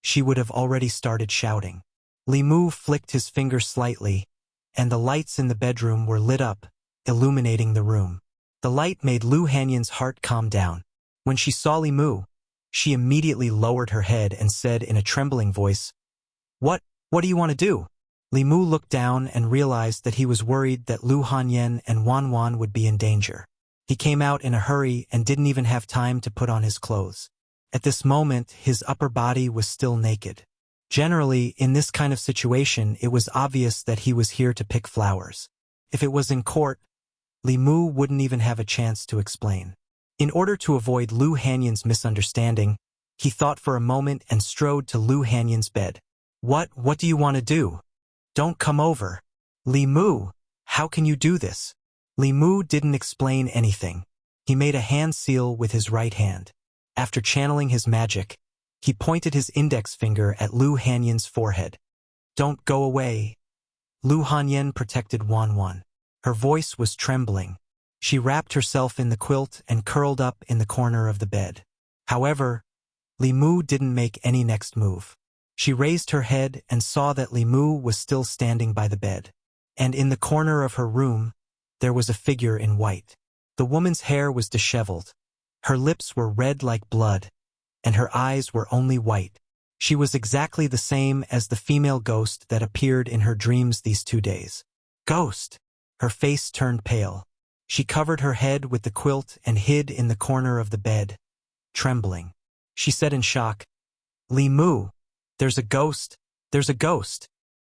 she would have already started shouting. Li Mu flicked his finger slightly, and the lights in the bedroom were lit up, illuminating the room. The light made Lu Hanyan's heart calm down. When she saw Li Mu, She immediately lowered her head and said in a trembling voice, What do you want to do? Li Mu looked down and realized that he was worried that Lu Hanyan and Wan Wan would be in danger. He came out in a hurry and didn't even have time to put on his clothes. At this moment, his upper body was still naked. Generally, in this kind of situation, it was obvious that he was here to pick flowers. If it was in court, Li Mu wouldn't even have a chance to explain. In order to avoid Lu Hanyan's misunderstanding, he thought for a moment and strode to Lu Hanyan's bed. What do you want to do? Don't come over. Li Mu, how can you do this? Li Mu didn't explain anything. He made a hand seal with his right hand. After channeling his magic, he pointed his index finger at Lu Hanyan's forehead. Don't go away. Lu Hanyan protected Wan Wan. Her voice was trembling. She wrapped herself in the quilt and curled up in the corner of the bed. However, Li Mu didn't make any next move. She raised her head and saw that Li Mu was still standing by the bed. And in the corner of her room, there was a figure in white. The woman's hair was disheveled. Her lips were red like blood, and her eyes were only white. She was exactly the same as the female ghost that appeared in her dreams these 2 days. Ghost! Her face turned pale. She covered her head with the quilt and hid in the corner of the bed, trembling. She said in shock, Li Mu, there's a ghost, there's a ghost.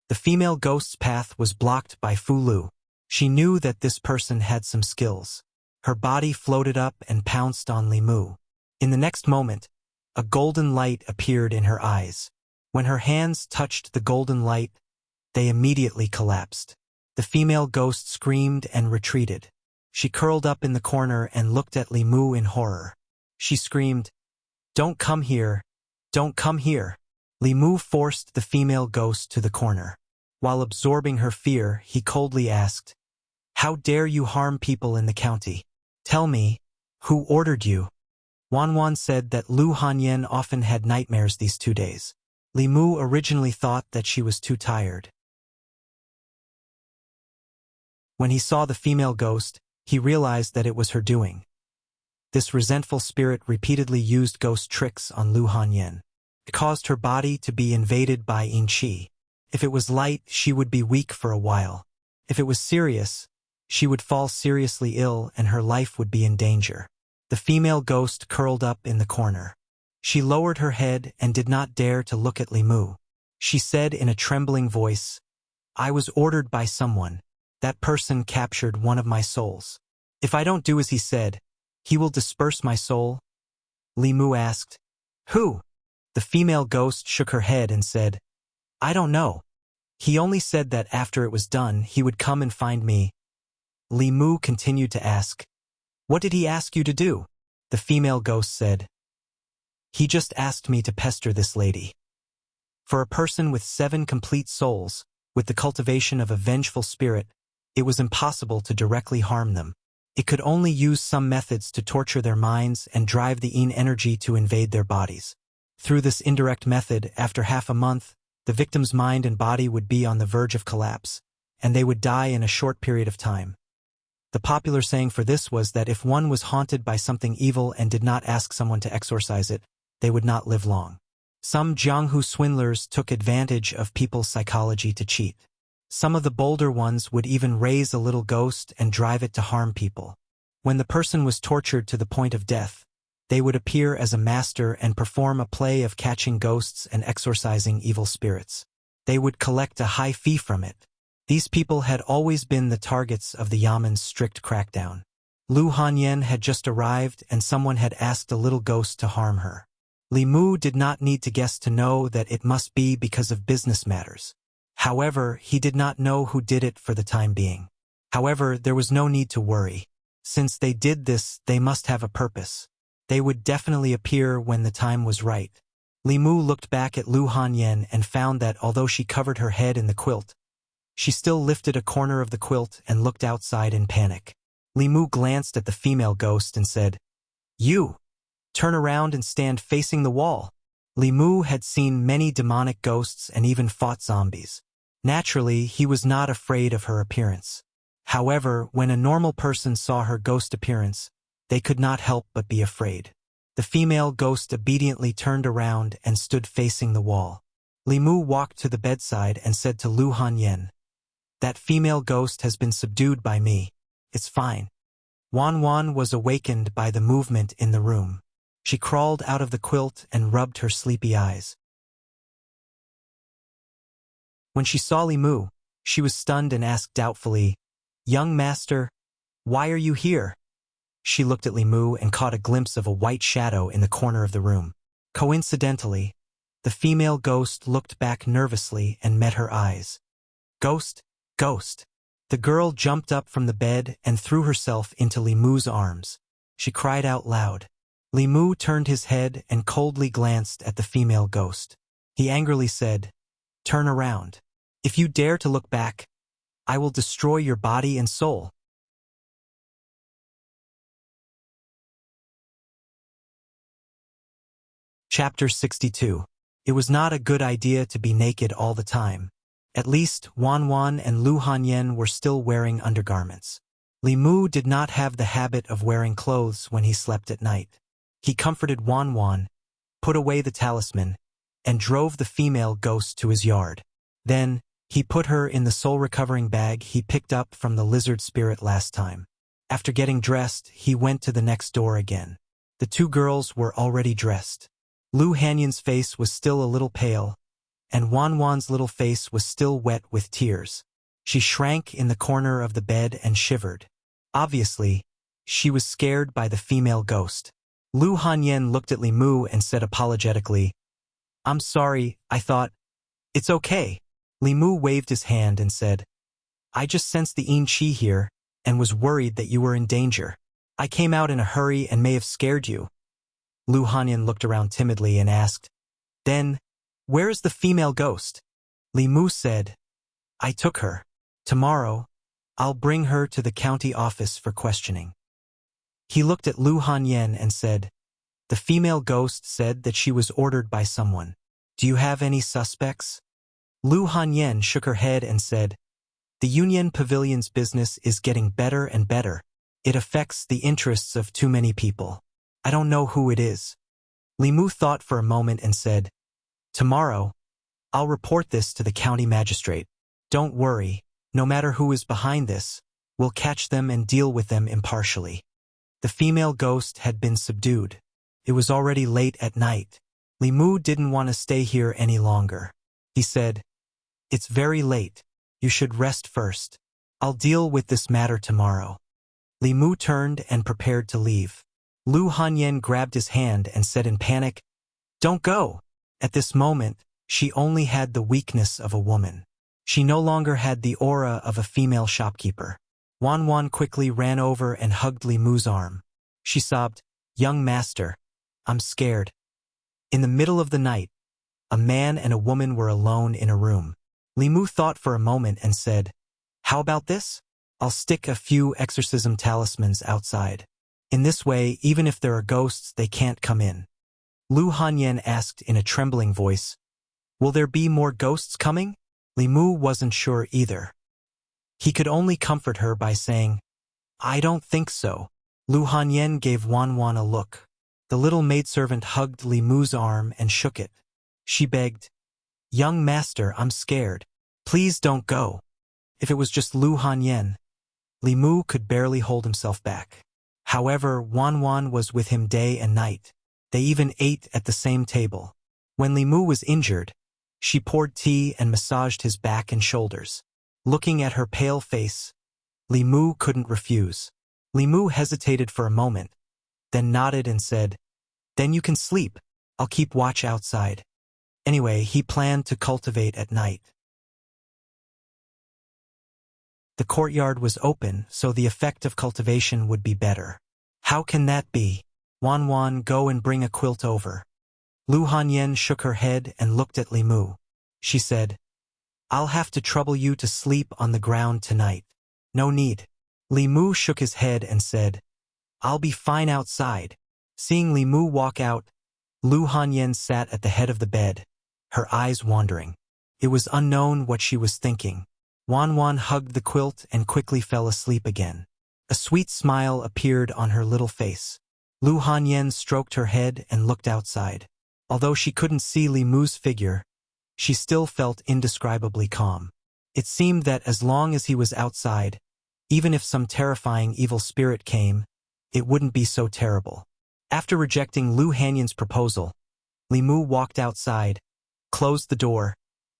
The female ghost's path was blocked by Fu Lu. She knew that this person had some skills. Her body floated up and pounced on Li Mu. In the next moment, a golden light appeared in her eyes. When her hands touched the golden light, they immediately collapsed. The female ghost screamed and retreated. She curled up in the corner and looked at Li Mu in horror. She screamed, Don't come here, don't come here. Li Mu forced the female ghost to the corner. While absorbing her fear, he coldly asked, How dare you harm people in the county? Tell me, who ordered you? Wan Wan said that Lu Hanyan often had nightmares these 2 days. Li Mu originally thought that she was too tired. When he saw the female ghost, he realized that it was her doing. This resentful spirit repeatedly used ghost tricks on Lu Hanyan. It caused her body to be invaded by yin qi. If it was light, she would be weak for a while. If it was serious, she would fall seriously ill and her life would be in danger. The female ghost curled up in the corner. She lowered her head and did not dare to look at Li Mu. She said in a trembling voice, I was ordered by someone. That person captured one of my souls. If I don't do as he said, he will disperse my soul. Li Mu asked, Who? The female ghost shook her head and said, I don't know. He only said that after it was done, he would come and find me. Li Mu continued to ask, What did he ask you to do? The female ghost said, He just asked me to pester this lady. For a person with 7 complete souls, with the cultivation of a vengeful spirit, it was impossible to directly harm them. It could only use some methods to torture their minds and drive the yin energy to invade their bodies. Through this indirect method, after half a month, the victim's mind and body would be on the verge of collapse, and they would die in a short period of time. The popular saying for this was that if one was haunted by something evil and did not ask someone to exorcise it, they would not live long. Some Jianghu swindlers took advantage of people's psychology to cheat. Some of the bolder ones would even raise a little ghost and drive it to harm people. When the person was tortured to the point of death, they would appear as a master and perform a play of catching ghosts and exorcising evil spirits. They would collect a high fee from it. These people had always been the targets of the Yaman's strict crackdown. Lu Hanyan had just arrived and someone had asked a little ghost to harm her. Li Mu did not need to guess to know that it must be because of business matters. However, he did not know who did it for the time being. However, there was no need to worry. Since they did this, they must have a purpose. They would definitely appear when the time was right. Li Mu looked back at Lu Hanyan and found that although she covered her head in the quilt, she still lifted a corner of the quilt and looked outside in panic. Li Mu glanced at the female ghost and said, You! Turn around and stand facing the wall. Li Mu had seen many demonic ghosts and even fought zombies. Naturally, he was not afraid of her appearance. However, when a normal person saw her ghost appearance, they could not help but be afraid. The female ghost obediently turned around and stood facing the wall. Li Mu walked to the bedside and said to Lu Hanyan, "That female ghost has been subdued by me. It's fine." Wan Wan was awakened by the movement in the room. She crawled out of the quilt and rubbed her sleepy eyes. When she saw Li Mu, she was stunned and asked doubtfully, "Young master, why are you here?" She looked at Li Mu and caught a glimpse of a white shadow in the corner of the room. Coincidentally, the female ghost looked back nervously and met her eyes. "Ghost, ghost." The girl jumped up from the bed and threw herself into Li Mu's arms. She cried out loud. Li Mu turned his head and coldly glanced at the female ghost. He angrily said, "Turn around. If you dare to look back, I will destroy your body and soul." Chapter 62. It was not a good idea to be naked all the time. At least, Wan Wan and Lu Hanyan were still wearing undergarments. Li Mu did not have the habit of wearing clothes when he slept at night. He comforted Wan Wan, put away the talisman, and drove the female ghost to his yard. Then, he put her in the soul-recovering bag he picked up from the lizard spirit last time. After getting dressed, he went to the next door again. The two girls were already dressed. Lu Hanyan's face was still a little pale, and Wan Wan's little face was still wet with tears. She shrank in the corner of the bed and shivered. Obviously, she was scared by the female ghost. Lu Hanyan looked at Li Mu and said apologetically, "I'm sorry, I thought..." "It's okay." Li Mu waved his hand and said, "I just sensed the Yin Qi here and was worried that you were in danger. I came out in a hurry and may have scared you." Lu Hanyan looked around timidly and asked, "Then, where is the female ghost?" Li Mu said, "I took her. Tomorrow, I'll bring her to the county office for questioning." He looked at Lu Hanyan and said, "The female ghost said that she was ordered by someone. Do you have any suspects?" Lu Hanyan shook her head and said, "The Union Pavilion's business is getting better and better. It affects the interests of too many people. I don't know who it is." Li Mu thought for a moment and said, "Tomorrow, I'll report this to the county magistrate. Don't worry, no matter who is behind this, we'll catch them and deal with them impartially." The female ghost had been subdued. It was already late at night. Li Mu didn't want to stay here any longer. He said, "It's very late. You should rest first. I'll deal with this matter tomorrow." Li Mu turned and prepared to leave. Lu Hanyan grabbed his hand and said in panic, "Don't go." At this moment, she only had the weakness of a woman. She no longer had the aura of a female shopkeeper. Wan Wan quickly ran over and hugged Li Mu's arm. She sobbed, "Young master, I'm scared." In the middle of the night, a man and a woman were alone in a room. Li Mu thought for a moment and said, "How about this? I'll stick a few exorcism talismans outside. In this way, even if there are ghosts, they can't come in." Lu Hanyan asked in a trembling voice, "Will there be more ghosts coming?" Li Mu wasn't sure either. He could only comfort her by saying, "I don't think so." Lu Hanyan gave Wan Wan a look. The little maidservant hugged Li Mu's arm and shook it. She begged, "Young master, I'm scared. Please don't go." If it was just Lu Hanyan, Li Mu could barely hold himself back. However, Wan Wan was with him day and night. They even ate at the same table. When Li Mu was injured, she poured tea and massaged his back and shoulders. Looking at her pale face, Li Mu couldn't refuse. Li Mu hesitated for a moment, then nodded and said, "Then you can sleep. I'll keep watch outside." Anyway, he planned to cultivate at night. The courtyard was open, so the effect of cultivation would be better. "How can that be?" "Wan Wan, go and bring a quilt over." Lu Hanyan shook her head and looked at Li Mu. She said, "I'll have to trouble you to sleep on the ground tonight." "No need." Li Mu shook his head and said, "I'll be fine outside." Seeing Li Mu walk out, Lu Hanyan sat at the head of the bed, her eyes wandering. It was unknown what she was thinking. Wan Wan hugged the quilt and quickly fell asleep again. A sweet smile appeared on her little face. Lu Hanyan stroked her head and looked outside. Although she couldn't see Li Mu's figure, she still felt indescribably calm. It seemed that as long as he was outside, even if some terrifying evil spirit came, it wouldn't be so terrible. After rejecting Lu Hanyan's proposal, Li Mu walked outside, closed the door,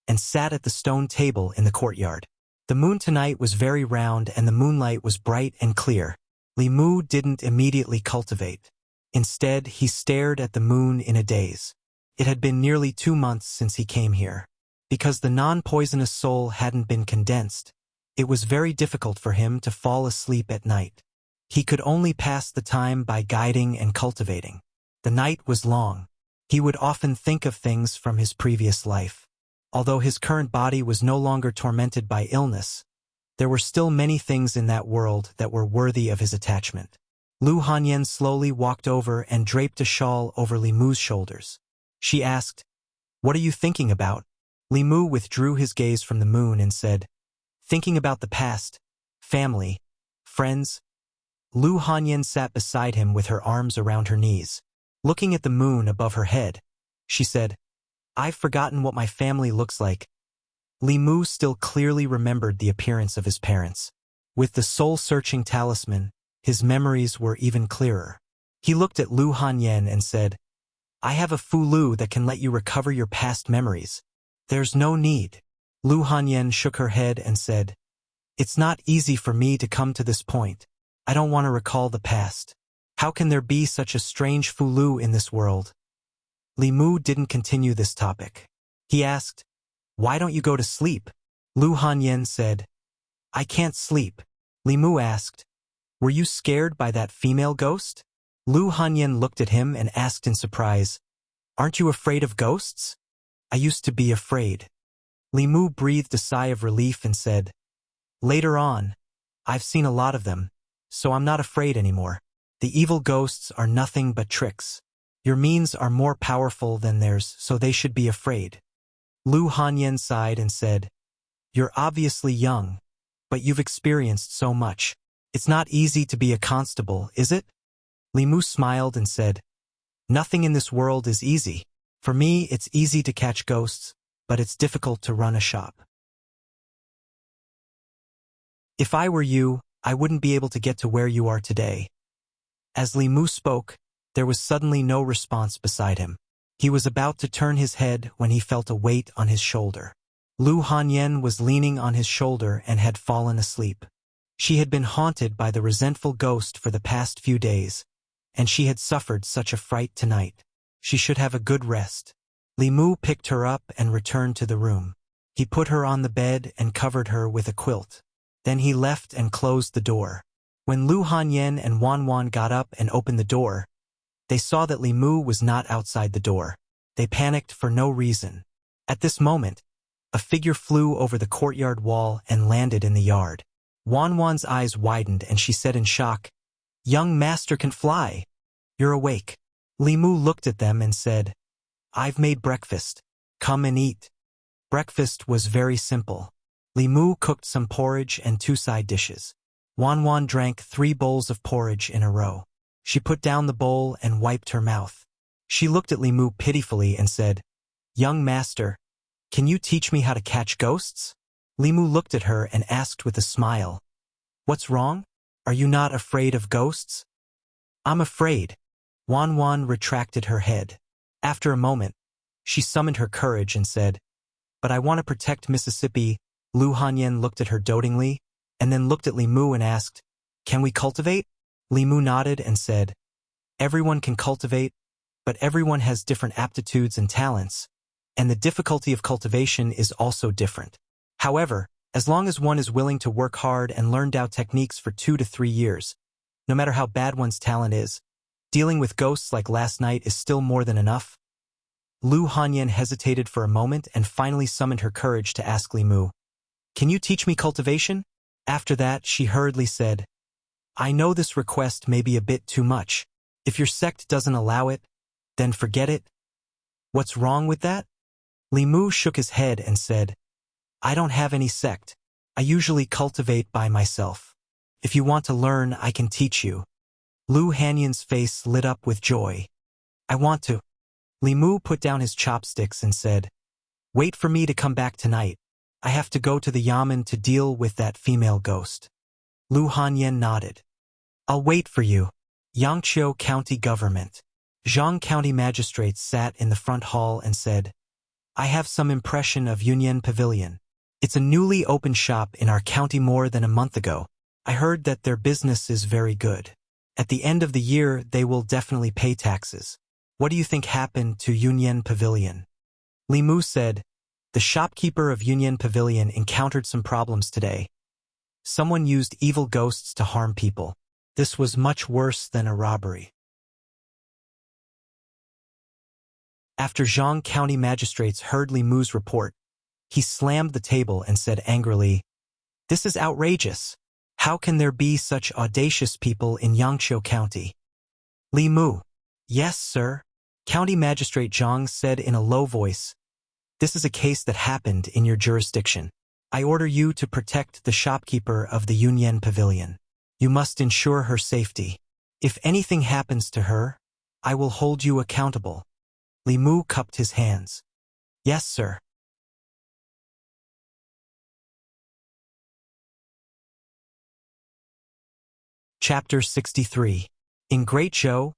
and sat at the stone table in the courtyard. The moon tonight was very round and the moonlight was bright and clear. Li Mu didn't immediately cultivate. Instead, he stared at the moon in a daze. It had been nearly 2 months since he came here. Because the non-poisonous soul hadn't been condensed, it was very difficult for him to fall asleep at night. He could only pass the time by guiding and cultivating. The night was long. He would often think of things from his previous life. Although his current body was no longer tormented by illness, there were still many things in that world that were worthy of his attachment. Lu Hanyan slowly walked over and draped a shawl over Li Mu's shoulders. She asked, "What are you thinking about?" Li Mu withdrew his gaze from the moon and said, "Thinking about the past, family, friends." Lu Hanyan sat beside him with her arms around her knees. Looking at the moon above her head, she said, "I've forgotten what my family looks like." Li Mu still clearly remembered the appearance of his parents. With the soul-searching talisman, his memories were even clearer. He looked at Lu Hanyan and said, "I have a Fulu that can let you recover your past memories. There's no need." Lu Hanyan shook her head and said, "It's not easy for me to come to this point. I don't want to recall the past. How can there be such a strange Fulu in this world?" Li Mu didn't continue this topic. He asked, "Why don't you go to sleep?" Lu Hanyan said, "I can't sleep." Li Mu asked, "Were you scared by that female ghost?" Lu Hanyan looked at him and asked in surprise, "Aren't you afraid of ghosts?" "I used to be afraid." Li Mu breathed a sigh of relief and said, "Later on, I've seen a lot of them, so I'm not afraid anymore. The evil ghosts are nothing but tricks. Your means are more powerful than theirs, so they should be afraid." Lu Hanyan sighed and said, "You're obviously young, but you've experienced so much. It's not easy to be a constable, is it?" Li Mu smiled and said, "Nothing in this world is easy. For me, it's easy to catch ghosts, but it's difficult to run a shop. If I were you, I wouldn't be able to get to where you are today." As Li Mu spoke, there was suddenly no response beside him. He was about to turn his head when he felt a weight on his shoulder. Lu Hanyan was leaning on his shoulder and had fallen asleep. She had been haunted by the resentful ghost for the past few days, and she had suffered such a fright tonight. She should have a good rest. Li Mu picked her up and returned to the room. He put her on the bed and covered her with a quilt. Then he left and closed the door. When Lu Hanyan and Wanwan got up and opened the door, they saw that Li Mu was not outside the door. They panicked for no reason. At this moment, a figure flew over the courtyard wall and landed in the yard. Wanwan's eyes widened and she said in shock, "Young master can fly. You're awake." Li Mu looked at them and said, "I've made breakfast. Come and eat." Breakfast was very simple. Li Mu cooked some porridge and 2 side dishes. Wanwan drank 3 bowls of porridge in a row. She put down the bowl and wiped her mouth. She looked at Li Mu pitifully and said, "Young master, can you teach me how to catch ghosts?" Li Mu looked at her and asked with a smile, "What's wrong? Are you not afraid of ghosts?" "I'm afraid." Wanwan retracted her head. After a moment, she summoned her courage and said, "But I want to protect Mississippi." Lu Hanyan looked at her dotingly, and then looked at Li Mu and asked, "Can we cultivate?" Li Mu nodded and said, "Everyone can cultivate, but everyone has different aptitudes and talents, and the difficulty of cultivation is also different. However, as long as one is willing to work hard and learn Dao techniques for 2 to 3 years, no matter how bad one's talent is, dealing with ghosts like last night is still more than enough." Lu Hanyan hesitated for a moment and finally summoned her courage to ask Li Mu, "Can you teach me cultivation?" After that, she hurriedly said, "I know this request may be a bit too much. If your sect doesn't allow it, then forget it." "What's wrong with that?" Li Mu shook his head and said, "I don't have any sect. I usually cultivate by myself. If you want to learn, I can teach you." Lu Hanyan's face lit up with joy. I want to. Li Mu put down his chopsticks and said, Wait for me to come back tonight. I have to go to the yamen to deal with that female ghost. Lu Hanyan nodded. I'll wait for you. Yangqiu County Government. Zhang County magistrates sat in the front hall and said, I have some impression of Yunyan Pavilion. It's a newly opened shop in our county more than a month ago. I heard that their business is very good. At the end of the year, they will definitely pay taxes. What do you think happened to Yunyan Pavilion? Li Mu said, The shopkeeper of Yunyan Pavilion encountered some problems today. Someone used evil ghosts to harm people. This was much worse than a robbery. After Zhang County magistrates heard Li Mu's report, he slammed the table and said angrily, This is outrageous. How can there be such audacious people in Yangqiu County? Li Mu. Yes, sir. County Magistrate Zhang said in a low voice, This is a case that happened in your jurisdiction. I order you to protect the shopkeeper of the Yunyan Pavilion. You must ensure her safety. If anything happens to her, I will hold you accountable. Li Mu cupped his hands. Yes, sir. Chapter 63. In Great Zhou,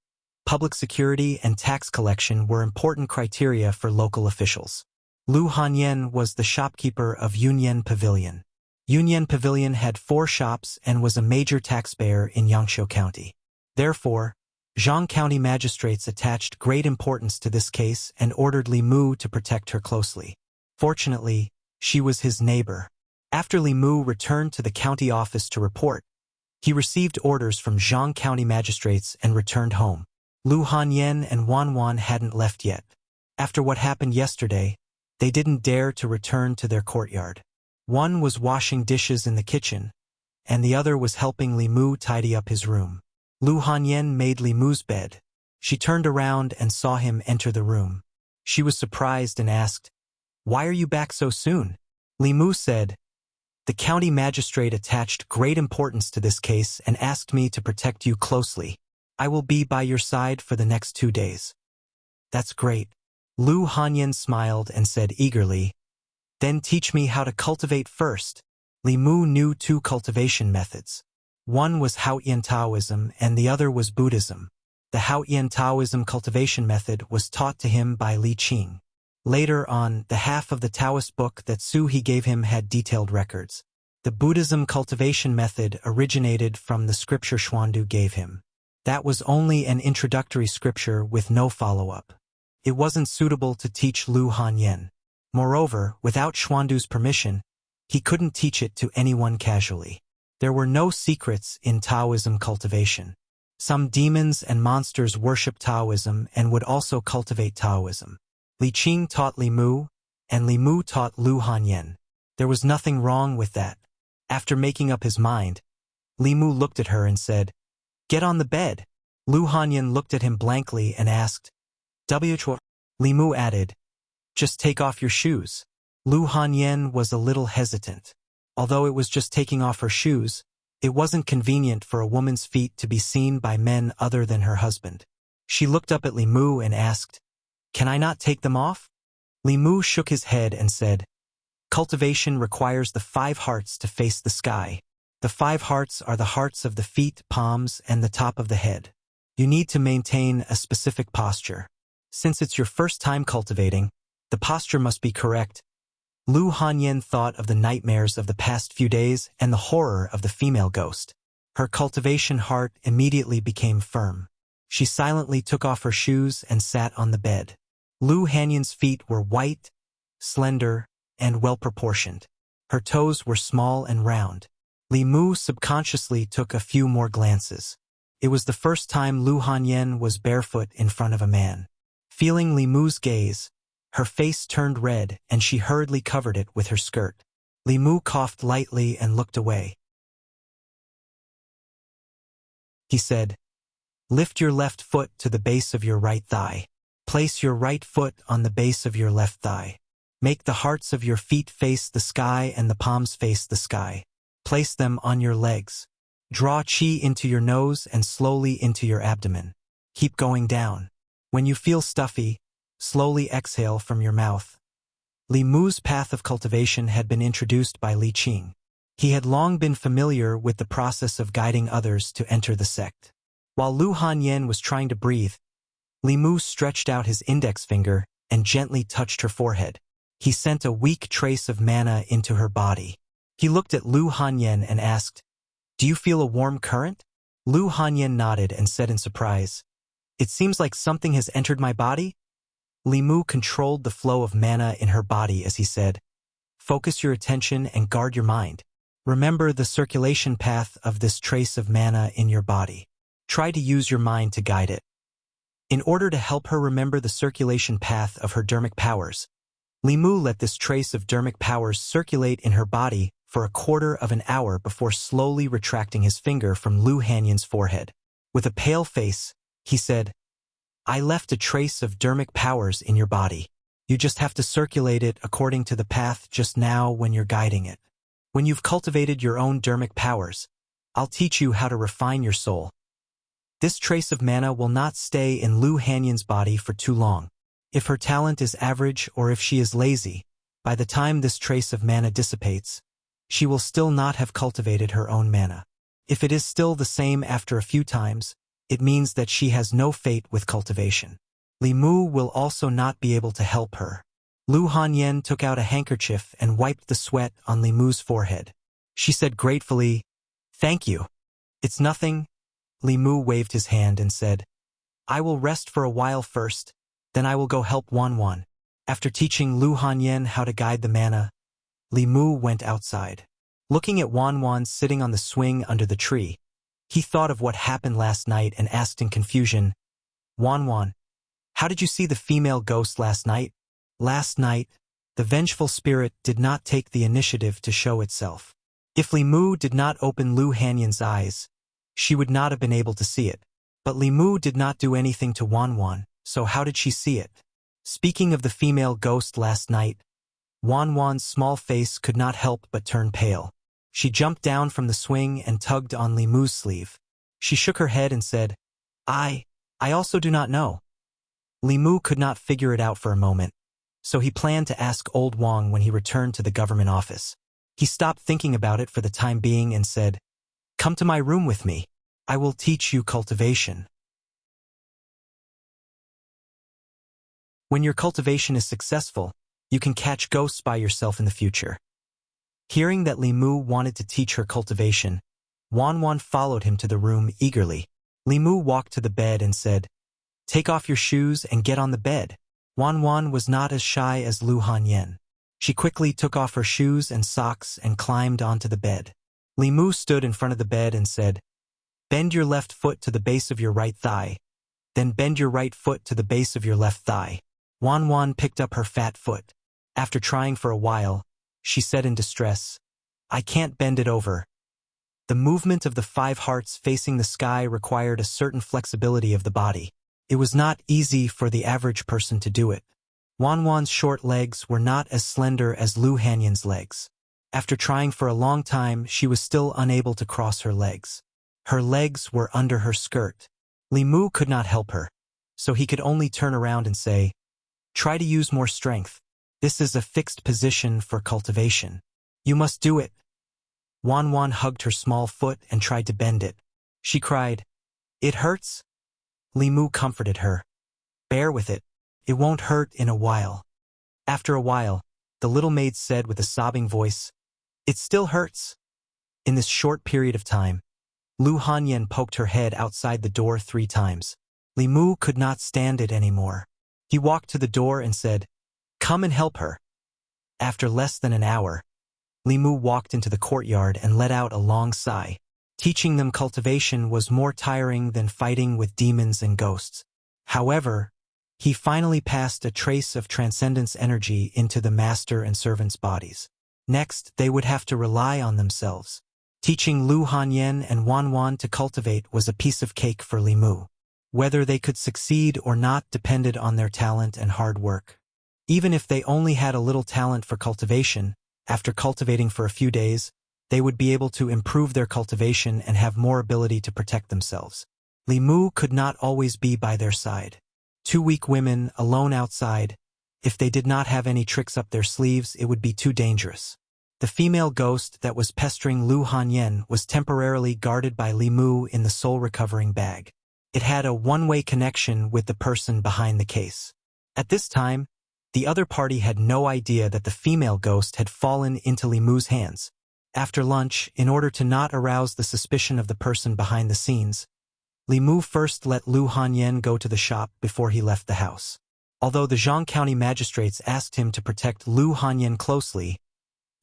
public security and tax collection were important criteria for local officials. Lu Hanyan was the shopkeeper of Yunyan Pavilion. Yunyan Pavilion had 4 shops and was a major taxpayer in Yangqiu County. Therefore, Zhang County magistrates attached great importance to this case and ordered Li Mu to protect her closely. Fortunately, she was his neighbor. After Li Mu returned to the county office to report, he received orders from Zhang County magistrates and returned home. Lu Hanyan and Wan hadn't left yet. After what happened yesterday, they didn't dare to return to their courtyard. One was washing dishes in the kitchen, and the other was helping Li Mu tidy up his room. Lu Hanyan made Li Mu's bed. She turned around and saw him enter the room. She was surprised and asked, Why are you back so soon? Li Mu said, The county magistrate attached great importance to this case and asked me to protect you closely. I will be by your side for the next 2 days. That's great. Lu Hanyan smiled and said eagerly, Then teach me how to cultivate first. Li Mu knew 2 cultivation methods. One was Haoyan Taoism and the other was Buddhism. The Haoyan Taoism cultivation method was taught to him by Li Qing. Later on, the half of the Taoist book that Su He gave him had detailed records. The Buddhism cultivation method originated from the scripture Xuandu gave him. That was only an introductory scripture with no follow-up. It wasn't suitable to teach Lu Hanyan. Moreover, without Xuandu's permission, he couldn't teach it to anyone casually. There were no secrets in Taoism cultivation. Some demons and monsters worshipped Taoism and would also cultivate Taoism. Li Qing taught Li Mu, and Li Mu taught Lu Hanyan. There was nothing wrong with that. After making up his mind, Li Mu looked at her and said, Get on the bed. Lu Hanyan looked at him blankly and asked, "What?" Li Mu added, Just take off your shoes. Lu Hanyan was a little hesitant. Although it was just taking off her shoes, it wasn't convenient for a woman's feet to be seen by men other than her husband. She looked up at Li Mu and asked, Can I not take them off? Li Mu shook his head and said, Cultivation requires the 5 hearts to face the sky. The 5 hearts are the hearts of the feet, palms, and the top of the head. You need to maintain a specific posture. Since it's your first time cultivating, the posture must be correct. Lu Hanyan thought of the nightmares of the past few days and the horror of the female ghost. Her cultivation heart immediately became firm. She silently took off her shoes and sat on the bed. Lu Hanyan's feet were white, slender, and well-proportioned. Her toes were small and round. Li Mu subconsciously took a few more glances. It was the first time Lu Hanyan was barefoot in front of a man. Feeling Li Mu's gaze, her face turned red and she hurriedly covered it with her skirt. Li Mu coughed lightly and looked away. He said, Lift your left foot to the base of your right thigh. Place your right foot on the base of your left thigh. Make the hearts of your feet face the sky and the palms face the sky. Place them on your legs. Draw qi into your nose and slowly into your abdomen. Keep going down. When you feel stuffy, slowly exhale from your mouth. Li Mu's path of cultivation had been introduced by Li Qing. He had long been familiar with the process of guiding others to enter the sect. While Lu Hanyan was trying to breathe, Li Mu stretched out his index finger and gently touched her forehead. He sent a weak trace of mana into her body. He looked at Lu Hanyan and asked, "Do you feel a warm current?" Lu Hanyan nodded and said in surprise, "It seems like something has entered my body." Li Mu controlled the flow of mana in her body as he said, "Focus your attention and guard your mind. Remember the circulation path of this trace of mana in your body. Try to use your mind to guide it." In order to help her remember the circulation path of her dermic powers, Li Mu let this trace of dermic powers circulate in her body for a quarter of an hour before slowly retracting his finger from Lu Hanyan's forehead. With a pale face, he said, "I left a trace of dermic powers in your body. You just have to circulate it according to the path just now when you're guiding it. When you've cultivated your own dermic powers, I'll teach you how to refine your soul. This trace of mana will not stay in Lu Hanyan's body for too long. If her talent is average or if she is lazy, by the time this trace of mana dissipates, she will still not have cultivated her own mana. If it is still the same after a few times, it means that she has no fate with cultivation. Li Mu will also not be able to help her." Lu Hanyan took out a handkerchief and wiped the sweat on Li Mu's forehead. She said gratefully, "Thank you." "It's nothing." Li Mu waved his hand and said, "I will rest for a while first, then I will go help Wan Wan." After teaching Lu Hanyan how to guide the mana, Li Mu went outside. Looking at Wan Wan sitting on the swing under the tree, he thought of what happened last night and asked in confusion, "Wan Wan, how did you see the female ghost last night?" Last night, the vengeful spirit did not take the initiative to show itself. If Li Mu did not open Lu Hanyan's eyes, she would not have been able to see it. But Li Mu did not do anything to Wan Wan, so how did she see it? Speaking of the female ghost last night, Wan Wan's small face could not help but turn pale. She jumped down from the swing and tugged on Li Mu's sleeve. She shook her head and said, I also do not know." Li Mu could not figure it out for a moment, so he planned to ask Old Wang when he returned to the government office. He stopped thinking about it for the time being and said, "Come to my room with me. I will teach you cultivation. When your cultivation is successful, you can catch ghosts by yourself in the future." Hearing that Li Mu wanted to teach her cultivation, Wan Wan followed him to the room eagerly. Li Mu walked to the bed and said, "Take off your shoes and get on the bed." Wan Wan was not as shy as Lu Hanyan. She quickly took off her shoes and socks and climbed onto the bed. Li Mu stood in front of the bed and said, "Bend your left foot to the base of your right thigh, then bend your right foot to the base of your left thigh." Wan Wan picked up her fat foot. After trying for a while, she said in distress, "I can't bend it over." The movement of the 5 hearts facing the sky required a certain flexibility of the body. It was not easy for the average person to do it. Wan Wan's short legs were not as slender as Lu Hanyan's legs. After trying for a long time, she was still unable to cross her legs. Her legs were under her skirt. Li Mu could not help her, so he could only turn around and say, "Try to use more strength. This is a fixed position for cultivation. You must do it." Wan Wan hugged her small foot and tried to bend it. She cried, "It hurts?" Li Mu comforted her. "Bear with it. It won't hurt in a while." After a while, the little maid said with a sobbing voice, "It still hurts." In this short period of time, Lu Hanyan poked her head outside the door 3 times. Li Mu could not stand it anymore. He walked to the door and said, "Come and help her." After less than an hour, Li Mu walked into the courtyard and let out a long sigh. Teaching them cultivation was more tiring than fighting with demons and ghosts. However, he finally passed a trace of transcendence energy into the master and servant's bodies. Next, they would have to rely on themselves. Teaching Lu Hanyan and Wan Wan to cultivate was a piece of cake for Li Mu. Whether they could succeed or not depended on their talent and hard work. Even if they only had a little talent for cultivation, after cultivating for a few days, they would be able to improve their cultivation and have more ability to protect themselves. Li Mu could not always be by their side. Two weak women, alone outside, if they did not have any tricks up their sleeves, it would be too dangerous. The female ghost that was pestering Lu Hanyan was temporarily guarded by Li Mu in the soul-recovering bag. It had a one-way connection with the person behind the case. At this time, the other party had no idea that the female ghost had fallen into Li Mu's hands. After lunch, in order to not arouse the suspicion of the person behind the scenes, Li Mu first let Lu Hanyan go to the shop before he left the house. Although the Zhang County magistrates asked him to protect Lu Hanyan closely,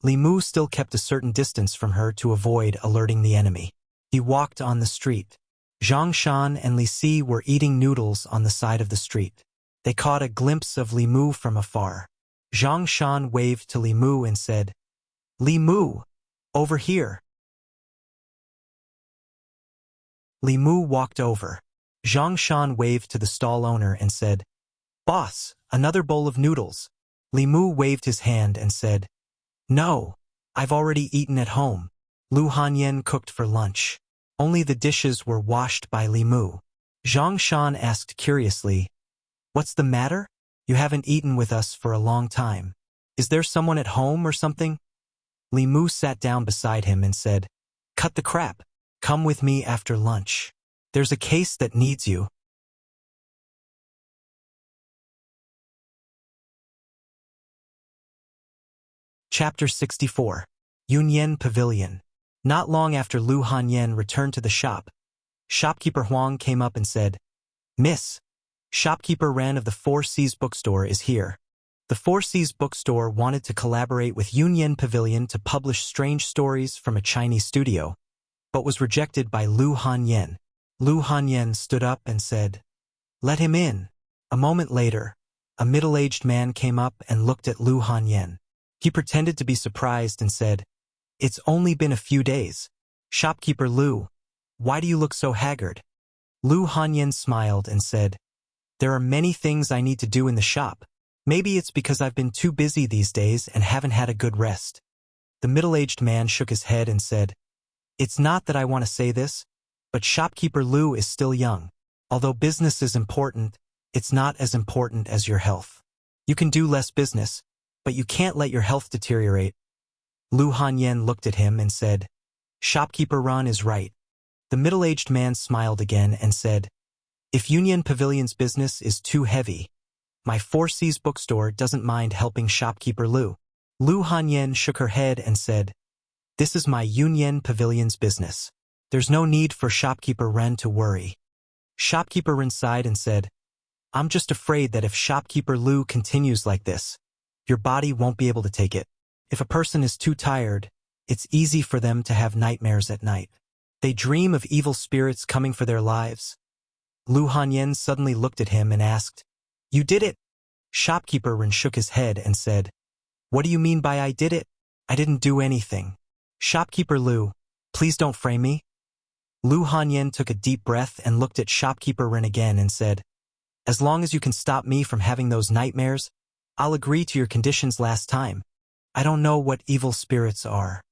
Li Mu still kept a certain distance from her to avoid alerting the enemy. He walked on the street. Zhang Shan and Li Si were eating noodles on the side of the street. They caught a glimpse of Li Mu from afar. Zhang Shan waved to Li Mu and said, "Li Mu, over here." Li Mu walked over. Zhang Shan waved to the stall owner and said, "Boss, another bowl of noodles." Li Mu waved his hand and said, "No, I've already eaten at home. Lu Hanyan cooked for lunch. Only the dishes were washed by Li Mu." Zhang Shan asked curiously, "What's the matter? You haven't eaten with us for a long time. Is there someone at home or something?" Li Mu sat down beside him and said, "Cut the crap. Come with me after lunch. There's a case that needs you." Chapter 64. Yunyan Pavilion. Not long after Lu Hanyan returned to the shop, shopkeeper Huang came up and said, "Miss, shopkeeper Ren of the Four Seas bookstore is here." The Four Seas bookstore wanted to collaborate with Yunyan Pavilion to publish strange stories from a Chinese studio, but was rejected by Lu Hanyan. Lu Hanyan stood up and said, "Let him in." A moment later, a middle-aged man came up and looked at Lu Hanyan. He pretended to be surprised and said, "It's only been a few days. Shopkeeper Lu, why do you look so haggard?" Lu Hanyan smiled and said, "There are many things I need to do in the shop. Maybe it's because I've been too busy these days and haven't had a good rest." The middle-aged man shook his head and said, "It's not that I want to say this, but shopkeeper Lu is still young. Although business is important, it's not as important as your health. You can do less business, but you can't let your health deteriorate." Lu Hanyan looked at him and said, "Shopkeeper Ran is right." The middle-aged man smiled again and said, "If Union Pavilion's business is too heavy, my Four Seas bookstore doesn't mind helping shopkeeper Lu." Lu Hanyan shook her head and said, "This is my Union Pavilion's business. There's no need for shopkeeper Ren to worry." Shopkeeper Ren sighed and said, "I'm just afraid that if shopkeeper Lu continues like this, your body won't be able to take it. If a person is too tired, it's easy for them to have nightmares at night. They dream of evil spirits coming for their lives." Lu Hanyan suddenly looked at him and asked, "You did it?" Shopkeeper Ren shook his head and said, "What do you mean by I did it? I didn't do anything." "Shopkeeper Lu, please don't frame me." Lu Hanyan took a deep breath and looked at shopkeeper Ren again and said, "As long as you can stop me from having those nightmares, I'll agree to your conditions last time. I don't know what evil spirits are."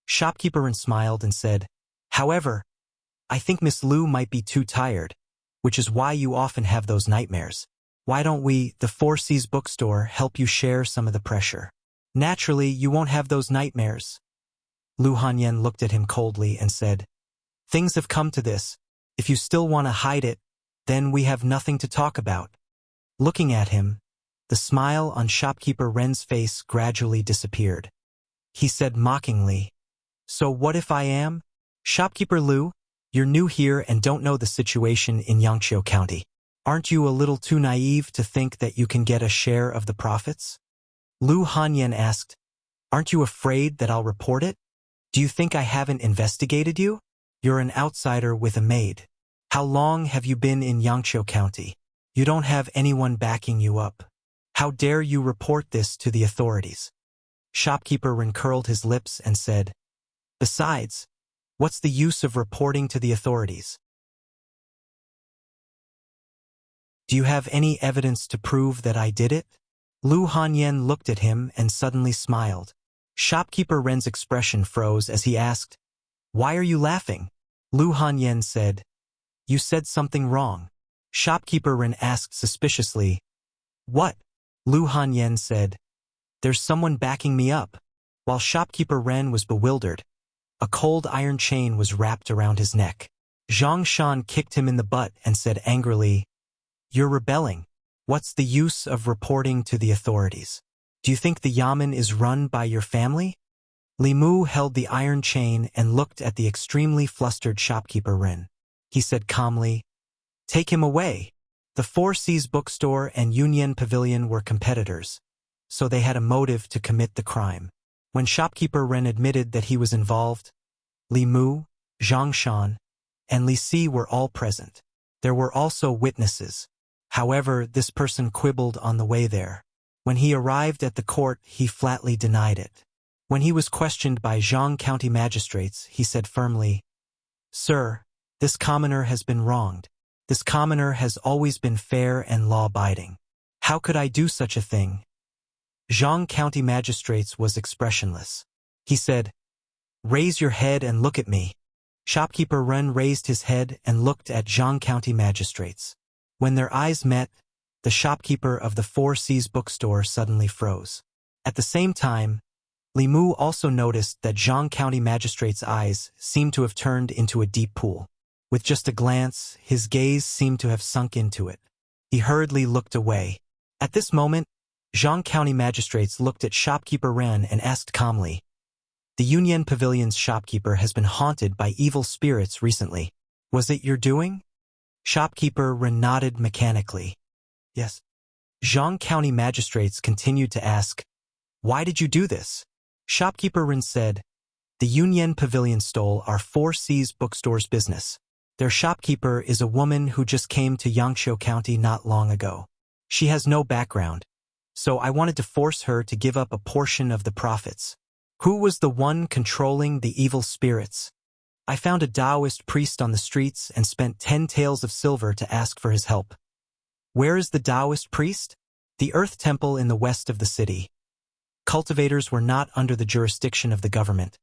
Shopkeeper Ren smiled and said, "However, I think Miss Lu might be too tired, which is why you often have those nightmares. Why don't we, the Four Seas bookstore, help you share some of the pressure? Naturally, you won't have those nightmares." Lu Hanyan looked at him coldly and said, "Things have come to this. If you still want to hide it, then we have nothing to talk about." Looking at him, the smile on shopkeeper Ren's face gradually disappeared. He said mockingly, "So what if I am? Shopkeeper Lu, you're new here and don't know the situation in Yangqiu County. Aren't you a little too naive to think that you can get a share of the profits?" Lu Hanyan asked, "Aren't you afraid that I'll report it? Do you think I haven't investigated you? You're an outsider with a maid. How long have you been in Yangqiu County? You don't have anyone backing you up. How dare you report this to the authorities?" Shopkeeper Ren curled his lips and said, "Besides, what's the use of reporting to the authorities? Do you have any evidence to prove that I did it?" Lu Hanyan looked at him and suddenly smiled. Shopkeeper Ren's expression froze as he asked, "Why are you laughing?" Lu Hanyan said, "You said something wrong." Shopkeeper Ren asked suspiciously, "What?" Lu Hanyan said, "There's someone backing me up." While Shopkeeper Ren was bewildered, a cold iron chain was wrapped around his neck. Zhang Shan kicked him in the butt and said angrily, "You're rebelling. What's the use of reporting to the authorities? Do you think the Yamen is run by your family?" Li Mu held the iron chain and looked at the extremely flustered Shopkeeper Ren. He said calmly, "Take him away." The Four Seas bookstore and Union Pavilion were competitors, so they had a motive to commit the crime. When Shopkeeper Ren admitted that he was involved, Li Mu, Zhang Shan, and Li Si were all present. There were also witnesses. However, this person quibbled on the way there. When he arrived at the court, he flatly denied it. When he was questioned by Zhang County magistrates, he said firmly, "Sir, this commoner has been wronged. This commoner has always been fair and law-abiding. How could I do such a thing?" Zhang County magistrates was expressionless. He said, "Raise your head and look at me." Shopkeeper Ren raised his head and looked at Zhang County magistrates. When their eyes met, the shopkeeper of the Four Seas bookstore suddenly froze. At the same time, Li Mu also noticed that Zhang County magistrate's eyes seemed to have turned into a deep pool. With just a glance, his gaze seemed to have sunk into it. He hurriedly looked away. At this moment, Zhang County magistrates looked at Shopkeeper Ren and asked calmly, "The Union Pavilion's shopkeeper has been haunted by evil spirits recently. Was it your doing?" Shopkeeper Ren nodded mechanically. "Yes." Zhang County magistrates continued to ask, "Why did you do this?" Shopkeeper Ren said, "The Union Pavilion stole our Four Seas bookstore's business. Their shopkeeper is a woman who just came to Yangshuo County not long ago. She has no background, so I wanted to force her to give up a portion of the profits." "Who was the one controlling the evil spirits?" "I found a Taoist priest on the streets and spent 10 taels of silver to ask for his help." "Where is the Taoist priest?" "The Earth Temple in the west of the city." Cultivators were not under the jurisdiction of the government,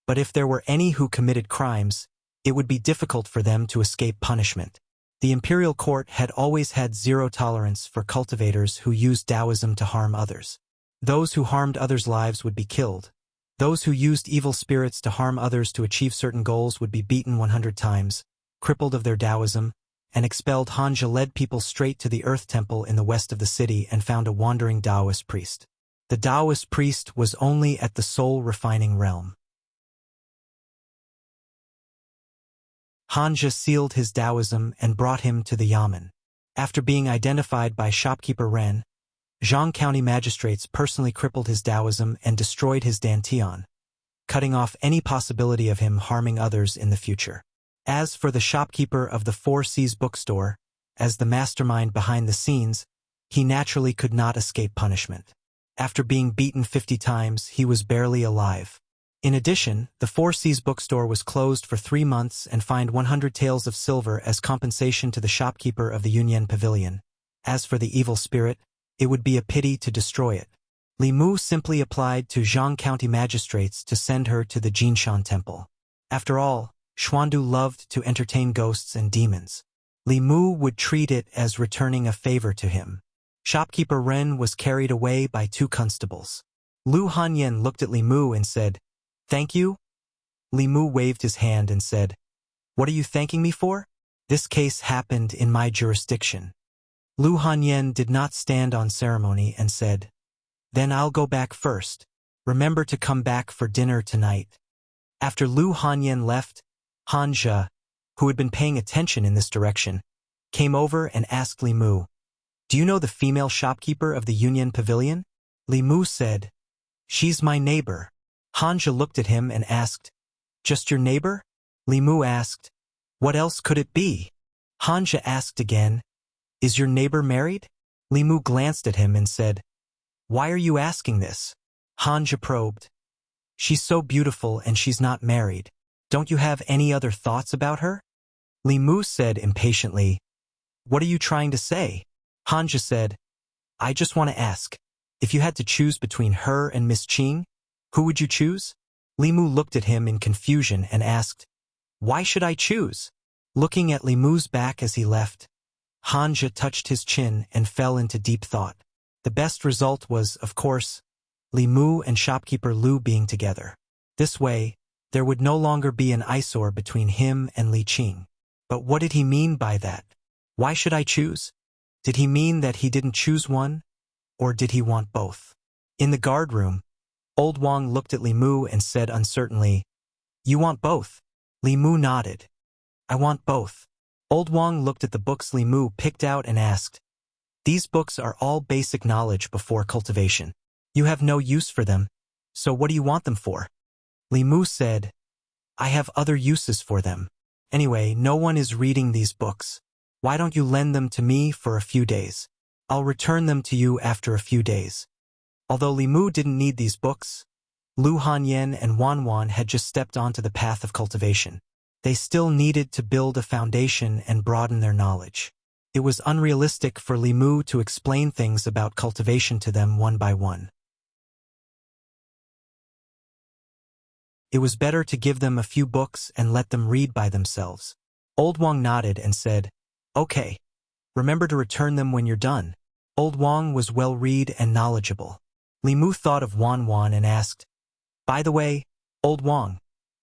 but if there were any who committed crimes, it would be difficult for them to escape punishment. The imperial court had always had zero tolerance for cultivators who used Taoism to harm others. Those who harmed others' lives would be killed. Those who used evil spirits to harm others to achieve certain goals would be beaten 100 times, crippled of their Taoism, and expelled. Hanja led people straight to the Earth Temple in the west of the city and found a wandering Taoist priest. The Taoist priest was only at the soul-refining realm. Hanja sealed his Taoism and brought him to the Yamen. After being identified by Shopkeeper Ren, Zhang County magistrates personally crippled his Taoism and destroyed his Dantian, cutting off any possibility of him harming others in the future. As for the shopkeeper of the Four Seas bookstore, as the mastermind behind the scenes, he naturally could not escape punishment. After being beaten 50 times, he was barely alive. In addition, the Four Seas bookstore was closed for 3 months and fined 100 taels of silver as compensation to the shopkeeper of the Union Pavilion. As for the evil spirit, it would be a pity to destroy it. Li Mu simply applied to Zhang County magistrates to send her to the Jinshan Temple. After all, Xuandu loved to entertain ghosts and demons. Li Mu would treat it as returning a favor to him. Shopkeeper Ren was carried away by 2 constables. Lu Hanyan looked at Li Mu and said, "Thank you?" Li Mu waved his hand and said, "What are you thanking me for? This case happened in my jurisdiction." Lu Hanyan did not stand on ceremony and said, "Then I'll go back first. Remember to come back for dinner tonight." After Lu Hanyan left, Hanja, who had been paying attention in this direction, came over and asked Li Mu, "Do you know the female shopkeeper of the Union Pavilion?" Li Mu said, "She's my neighbor." Hanja looked at him and asked, "Just your neighbor?" Li Mu asked, "What else could it be?" Hanja asked again, "Is your neighbor married?" Li Mu glanced at him and said, "Why are you asking this?" Hanja probed, "She's so beautiful and she's not married. Don't you have any other thoughts about her?" Li Mu said impatiently, "What are you trying to say?" Hanja said, "I just want to ask, if you had to choose between her and Miss Qing, Who would you choose? Li Mu looked at him in confusion and asked, "Why should I choose?" Looking at Li Mu's back as he left, Hanja touched his chin and fell into deep thought. The best result was, of course, Li Mu and shopkeeper Lu being together. This way, there would no longer be an eyesore between him and Li Qing. But what did he mean by that? Why should I choose? Did he mean that he didn't choose one? Or did he want both? In the guard room, Old Wang looked at Li Mu and said uncertainly, "You want both?" Li Mu nodded. "I want both." Old Wang looked at the books Li Mu picked out and asked, "These books are all basic knowledge before cultivation. You have no use for them, so what do you want them for?" Li Mu said, "I have other uses for them. Anyway, no one is reading these books. Why don't you lend them to me for a few days? I'll return them to you after a few days." Although Li Mu didn't need these books, Lu Hanyan and Wan Wan had just stepped onto the path of cultivation. They still needed to build a foundation and broaden their knowledge. It was unrealistic for Li Mu to explain things about cultivation to them one by one. It was better to give them a few books and let them read by themselves. Old Wang nodded and said, "Okay. Remember to return them when you're done." Old Wang was well-read and knowledgeable. Li Mu thought of Wan Wan and asked, "By the way, Old Wang,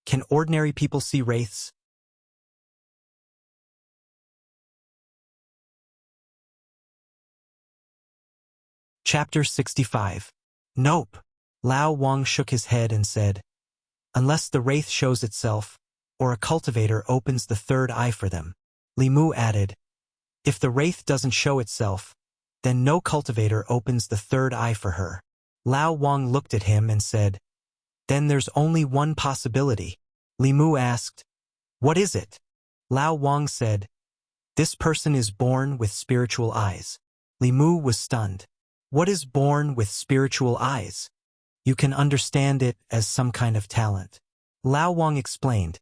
can ordinary people see wraiths?" Chapter 65. Nope. Lao Wang shook his head and said, "Unless the wraith shows itself, or a cultivator opens the third eye for them." Li Mu added, "If the wraith doesn't show itself, then no cultivator opens the third eye for her." Lao Wang looked at him and said, "Then there's only one possibility." Li Mu asked, "What is it?" Lao Wang said, "This person is born with spiritual eyes." Li Mu was stunned. What is born with spiritual eyes? You can understand it as some kind of talent. Lao Wang explained,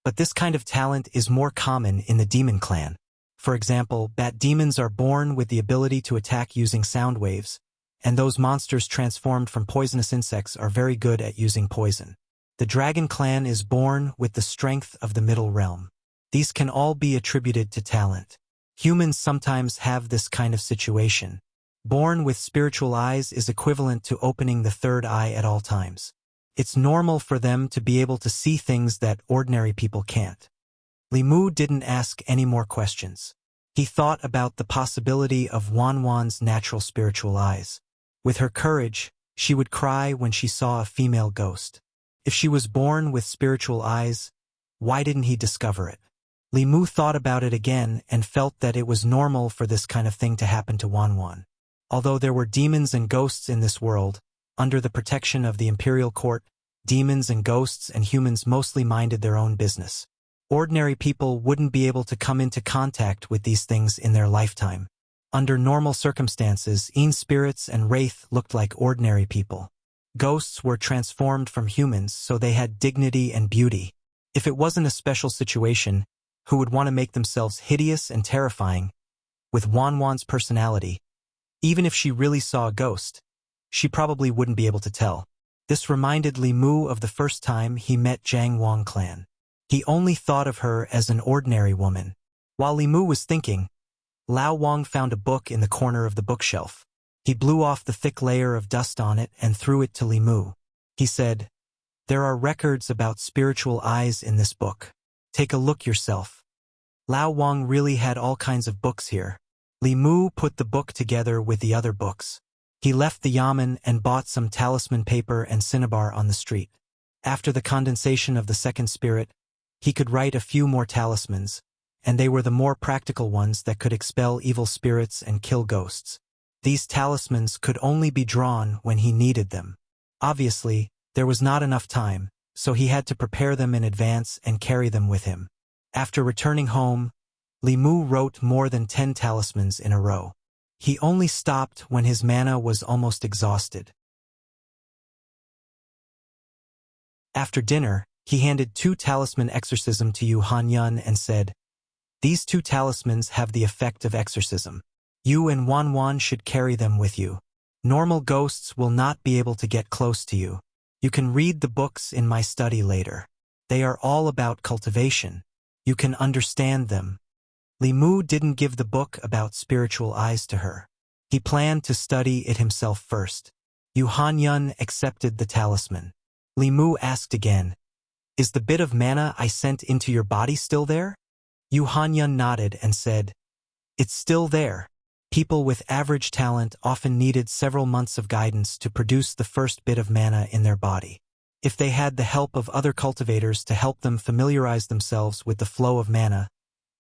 but this kind of talent is more common in the demon clan. For example, bat demons are born with the ability to attack using sound waves, and those monsters transformed from poisonous insects are very good at using poison. The dragon clan is born with the strength of the middle realm. These can all be attributed to talent. Humans sometimes have this kind of situation. Born with spiritual eyes is equivalent to opening the third eye at all times. It's normal for them to be able to see things that ordinary people can't. Li Mu didn't ask any more questions. He thought about the possibility of Wan Wan's natural spiritual eyes. With her courage, she would cry when she saw a female ghost. If she was born with spiritual eyes, why didn't he discover it? Li Mu thought about it again and felt that it was normal for this kind of thing to happen to Wan Wan. Although there were demons and ghosts in this world, under the protection of the imperial court, demons and ghosts and humans mostly minded their own business. Ordinary people wouldn't be able to come into contact with these things in their lifetime. Under normal circumstances, spirits and wraith looked like ordinary people. Ghosts were transformed from humans, so they had dignity and beauty. If it wasn't a special situation, who would want to make themselves hideous and terrifying? With Wan Wan's personality, even if she really saw a ghost, she probably wouldn't be able to tell. This reminded Li Mu of the first time he met Jiang Wang clan. He only thought of her as an ordinary woman. While Li Mu was thinking, Lao Wang found a book in the corner of the bookshelf. He blew off the thick layer of dust on it and threw it to Li Mu. He said, "There are records about spiritual eyes in this book. Take a look yourself." Lao Wang really had all kinds of books here. Li Mu put the book together with the other books. He left the yamen and bought some talisman paper and cinnabar on the street. After the condensation of the second spirit, he could write a few more talismans, and they were the more practical ones that could expel evil spirits and kill ghosts. These talismans could only be drawn when he needed them. Obviously, there was not enough time, so he had to prepare them in advance and carry them with him. After returning home, Li Mu wrote more than 10 talismans in a row. He only stopped when his mana was almost exhausted. After dinner, he handed 2 talisman exorcism to Yu Hanyun and said, "These 2 talismans have the effect of exorcism. You and Wan Wan should carry them with you. Normal ghosts will not be able to get close to you. You can read the books in my study later. They are all about cultivation. You can understand them. Li Mu didn't give the book about spiritual eyes to her. He planned to study it himself first. Yu Hanyun accepted the talisman. Li Mu asked again, "Is the bit of mana I sent into your body still there?" Yu Hanyun nodded and said, "It's still there." People with average talent often needed several months of guidance to produce the first bit of mana in their body. If they had the help of other cultivators to help them familiarize themselves with the flow of mana,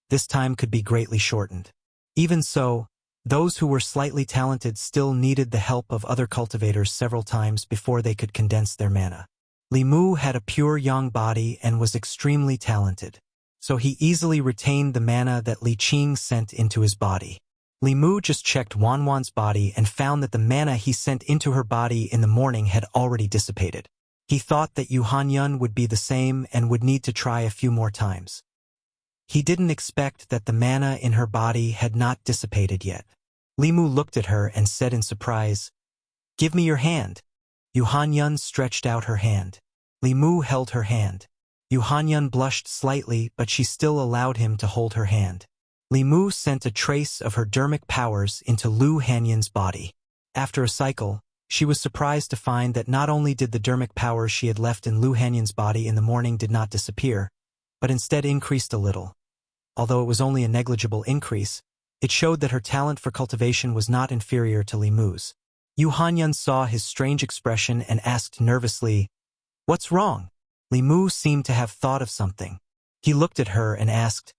this time could be greatly shortened. Even so, those who were slightly talented still needed the help of other cultivators several times before they could condense their mana. Li Mu had a pure yang body and was extremely talented, so he easily retained the mana that Li Qing sent into his body. Li Mu just checked Wanwan's body and found that the mana he sent into her body in the morning had already dissipated. He thought that Yu Hanyun would be the same and would need to try a few more times. He didn't expect that the mana in her body had not dissipated yet. Li Mu looked at her and said in surprise, "Give me your hand." Yu Hanyun stretched out her hand. Li Mu held her hand. Yu Hanyun blushed slightly, but she still allowed him to hold her hand. Li Mu sent a trace of her dermic powers into Lu Hanyun's body. After a cycle, she was surprised to find that not only did the dermic powers she had left in Lu Hanyun's body in the morning did not disappear, but instead increased a little. Although it was only a negligible increase, it showed that her talent for cultivation was not inferior to Li Mu's. Yu Hanyun saw his strange expression and asked nervously, "What's wrong?" Li Mu seemed to have thought of something. He looked at her and asked,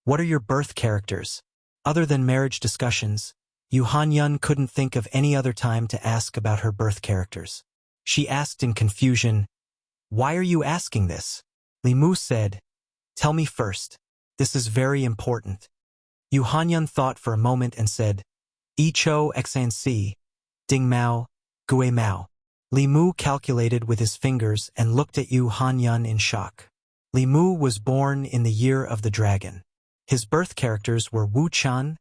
"What are your birth characters?" Other than marriage discussions, Yu Hanyun couldn't think of any other time to ask about her birth characters. She asked in confusion, "Why are you asking this?" Li Mu said, "Tell me first. This is very important." Yu Hanyun thought for a moment and said, "Icho Xanc, Ding Mao, Gue Mao." Li Mu calculated with his fingers and looked at Yu Hanyun in shock. Li Mu was born in the year of the dragon. His birth characters were Wu Chan,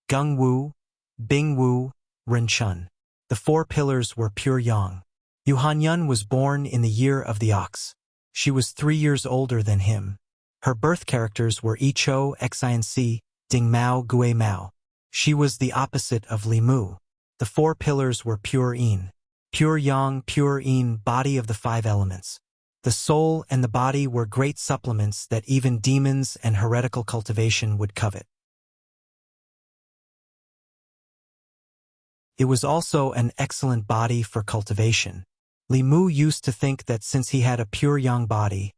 Gung Wu, Bing Wu, Ren Chun. The four pillars were pure yang. Yu Hanyun was born in the year of the ox. She was 3 years older than him. Her birth characters were Icho Xinc, Ding Mao Gue Mao. She was the opposite of Li Mu. The four pillars were pure yin. Pure yang, pure yin, body of the 5 elements. The soul and the body were great supplements that even demons and heretical cultivation would covet. It was also an excellent body for cultivation. Li Mu used to think that since he had a pure yang body,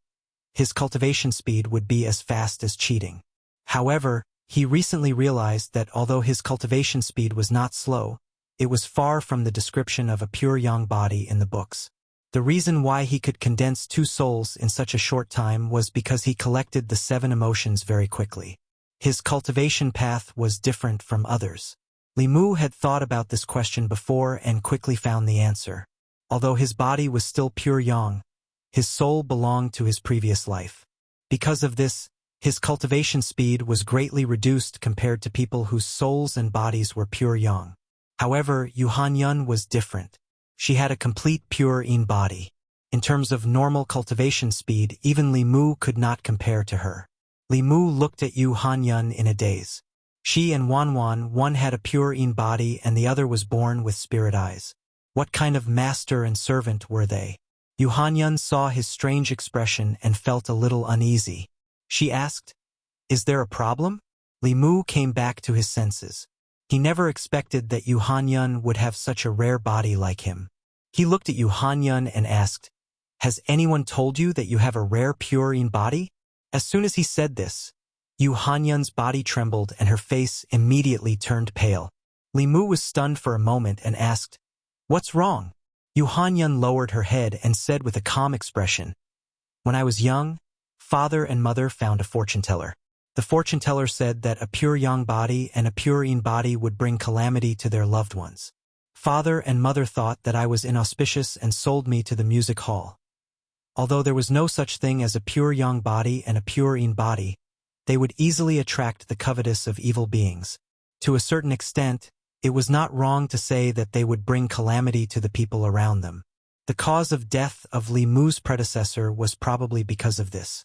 his cultivation speed would be as fast as cheating. However, he recently realized that although his cultivation speed was not slow, it was far from the description of a pure yang body in the books. The reason why he could condense 2 souls in such a short time was because he collected the 7 emotions very quickly. His cultivation path was different from others. Li Mu had thought about this question before and quickly found the answer. Although his body was still pure yang, his soul belonged to his previous life. Because of this, his cultivation speed was greatly reduced compared to people whose souls and bodies were pure yang. However, Yu Hanyun was different. She had a complete pure yin body. In terms of normal cultivation speed, even Li Mu could not compare to her. Li Mu looked at Yu Hanyun in a daze. She and Wanwan, one had a pure yin body and the other was born with spirit eyes. What kind of master and servant were they? Yu Hanyun saw his strange expression and felt a little uneasy. She asked, "Is there a problem?" Li Mu came back to his senses. He never expected that Yu Hanyun would have such a rare body like him. He looked at Yu Hanyun and asked, "Has anyone told you that you have a rare pure yin body?" As soon as he said this, Yu Hanyun's body trembled and her face immediately turned pale. Li Mu was stunned for a moment and asked, "What's wrong?" Yu Hanyun lowered her head and said with a calm expression, "When I was young, father and mother found a fortune-teller. The fortune-teller said that a pure yang body and a pure yin body would bring calamity to their loved ones. Father and mother thought that I was inauspicious and sold me to the music hall. Although there was no such thing as a pure yang body and a pure yin body, they would easily attract the covetous of evil beings. To a certain extent, it was not wrong to say that they would bring calamity to the people around them. The cause of death of Li Mu's predecessor was probably because of this.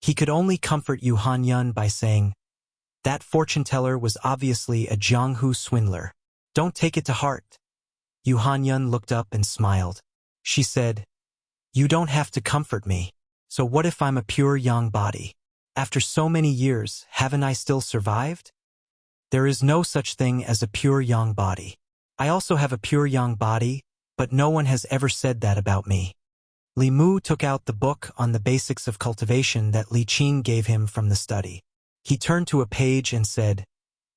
He could only comfort Yu Hanyun by saying, "That fortune-teller was obviously a Jianghu swindler. Don't take it to heart." Yu Hanyun looked up and smiled. She said, "You don't have to comfort me. So what if I'm a pure yang body? After so many years, haven't I still survived? There is no such thing as a pure yang body. I also have a pure yang body, but no one has ever said that about me." Li Mu took out the book on the basics of cultivation that Li Qing gave him from the study. He turned to a page and said,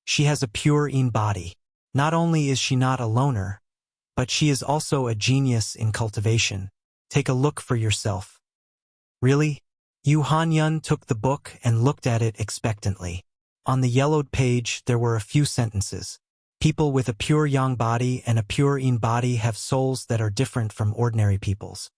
"She has a pure yin body. Not only is she not a loner, but she is also a genius in cultivation. Take a look for yourself." "Really?" Yu Hanyun took the book and looked at it expectantly. On the yellowed page there were a few sentences. People with a pure yang body and a pure yin body have souls that are different from ordinary people's.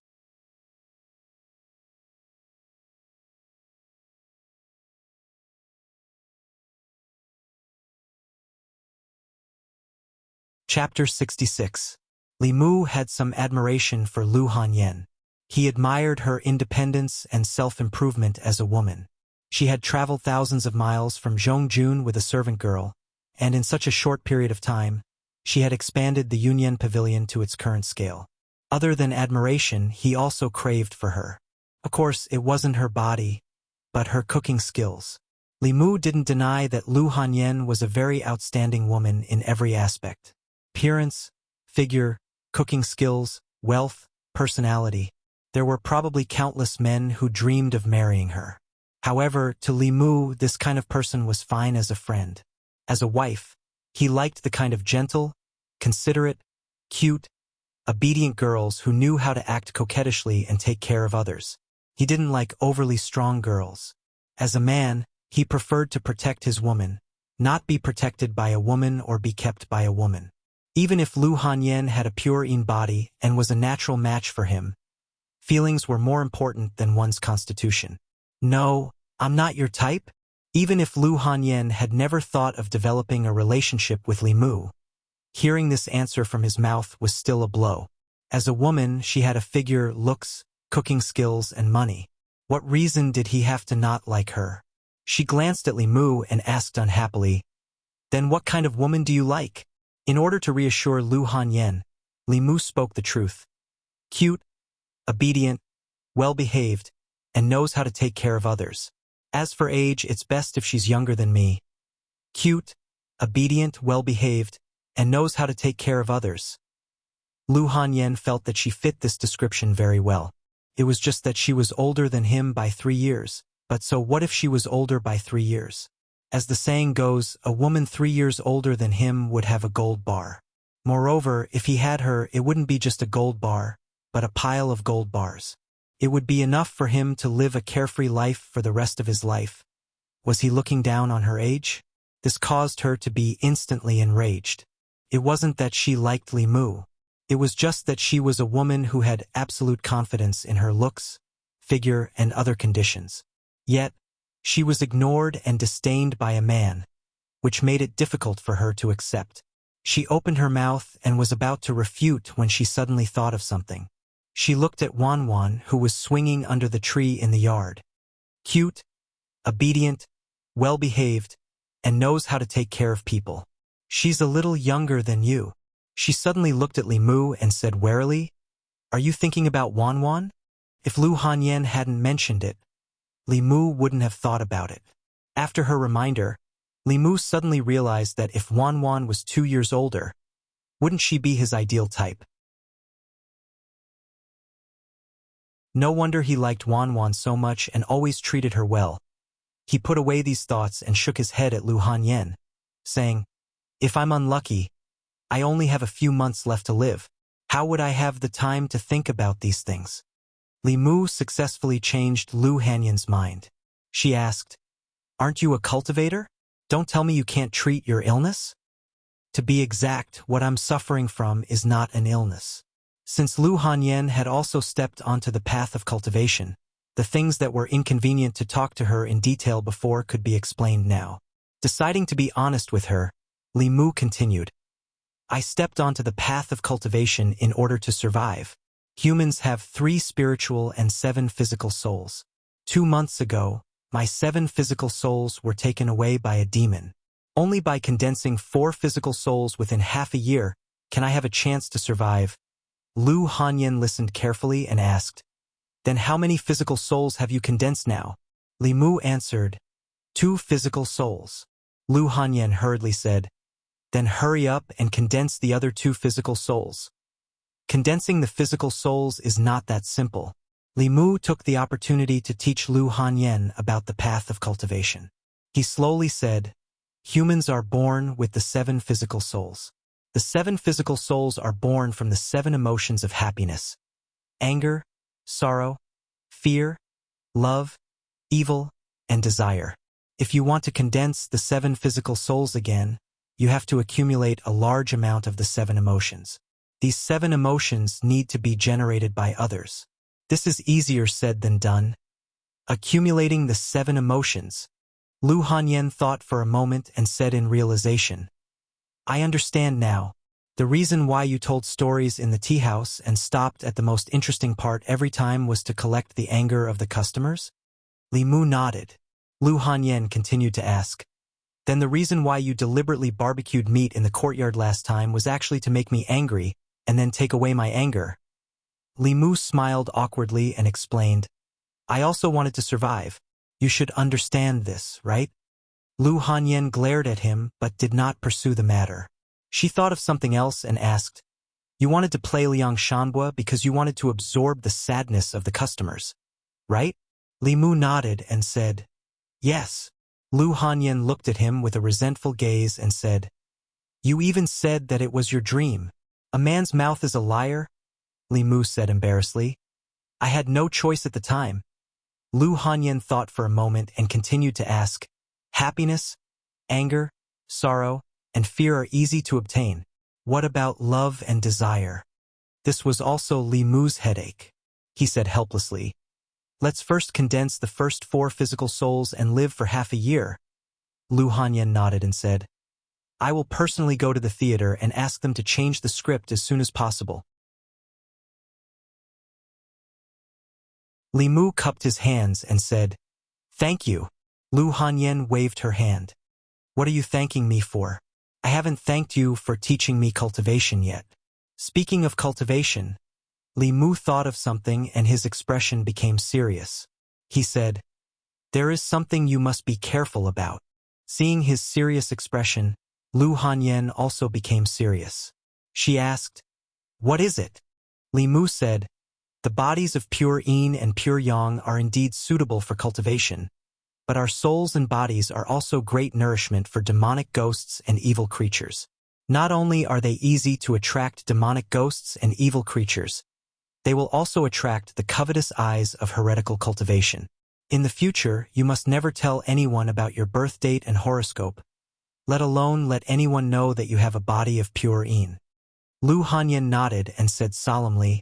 Chapter 66. Li Mu had some admiration for Lu Hanyan. He admired her independence and self-improvement as a woman. She had traveled thousands of miles from Zhongjun with a servant girl, and in such a short period of time, she had expanded the Yunyan Pavilion to its current scale. Other than admiration, he also craved for her. Of course, it wasn't her body, but her cooking skills. Li Mu didn't deny that Lu Hanyan was a very outstanding woman in every aspect. Appearance, figure, cooking skills, wealth, personality. There were probably countless men who dreamed of marrying her. However, to Li Mu, this kind of person was fine as a friend. As a wife, he liked the kind of gentle, considerate, cute, obedient girls who knew how to act coquettishly and take care of others. He didn't like overly strong girls. As a man, he preferred to protect his woman, not be protected by a woman or be kept by a woman. Even if Lu Hanyan had a pure yin body and was a natural match for him, feelings were more important than one's constitution. "No, I'm not your type?" Even if Lu Hanyan had never thought of developing a relationship with Li Mu, hearing this answer from his mouth was still a blow. As a woman, she had a figure, looks, cooking skills, and money. What reason did he have to not like her? She glanced at Li Mu and asked unhappily, "Then what kind of woman do you like?" In order to reassure Lu Hanyan, Li Mu spoke the truth. "Cute, obedient, well-behaved, and knows how to take care of others. As for age, it's best if she's younger than me. Cute, obedient, well-behaved, and knows how to take care of others." Lu Hanyan felt that she fit this description very well. It was just that she was older than him by 3 years. But so what if she was older by 3 years? As the saying goes, a woman 3 years older than him would have a gold bar. Moreover, if he had her, it wouldn't be just a gold bar, but a pile of gold bars. It would be enough for him to live a carefree life for the rest of his life. Was he looking down on her age? This caused her to be instantly enraged. It wasn't that she liked Li Mu. It was just that she was a woman who had absolute confidence in her looks, figure, and other conditions. Yet, she was ignored and disdained by a man, which made it difficult for her to accept. She opened her mouth and was about to refute when she suddenly thought of something. She looked at Wanwan, who was swinging under the tree in the yard. Cute, obedient, well-behaved, and knows how to take care of people. She's a little younger than you. She suddenly looked at Li Mu and said warily, "Are you thinking about Wanwan?" If Lu Hanyan hadn't mentioned it, Li Mu wouldn't have thought about it. After her reminder, Li Mu suddenly realized that if Wanwan was 2 years older, wouldn't she be his ideal type? No wonder he liked Wanwan so much and always treated her well. He put away these thoughts and shook his head at Lu Hanyan, saying, "If I'm unlucky, I only have a few months left to live. How would I have the time to think about these things?" Li Mu successfully changed Lu Hanyan's mind. She asked, "Aren't you a cultivator? Don't tell me you can't treat your illness?" To be exact, what I'm suffering from is not an illness. Since Lu Hanyan had also stepped onto the path of cultivation, the things that were inconvenient to talk to her in detail before could be explained now. Deciding to be honest with her, Li Mu continued, "I stepped onto the path of cultivation in order to survive." Humans have 3 spiritual and 7 physical souls. 2 months ago, my 7 physical souls were taken away by a demon. Only by condensing 4 physical souls within half a year can I have a chance to survive. Lu Hanyan listened carefully and asked, "Then how many physical souls have you condensed now?" Li Mu answered, 2 physical souls. Lu Hanyan hurriedly said, "Then hurry up and condense the other 2 physical souls." Condensing the physical souls is not that simple. Li Mu took the opportunity to teach Lu Hanyan about the path of cultivation. He slowly said, "Humans are born with the 7 physical souls. The 7 physical souls are born from the 7 emotions of happiness, anger, sorrow, fear, love, evil, and desire. If you want to condense the 7 physical souls again, you have to accumulate a large amount of the 7 emotions. These 7 emotions need to be generated by others. This is easier said than done. Accumulating the 7 emotions." Lu Hanyan thought for a moment and said in realization, "I understand now. The reason why you told stories in the tea house and stopped at the most interesting part every time was to collect the anger of the customers?" Li Mu nodded. Lu Hanyan continued to ask, "Then the reason why you deliberately barbecued meat in the courtyard last time was actually to make me angry and then take away my anger?" Li Mu smiled awkwardly and explained, "I also wanted to survive. You should understand this, right?" Lu Hanyan glared at him but did not pursue the matter. She thought of something else and asked, "You wanted to play Liang Shanbua because you wanted to absorb the sadness of the customers, right?" Li Mu nodded and said, "Yes." Lu Hanyan looked at him with a resentful gaze and said, "You even said that it was your dream. A man's mouth is a liar?" Li Mu said embarrassedly. "I had no choice at the time." Lu Hanyan thought for a moment and continued to ask, "Happiness, anger, sorrow, and fear are easy to obtain. What about love and desire?" This was also Li Mu's headache. He said helplessly, "Let's first condense the first 4 physical souls and live for half a year." Lu Hanyan nodded and said, "I will personally go to the theater and ask them to change the script as soon as possible." Li Mu cupped his hands and said, "Thank you." Lu Hanyan waved her hand. "What are you thanking me for? I haven't thanked you for teaching me cultivation yet." Speaking of cultivation, Li Mu thought of something and his expression became serious. He said, "There is something you must be careful about." Seeing his serious expression, Lu Hanyan also became serious. She asked, "What is it?" Li Mu said, "The bodies of pure yin and pure yang are indeed suitable for cultivation, but our souls and bodies are also great nourishment for demonic ghosts and evil creatures. Not only are they easy to attract demonic ghosts and evil creatures, they will also attract the covetous eyes of heretical cultivation. In the future, you must never tell anyone about your birth date and horoscope, let alone let anyone know that you have a body of pure yin." Lu Hanyan nodded and said solemnly,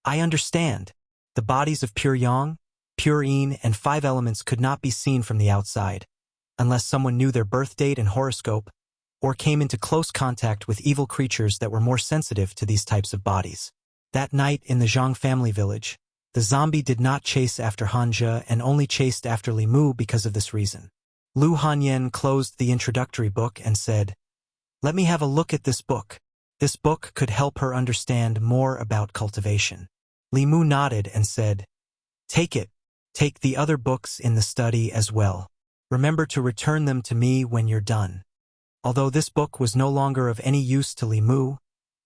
"I understand. The bodies of pure yang, pure yin, and 5 elements could not be seen from the outside, unless someone knew their birth date and horoscope, or came into close contact with evil creatures that were more sensitive to these types of bodies." That night in the Zhang family village, the zombie did not chase after Hanja and only chased after Li Mu because of this reason. Lu Hanyan closed the introductory book and said, "Let me have a look at this book. This book could help her understand more about cultivation." Li Mu nodded and said, "Take it. Take the other books in the study as well. Remember to return them to me when you're done." Although this book was no longer of any use to Li Mu,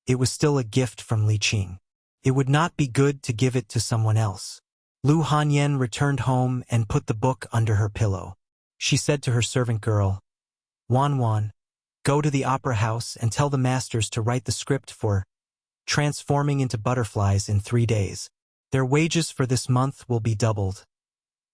it was still a gift from Li Qing. It would not be good to give it to someone else. Lu Hanyan returned home and put the book under her pillow. She said to her servant girl, "Wan Wan, go to the opera house and tell the masters to write the script for Transforming into Butterflies in 3 days. Their wages for this month will be doubled."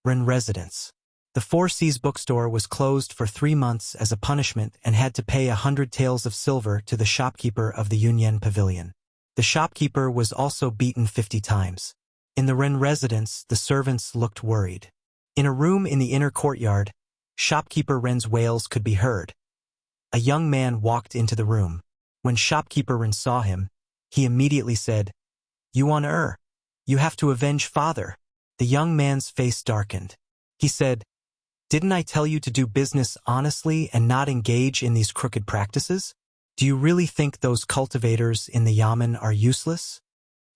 Ren residence. The Four Seas bookstore was closed for 3 months as a punishment and had to pay 100 taels of silver to the shopkeeper of the Yunyan Pavilion. The shopkeeper was also beaten 50 times. In the Ren residence, the servants looked worried. In a room in the inner courtyard, shopkeeper Ren's wails could be heard. A young man walked into the room. When shopkeeper Ren saw him, he immediately said, You on You have to avenge father. The young man's face darkened. He said, Didn't I tell you to do business honestly and not engage in these crooked practices? Do you really think those cultivators in the yamen are useless?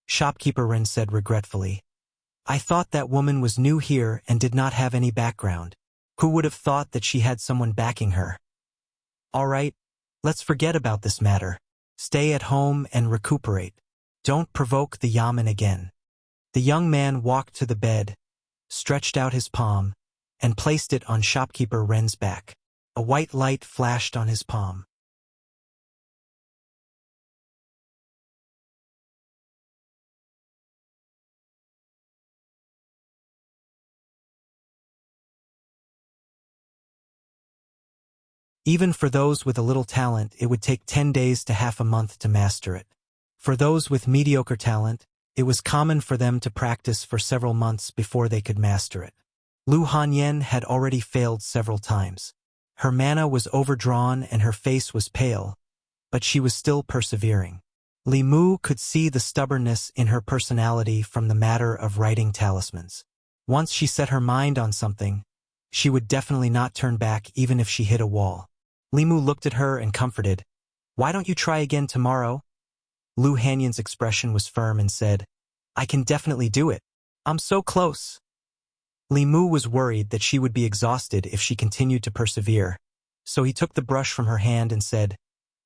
Shopkeeper Ren said regretfully. I thought that woman was new here and did not have any background. Who would have thought that she had someone backing her? All right, let's forget about this matter. Stay at home and recuperate. Don't provoke the yamen again. The young man walked to the bed, stretched out his palm, and placed it on shopkeeper Ren's back. A white light flashed on his palm. Even for those with a little talent, it would take 10 days to half a month to master it. For those with mediocre talent, it was common for them to practice for several months before they could master it. Lu Hanyan had already failed several times. Her mana was overdrawn and her face was pale, but she was still persevering. Li Mu could see the stubbornness in her personality from the matter of writing talismans. Once she set her mind on something, she would definitely not turn back even if she hit a wall. Li Mu looked at her and comforted. Why don't you try again tomorrow? Lu Hanyan's expression was firm and said, I can definitely do it. I'm so close. Li Mu was worried that she would be exhausted if she continued to persevere, so he took the brush from her hand and said,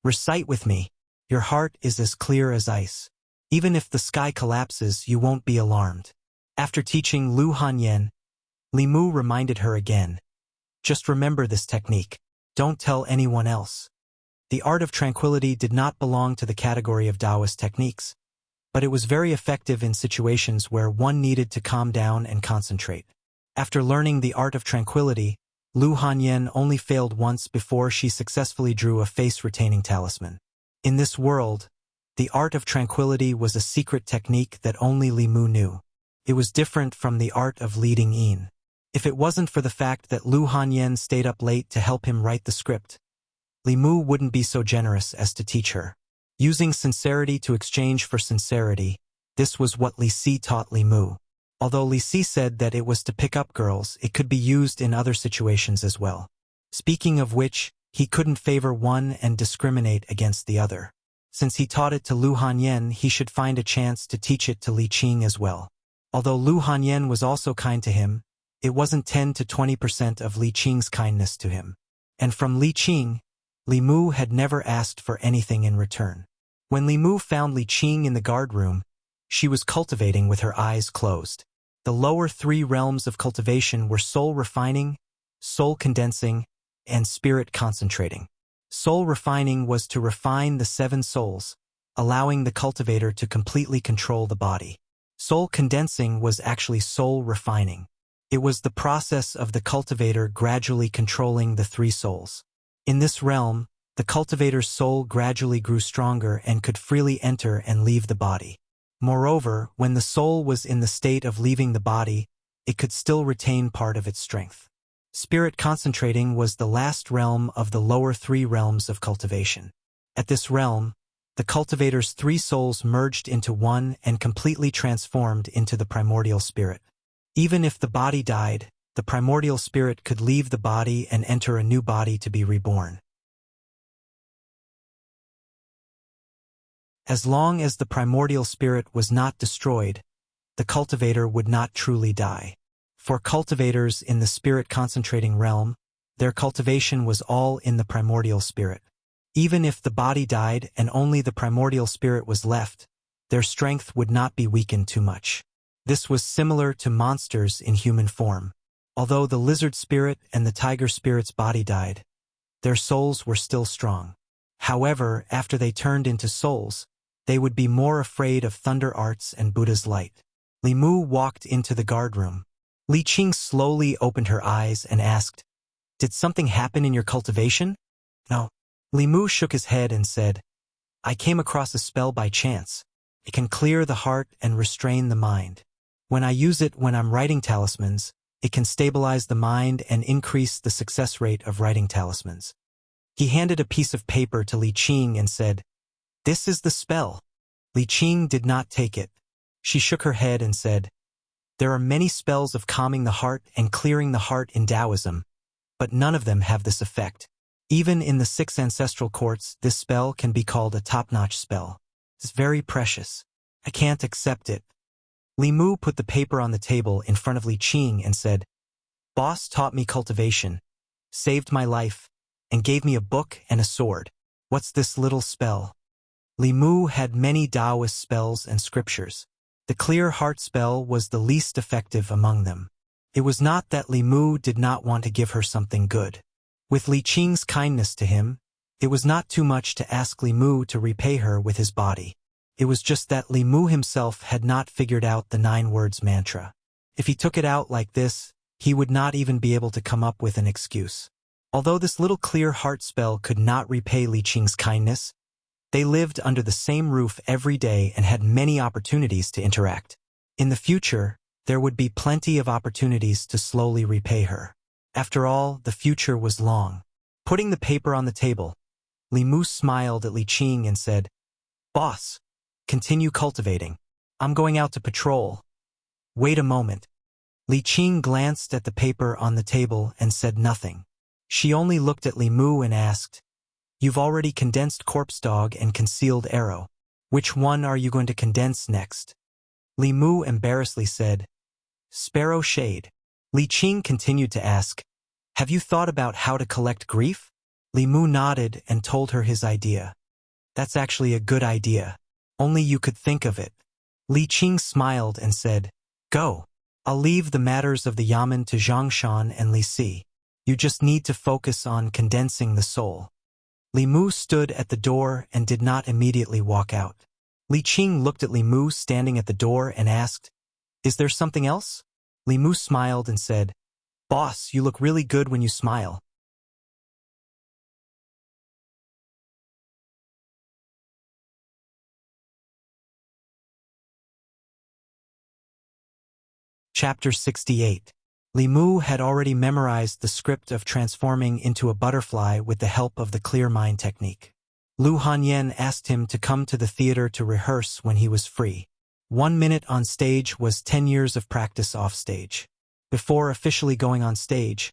Recite with me. Your heart is as clear as ice. Even if the sky collapses, you won't be alarmed. After teaching Lu Hanyan, Li Mu reminded her again. Just remember this technique. Don't tell anyone else. The art of tranquility did not belong to the category of Taoist techniques, but it was very effective in situations where one needed to calm down and concentrate. After learning the art of tranquility, Lu Hanyan only failed once before she successfully drew a face-retaining talisman. In this world, the art of tranquility was a secret technique that only Li Mu knew. It was different from the art of leading in. If it wasn't for the fact that Lu Hanyan stayed up late to help him write the script, Li Mu wouldn't be so generous as to teach her. Using sincerity to exchange for sincerity, this was what Li Si taught Li Mu. Although Li Si said that it was to pick up girls, it could be used in other situations as well. Speaking of which, he couldn't favor one and discriminate against the other. Since he taught it to Lu Hanyan, he should find a chance to teach it to Li Qing as well. Although Lu Hanyan was also kind to him, it wasn't 10 to 20% of Li Qing's kindness to him. And from Li Qing, Li Mu had never asked for anything in return. When Li Mu found Li Qing in the guard room, she was cultivating with her eyes closed. The lower three realms of cultivation were soul refining, soul condensing, and spirit concentrating. Soul refining was to refine the 7 souls, allowing the cultivator to completely control the body. Soul condensing was actually soul refining. It was the process of the cultivator gradually controlling the 3 souls. In this realm, the cultivator's soul gradually grew stronger and could freely enter and leave the body. Moreover, when the soul was in the state of leaving the body, it could still retain part of its strength. Spirit concentrating was the last realm of the lower 3 realms of cultivation. At this realm, the cultivator's 3 souls merged into one and completely transformed into the primordial spirit. Even if the body died, the primordial spirit could leave the body and enter a new body to be reborn. As long as the primordial spirit was not destroyed, the cultivator would not truly die. For cultivators in the spirit concentrating realm, their cultivation was all in the primordial spirit. Even if the body died and only the primordial spirit was left, their strength would not be weakened too much. This was similar to monsters in human form. Although the lizard spirit and the tiger spirit's body died, their souls were still strong. However, after they turned into souls, they would be more afraid of thunder arts and Buddha's light. Li Mu walked into the guard room. Li Qing slowly opened her eyes and asked, Did something happen in your cultivation? No. Li Mu shook his head and said, I came across a spell by chance. It can clear the heart and restrain the mind. When I use it when I'm writing talismans, it can stabilize the mind and increase the success rate of writing talismans. He handed a piece of paper to Li Qing and said, This is the spell. Li Qing did not take it, She shook her head and said, "There are many spells of calming the heart and clearing the heart in Taoism, but none of them have this effect. Even in the 6 ancestral courts, this spell can be called a top-notch spell. It's very precious. I can't accept it." Li Mu put the paper on the table in front of Li Qing and said, "Boss taught me cultivation, saved my life, and gave me a book and a sword. What's this little spell?" Li Mu had many Taoist spells and scriptures. The clear heart spell was the least effective among them. It was not that Li Mu did not want to give her something good. With Li Qing's kindness to him, it was not too much to ask Li Mu to repay her with his body. It was just that Li Mu himself had not figured out the 9 words mantra. If he took it out like this, he would not even be able to come up with an excuse. Although this little clear heart spell could not repay Li Qing's kindness, they lived under the same roof every day and had many opportunities to interact. In the future, there would be plenty of opportunities to slowly repay her. After all, the future was long. Putting the paper on the table, Li Mu smiled at Li Qing and said, "Boss, continue cultivating. I'm going out to patrol." "Wait a moment." Li Qing glanced at the paper on the table and said nothing. She only looked at Li Mu and asked, "You've already condensed corpse dog and concealed arrow. Which one are you going to condense next?" Li Mu embarrassedly said, "Sparrow shade." Li Qing continued to ask, "Have you thought about how to collect grief?" Li Mu nodded and told her his idea. "That's actually a good idea. Only you could think of it." Li Qing smiled and said, "Go. I'll leave the matters of the yamen to Zhongshan and Li Si. You just need to focus on condensing the soul." Li Mu stood at the door and did not immediately walk out. Li Qing looked at Li Mu standing at the door and asked, "Is there something else?" Li Mu smiled and said, "Boss, you look really good when you smile." Chapter 68. Li Mu had already memorized the script of transforming into a butterfly with the help of the clear mind technique. Lu Hanyan asked him to come to the theater to rehearse when he was free. 1 minute on stage was 10 years of practice off stage. Before officially going on stage,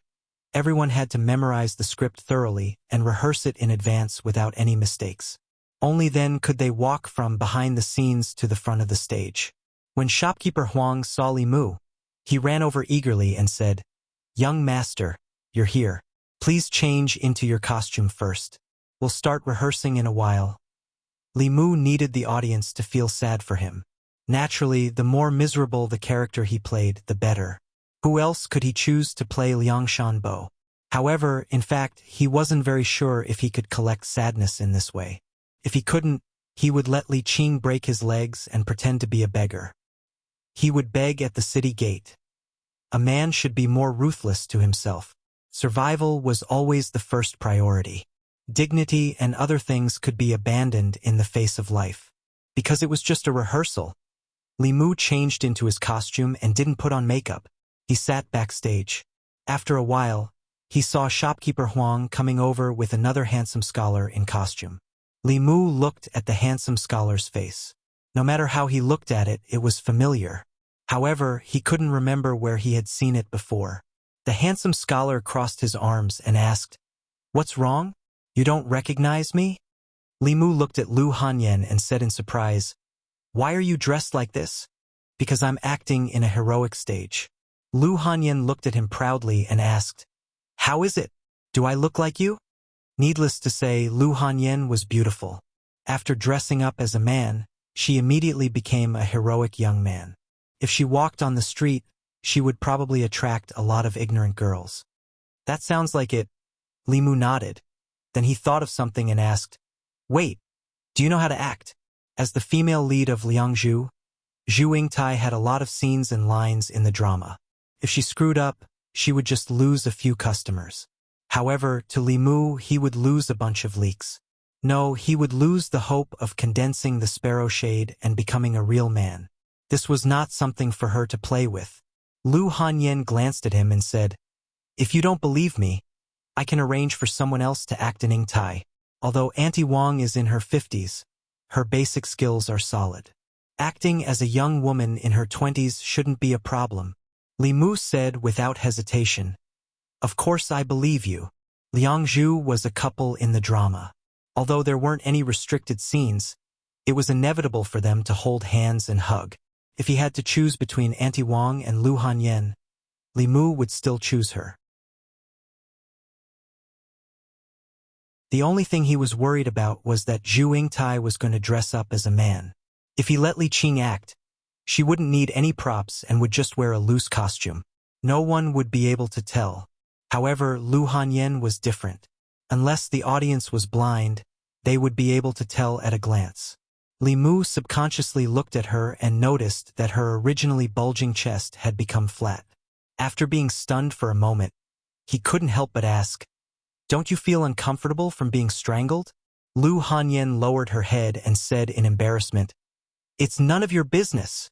everyone had to memorize the script thoroughly and rehearse it in advance without any mistakes. Only then could they walk from behind the scenes to the front of the stage. When shopkeeper Huang saw Li Mu, he ran over eagerly and said, "Young master, you're here. Please change into your costume first. We'll start rehearsing in a while." Li Mu needed the audience to feel sad for him. Naturally, the more miserable the character he played, the better. Who else could he choose to play Liangshan Bo? However, in fact, he wasn't very sure if he could collect sadness in this way. If he couldn't, he would let Li Qing break his legs and pretend to be a beggar. He would beg at the city gate. A man should be more ruthless to himself. Survival was always the first priority. Dignity and other things could be abandoned in the face of life. Because it was just a rehearsal, Li Mu changed into his costume and didn't put on makeup. He sat backstage. After a while, he saw shopkeeper Huang coming over with another handsome scholar in costume. Li Mu looked at the handsome scholar's face. No matter how he looked at it, it was familiar. However, he couldn't remember where he had seen it before. The handsome scholar crossed his arms and asked, "What's wrong? You don't recognize me?" Li Mu looked at Lu Hanyan and said in surprise, "Why are you dressed like this?" "Because I'm acting in a heroic stage." Lu Hanyan looked at him proudly and asked, "How is it? Do I look like you?" Needless to say, Lu Hanyan was beautiful. After dressing up as a man, she immediately became a heroic young man. If she walked on the street, she would probably attract a lot of ignorant girls. "That sounds like it." Li Mu nodded. Then he thought of something and asked, "Wait, do you know how to act?" As the female lead of Liangzhu, Zhu Yingtai had a lot of scenes and lines in the drama. If she screwed up, she would just lose a few customers. However, to Li Mu, he would lose a bunch of leaks. No, he would lose the hope of condensing the sparrow shade and becoming a real man. This was not something for her to play with. Lu Hanyan glanced at him and said, "If you don't believe me, I can arrange for someone else to act in Yingtai. Although Auntie Wang is in her 50s, her basic skills are solid." Acting as a young woman in her 20s shouldn't be a problem. Li Mu said without hesitation. Of course I believe you. Liang Zhu was a couple in the drama. Although there weren't any restricted scenes, it was inevitable for them to hold hands and hug. If he had to choose between Auntie Wang and Lu Hanyan, Li Mu would still choose her. The only thing he was worried about was that Zhu Yingtai was going to dress up as a man. If he let Li Qing act, she wouldn't need any props and would just wear a loose costume. No one would be able to tell. However, Lu Hanyan was different. Unless the audience was blind, they would be able to tell at a glance. Li Mu subconsciously looked at her and noticed that her originally bulging chest had become flat. After being stunned for a moment, he couldn't help but ask, "Don't you feel uncomfortable from being strangled?" Lu Hanyan lowered her head and said in embarrassment, "It's none of your business."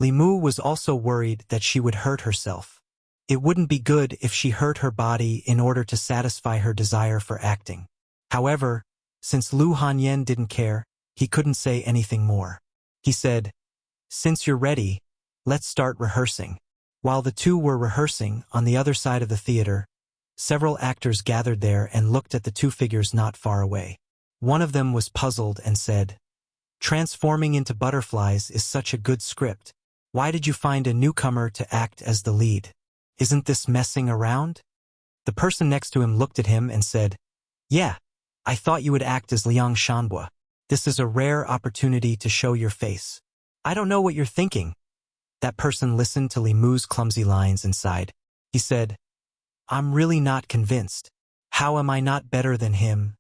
Li Mu was also worried that she would hurt herself. It wouldn't be good if she hurt her body in order to satisfy her desire for acting. However, since Lu Hanyan didn't care, he couldn't say anything more. He said, "Since you're ready, let's start rehearsing." While the two were rehearsing, on the other side of the theater, several actors gathered there and looked at the two figures not far away. One of them was puzzled and said, "Transforming into butterflies is such a good script. Why did you find a newcomer to act as the lead? Isn't this messing around?" The person next to him looked at him and said, "Yeah, I thought you would act as Liang Shanbua. This is a rare opportunity to show your face. I don't know what you're thinking." That person listened to Li Mu's clumsy lines and sighed. He said, "I'm really not convinced. How am I not better than him?"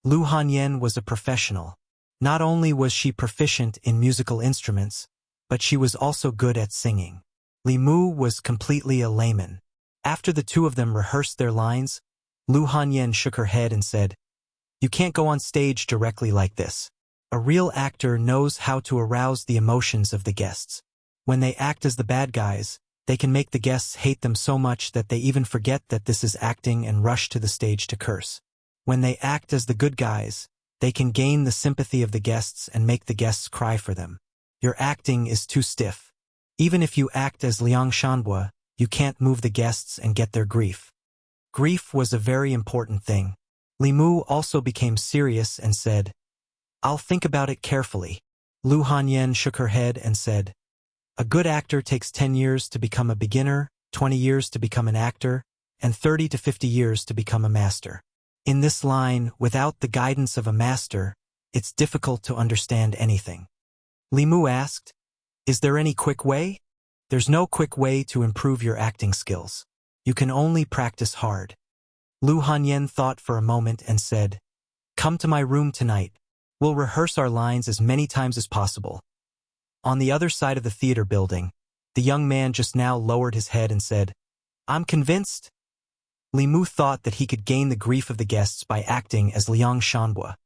Lu Hanyan was a professional. Not only was she proficient in musical instruments, but she was also good at singing. Li Mu was completely a layman. After the two of them rehearsed their lines, Lu Hanyan shook her head and said, "You can't go on stage directly like this. A real actor knows how to arouse the emotions of the guests. When they act as the bad guys, they can make the guests hate them so much that they even forget that this is acting and rush to the stage to curse. When they act as the good guys, they can gain the sympathy of the guests and make the guests cry for them. Your acting is too stiff. Even if you act as Liang Shanbua, you can't move the guests and get their grief." Grief was a very important thing. Li Mu also became serious and said, "I'll think about it carefully." Lu Hanyan shook her head and said, "A good actor takes 10 years to become a beginner, 20 years to become an actor, and 30 to 50 years to become a master. In this line, without the guidance of a master, it's difficult to understand anything." Li Mu asked, "Is there any quick way?" "There's no quick way to improve your acting skills. You can only practice hard." Lu Hanyan thought for a moment and said, "Come to my room tonight. We'll rehearse our lines as many times as possible." On the other side of the theater building, the young man just now lowered his head and said, "I'm convinced." Li Mu thought that he could gain the grief of the guests by acting as Liang Shanbua.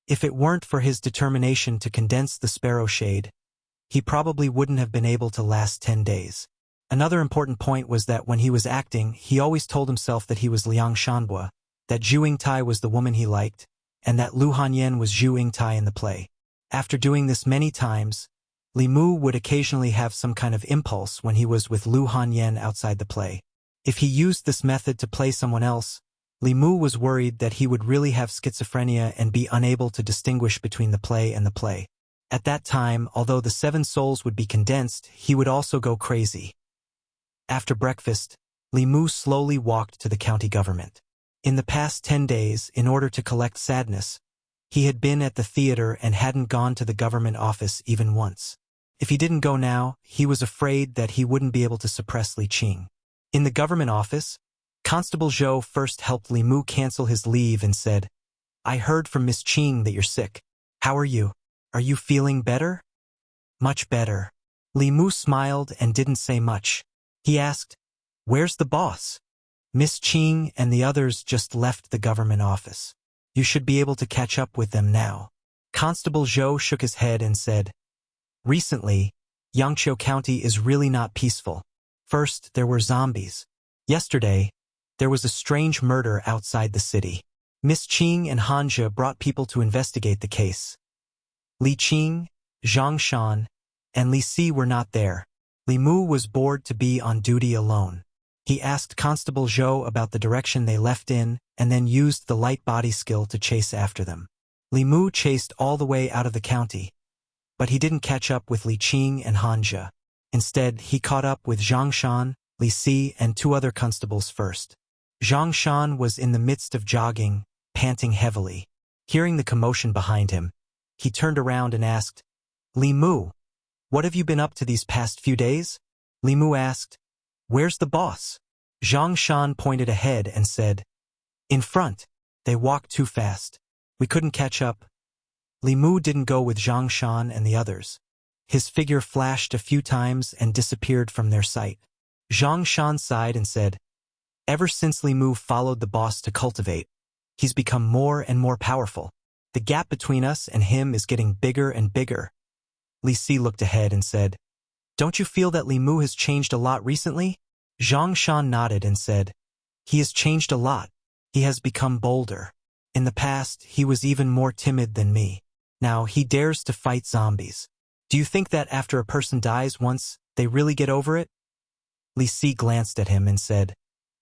If it weren't for his determination to condense the sparrow shade, he probably wouldn't have been able to last 10 days. Another important point was that when he was acting, he always told himself that he was Liang Shanbua, that Zhu Yingtai was the woman he liked, and that Lu Hanyan was Zhu Yingtai in the play. After doing this many times, Li Mu would occasionally have some kind of impulse when he was with Lu Hanyan outside the play. If he used this method to play someone else, Li Mu was worried that he would really have schizophrenia and be unable to distinguish between the play and the play. At that time, although the 7 souls would be condensed, he would also go crazy. After breakfast, Li Mu slowly walked to the county government. In the past 10 days, in order to collect sadness, he had been at the theater and hadn't gone to the government office even once. If he didn't go now, he was afraid that he wouldn't be able to suppress Li Qing. In the government office, Constable Zhou first helped Li Mu cancel his leave and said, I heard from Miss Qing that you're sick. How are you? Are you feeling better? Much better. Li Mu smiled and didn't say much. He asked, where's the boss? Miss Qing and the others just left the government office. You should be able to catch up with them now. Constable Zhou shook his head and said, recently, Yangqiu County is really not peaceful. First, there were zombies. Yesterday, there was a strange murder outside the city. Miss Qing and Hanja brought people to investigate the case. Li Qing, Zhang Shan, and Li Si were not there. Li Mu was bored to be on duty alone. He asked Constable Zhou about the direction they left in and then used the light body skill to chase after them. Li Mu chased all the way out of the county, but he didn't catch up with Li Qing and Hanja. Instead, he caught up with Zhang Shan, Li Si, and 2 other constables first. Zhang Shan was in the midst of jogging, panting heavily. Hearing the commotion behind him, he turned around and asked, Li Mu, what have you been up to these past few days? Li Mu asked, where's the boss? Zhang Shan pointed ahead and said, in front. They walked too fast. We couldn't catch up. Li Mu didn't go with Zhang Shan and the others. His figure flashed a few times and disappeared from their sight. Zhang Shan sighed and said, ever since Li Mu followed the boss to cultivate, he's become more and more powerful. The gap between us and him is getting bigger and bigger. Li Si looked ahead and said, don't you feel that Li Mu has changed a lot recently? Zhang Shan nodded and said, he has changed a lot. He has become bolder. In the past, he was even more timid than me. Now he dares to fight zombies. Do you think that after a person dies once, they really get over it? Li Si glanced at him and said,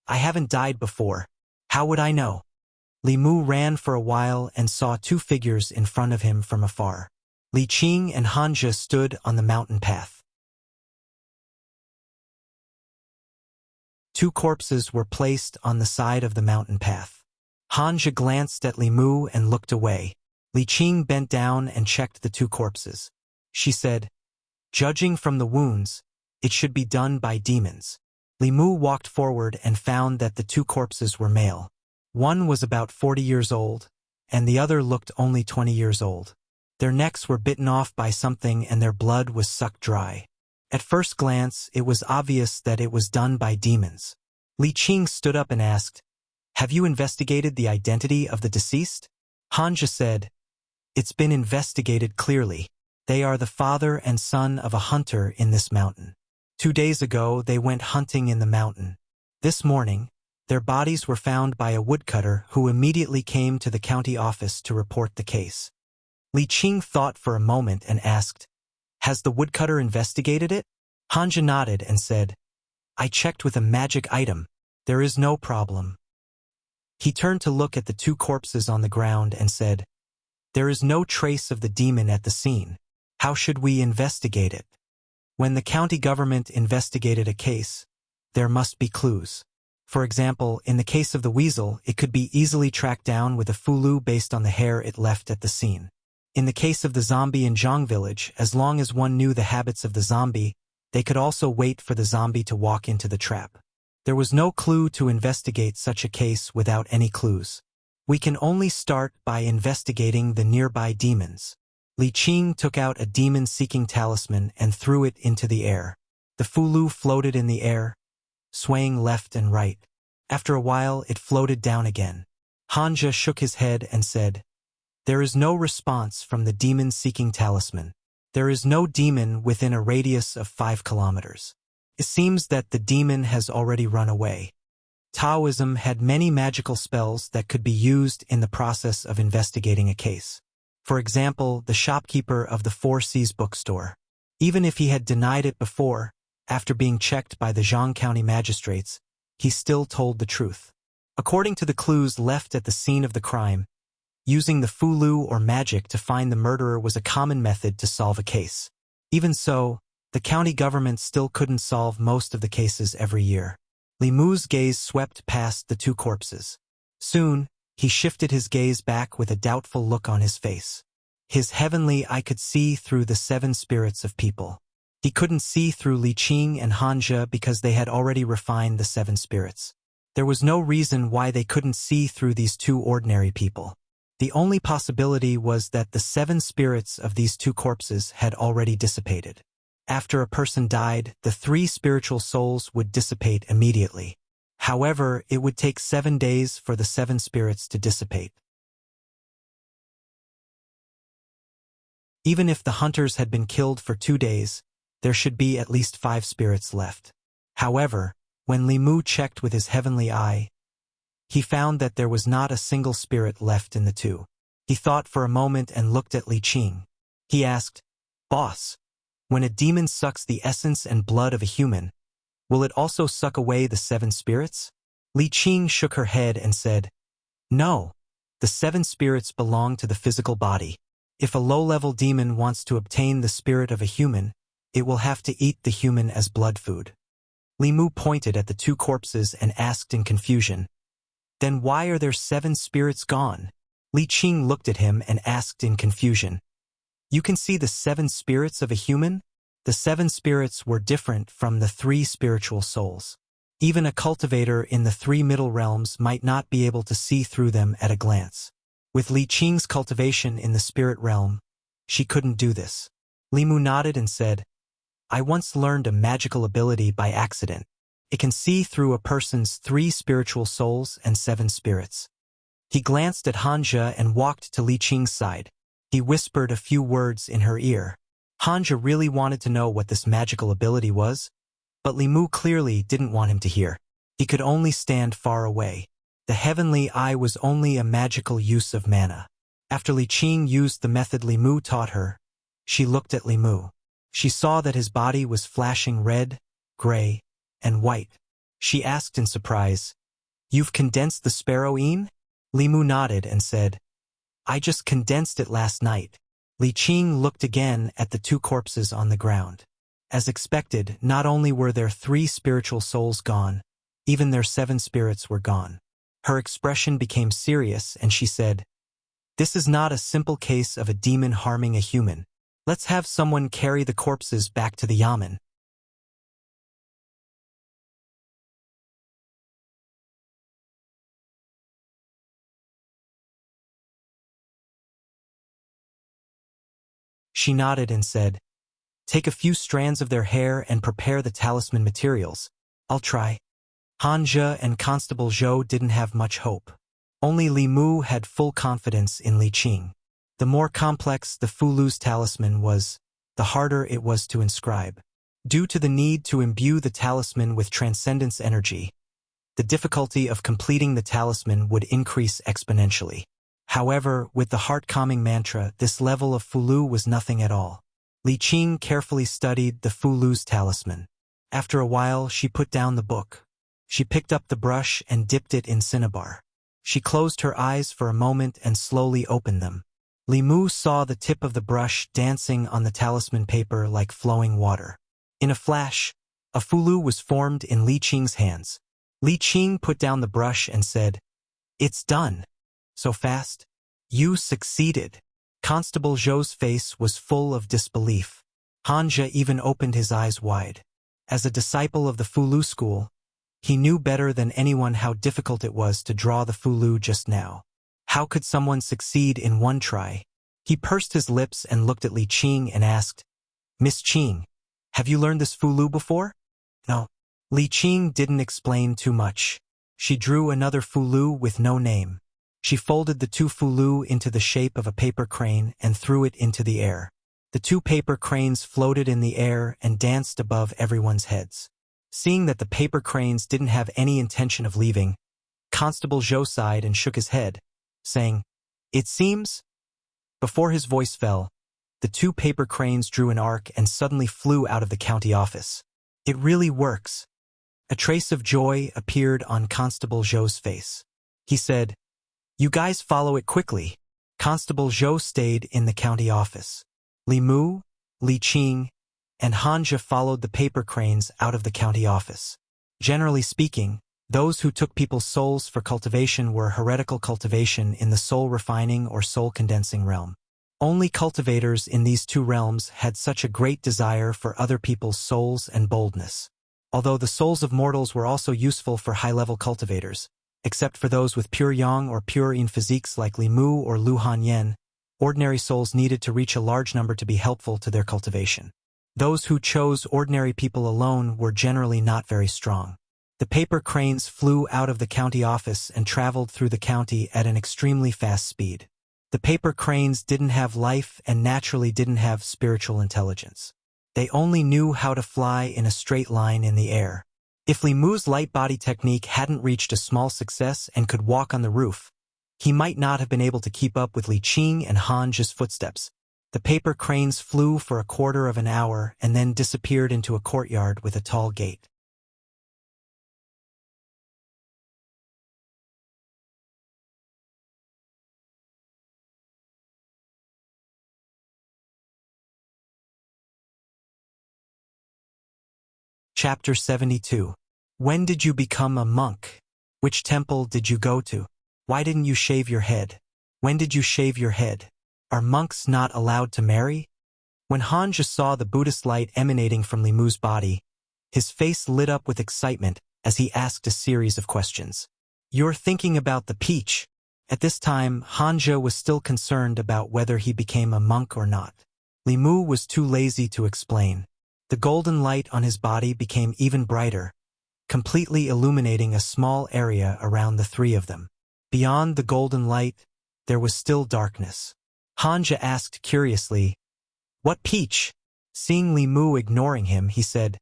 I haven't died before. How would I know? Li Mu ran for a while and saw 2 figures in front of him from afar. Li Qing and Hanja stood on the mountain path. 2 corpses were placed on the side of the mountain path. Hanja glanced at Li Mu and looked away. Li Qing bent down and checked the 2 corpses. She said, judging from the wounds, it should be done by demons. Li Mu walked forward and found that the 2 corpses were male. One was about 40 years old, and the other looked only 20 years old. Their necks were bitten off by something and their blood was sucked dry. At first glance, it was obvious that it was done by demons. Li Qing stood up and asked, have you investigated the identity of the deceased? Hanja said, it's been investigated clearly. They are the father and son of a hunter in this mountain. 2 days ago, they went hunting in the mountain. This morning, their bodies were found by a woodcutter who immediately came to the county office to report the case. Li Qing thought for a moment and asked, has the woodcutter investigated it? Hanja nodded and said, I checked with a magic item. There is no problem. He turned to look at the 2 corpses on the ground and said, there is no trace of the demon at the scene. How should we investigate it? When the county government investigated a case, there must be clues. For example, in the case of the weasel, it could be easily tracked down with a fulu based on the hair it left at the scene. In the case of the zombie in Zhang village, as long as one knew the habits of the zombie, they could also wait for the zombie to walk into the trap. There was no clue to investigate such a case without any clues. We can only start by investigating the nearby demons. Li Qing took out a demon-seeking talisman and threw it into the air. The fulu floated in the air, swaying left and right. After a while, it floated down again. Hanja shook his head and said, there is no response from the demon-seeking talisman. There is no demon within a radius of 5 kilometers. It seems that the demon has already run away. Taoism had many magical spells that could be used in the process of investigating a case. For example, the shopkeeper of the Four Seas bookstore. Even if he had denied it before, after being checked by the Zhang County magistrates, he still told the truth. According to the clues left at the scene of the crime, using the fulu or magic to find the murderer was a common method to solve a case. Even so, the county government still couldn't solve most of the cases every year. Li Mu's gaze swept past the 2 corpses. Soon, he shifted his gaze back with a doubtful look on his face. His heavenly eye could see through the 7 spirits of people. He couldn't see through Li Qing and Hanja because they had already refined the 7 spirits. There was no reason why they couldn't see through these 2 ordinary people. The only possibility was that the 7 spirits of these 2 corpses had already dissipated. After a person died, the 3 spiritual souls would dissipate immediately. However, it would take 7 days for the 7 spirits to dissipate. Even if the hunters had been killed for 2 days, there should be at least 5 spirits left. However, when Li Mu checked with his heavenly eye, he found that there was not a single spirit left in the 2. He thought for a moment and looked at Li Qing. He asked, "Boss, when a demon sucks the essence and blood of a human, will it also suck away the 7 spirits?" Li Qing shook her head and said, "No, the 7 spirits belong to the physical body. If a low-level demon wants to obtain the spirit of a human, it will have to eat the human as blood food." Li Mu pointed at the 2 corpses and asked in confusion, "Then why are there 7 spirits gone?" Li Qing looked at him and asked in confusion, "You can see the 7 spirits of a human?" The 7 spirits were different from the 3 spiritual souls. Even a cultivator in the 3 middle realms might not be able to see through them at a glance. With Li Qing's cultivation in the spirit realm, she couldn't do this. Li Mu nodded and said, "I once learned a magical ability by accident. It can see through a person's 3 spiritual souls and 7 spirits." He glanced at Hanja and walked to Li Qing's side. He whispered a few words in her ear. Hanja really wanted to know what this magical ability was, but Li Mu clearly didn't want him to hear. He could only stand far away. The heavenly eye was only a magical use of mana. After Li Qing used the method Li Mu taught her, she looked at Li Mu. She saw that his body was flashing red, gray, and white. She asked in surprise, "You've condensed the sparrow-ine?" Li Mu nodded and said, "I just condensed it last night." Li Qing looked again at the 2 corpses on the ground. As expected, not only were their 3 spiritual souls gone, even their 7 spirits were gone. Her expression became serious and she said, "This is not a simple case of a demon harming a human. Let's have someone carry the corpses back to the yamen." She nodded and said, "Take a few strands of their hair and prepare the talisman materials. I'll try." Hanja and Constable Zhou didn't have much hope. Only Li Mu had full confidence in Li Qing. The more complex the Fulu's talisman was, the harder it was to inscribe. Due to the need to imbue the talisman with transcendence energy, the difficulty of completing the talisman would increase exponentially. However, with the heart-calming mantra, this level of Fulu was nothing at all. Li Qing carefully studied the Fulu's talisman. After a while, she put down the book. She picked up the brush and dipped it in cinnabar. She closed her eyes for a moment and slowly opened them. Li Mu saw the tip of the brush dancing on the talisman paper like flowing water. In a flash, a Fulu was formed in Li Qing's hands. Li Qing put down the brush and said, "It's done." "So fast?" "You succeeded." Constable Zhou's face was full of disbelief. Hanja even opened his eyes wide. As a disciple of the Fulu school, he knew better than anyone how difficult it was to draw the Fulu just now. How could someone succeed in one try? He pursed his lips and looked at Li Qing and asked, "Miss Qing, have you learned this Fulu before?" "No." Li Qing didn't explain too much. She drew another Fulu with no name. She folded the 2 Fulu into the shape of a paper crane and threw it into the air. The 2 paper cranes floated in the air and danced above everyone's heads. Seeing that the paper cranes didn't have any intention of leaving, Constable Zhou sighed and shook his head, saying, "It seems..." Before his voice fell, the 2 paper cranes drew an arc and suddenly flew out of the county office. "It really works." A trace of joy appeared on Constable Zhou's face. He said, "You guys follow it quickly." Constable Zhou stayed in the county office. Li Mu, Li Qing, and Hanja followed the paper cranes out of the county office. Generally speaking, those who took people's souls for cultivation were heretical cultivation in the soul refining or soul condensing realm. Only cultivators in these 2 realms had such a great desire for other people's souls and boldness. Although the souls of mortals were also useful for high-level cultivators, Except for those with pure yang or pure yin physiques like Li Mu or Lu Hanyan, ordinary souls needed to reach a large number to be helpful to their cultivation. Those who chose ordinary people alone were generally not very strong. The paper cranes flew out of the county office and traveled through the county at an extremely fast speed. The paper cranes didn't have life and naturally didn't have spiritual intelligence. They only knew how to fly in a straight line in the air. If Li Mu's light body technique hadn't reached a small success and could walk on the roof, he might not have been able to keep up with Li Qing and Han Zhe's footsteps. The paper cranes flew for a quarter of an hour and then disappeared into a courtyard with a tall gate. Chapter 72. When did you become a monk? Which temple did you go to? Why didn't you shave your head? When did you shave your head? Are monks not allowed to marry? When Han Zhe saw the Buddhist light emanating from Li Mu's body, his face lit up with excitement as he asked a series of questions. You're thinking about the peach. At this time, Han Zhe was still concerned about whether he became a monk or not. Li Mu was too lazy to explain. The golden light on his body became even brighter, completely illuminating a small area around the three of them. Beyond the golden light, there was still darkness. Han Zhe asked curiously, "What peach?" Seeing Li Mu ignoring him, he said,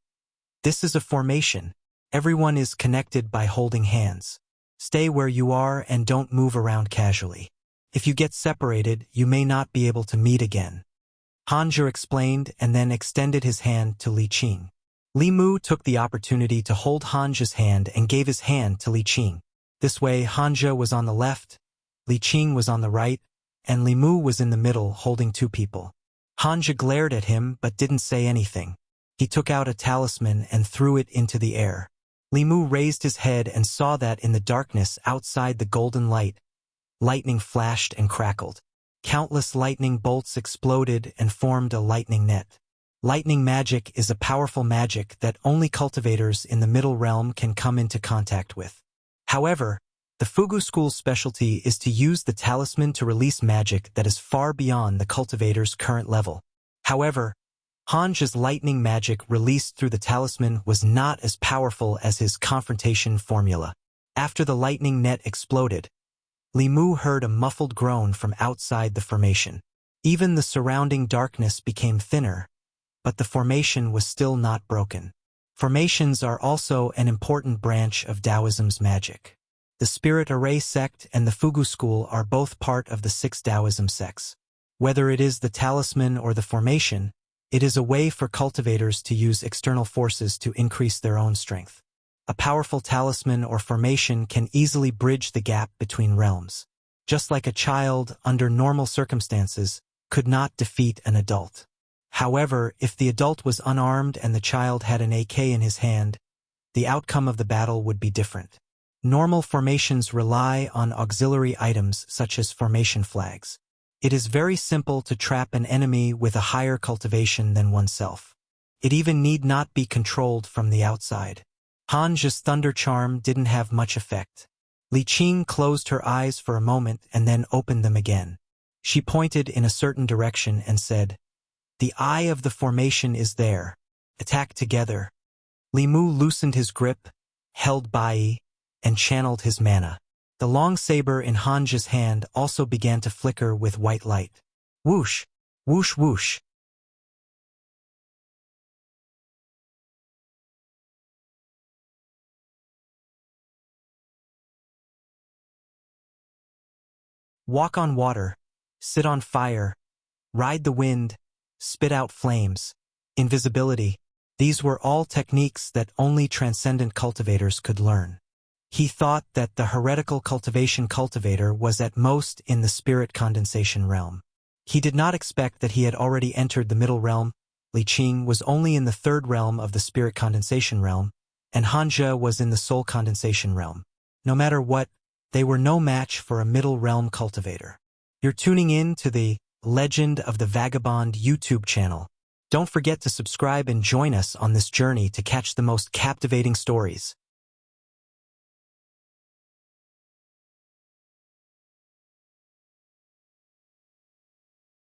"This is a formation. Everyone is connected by holding hands. Stay where you are and don't move around casually. If you get separated, you may not be able to meet again." Han Zhe explained and then extended his hand to Li Qing. Li Mu took the opportunity to hold Han Zhe's hand and gave his hand to Li Qing. This way, Han Zhe was on the left, Li Qing was on the right, and Li Mu was in the middle holding two people. Han Zhe glared at him but didn't say anything. He took out a talisman and threw it into the air. Li Mu raised his head and saw that in the darkness outside the golden light, lightning flashed and crackled. Countless lightning bolts exploded and formed a lightning net. Lightning magic is a powerful magic that only cultivators in the middle realm can come into contact with. However, the Fugu school's specialty is to use the talisman to release magic that is far beyond the cultivator's current level. However, Han Zhe's lightning magic released through the talisman was not as powerful as his confrontation formula. After the lightning net exploded, Li Mu heard a muffled groan from outside the formation. Even the surrounding darkness became thinner, but the formation was still not broken. Formations are also an important branch of Taoism's magic. The Spirit Array sect and the Fugu school are both part of the 6 Taoism sects. Whether it is the talisman or the formation, it is a way for cultivators to use external forces to increase their own strength. A powerful talisman or formation can easily bridge the gap between realms. Just like a child, under normal circumstances, could not defeat an adult. However, if the adult was unarmed and the child had an AK in his hand, the outcome of the battle would be different. Normal formations rely on auxiliary items such as formation flags. It is very simple to trap an enemy with a higher cultivation than oneself. It even need not be controlled from the outside. Han Zhe's thunder charm didn't have much effect. Li Qing closed her eyes for a moment and then opened them again. She pointed in a certain direction and said, "The eye of the formation is there. Attack together." Li Mu loosened his grip, held Bai, and channeled his mana. The long saber in Han Zhe's hand also began to flicker with white light. Whoosh! Whoosh whoosh! Walk on water, sit on fire, ride the wind, spit out flames, invisibility. These were all techniques that only transcendent cultivators could learn. He thought that the heretical cultivation cultivator was at most in the spirit condensation realm. He did not expect that he had already entered the middle realm. Li Qing was only in the 3rd realm of the spirit condensation realm, and Han Zhe was in the soul condensation realm. No matter what, they were no match for a middle realm cultivator. You're tuning in to the Legend of the Vagabond YouTube channel. Don't forget to subscribe and join us on this journey to catch the most captivating stories.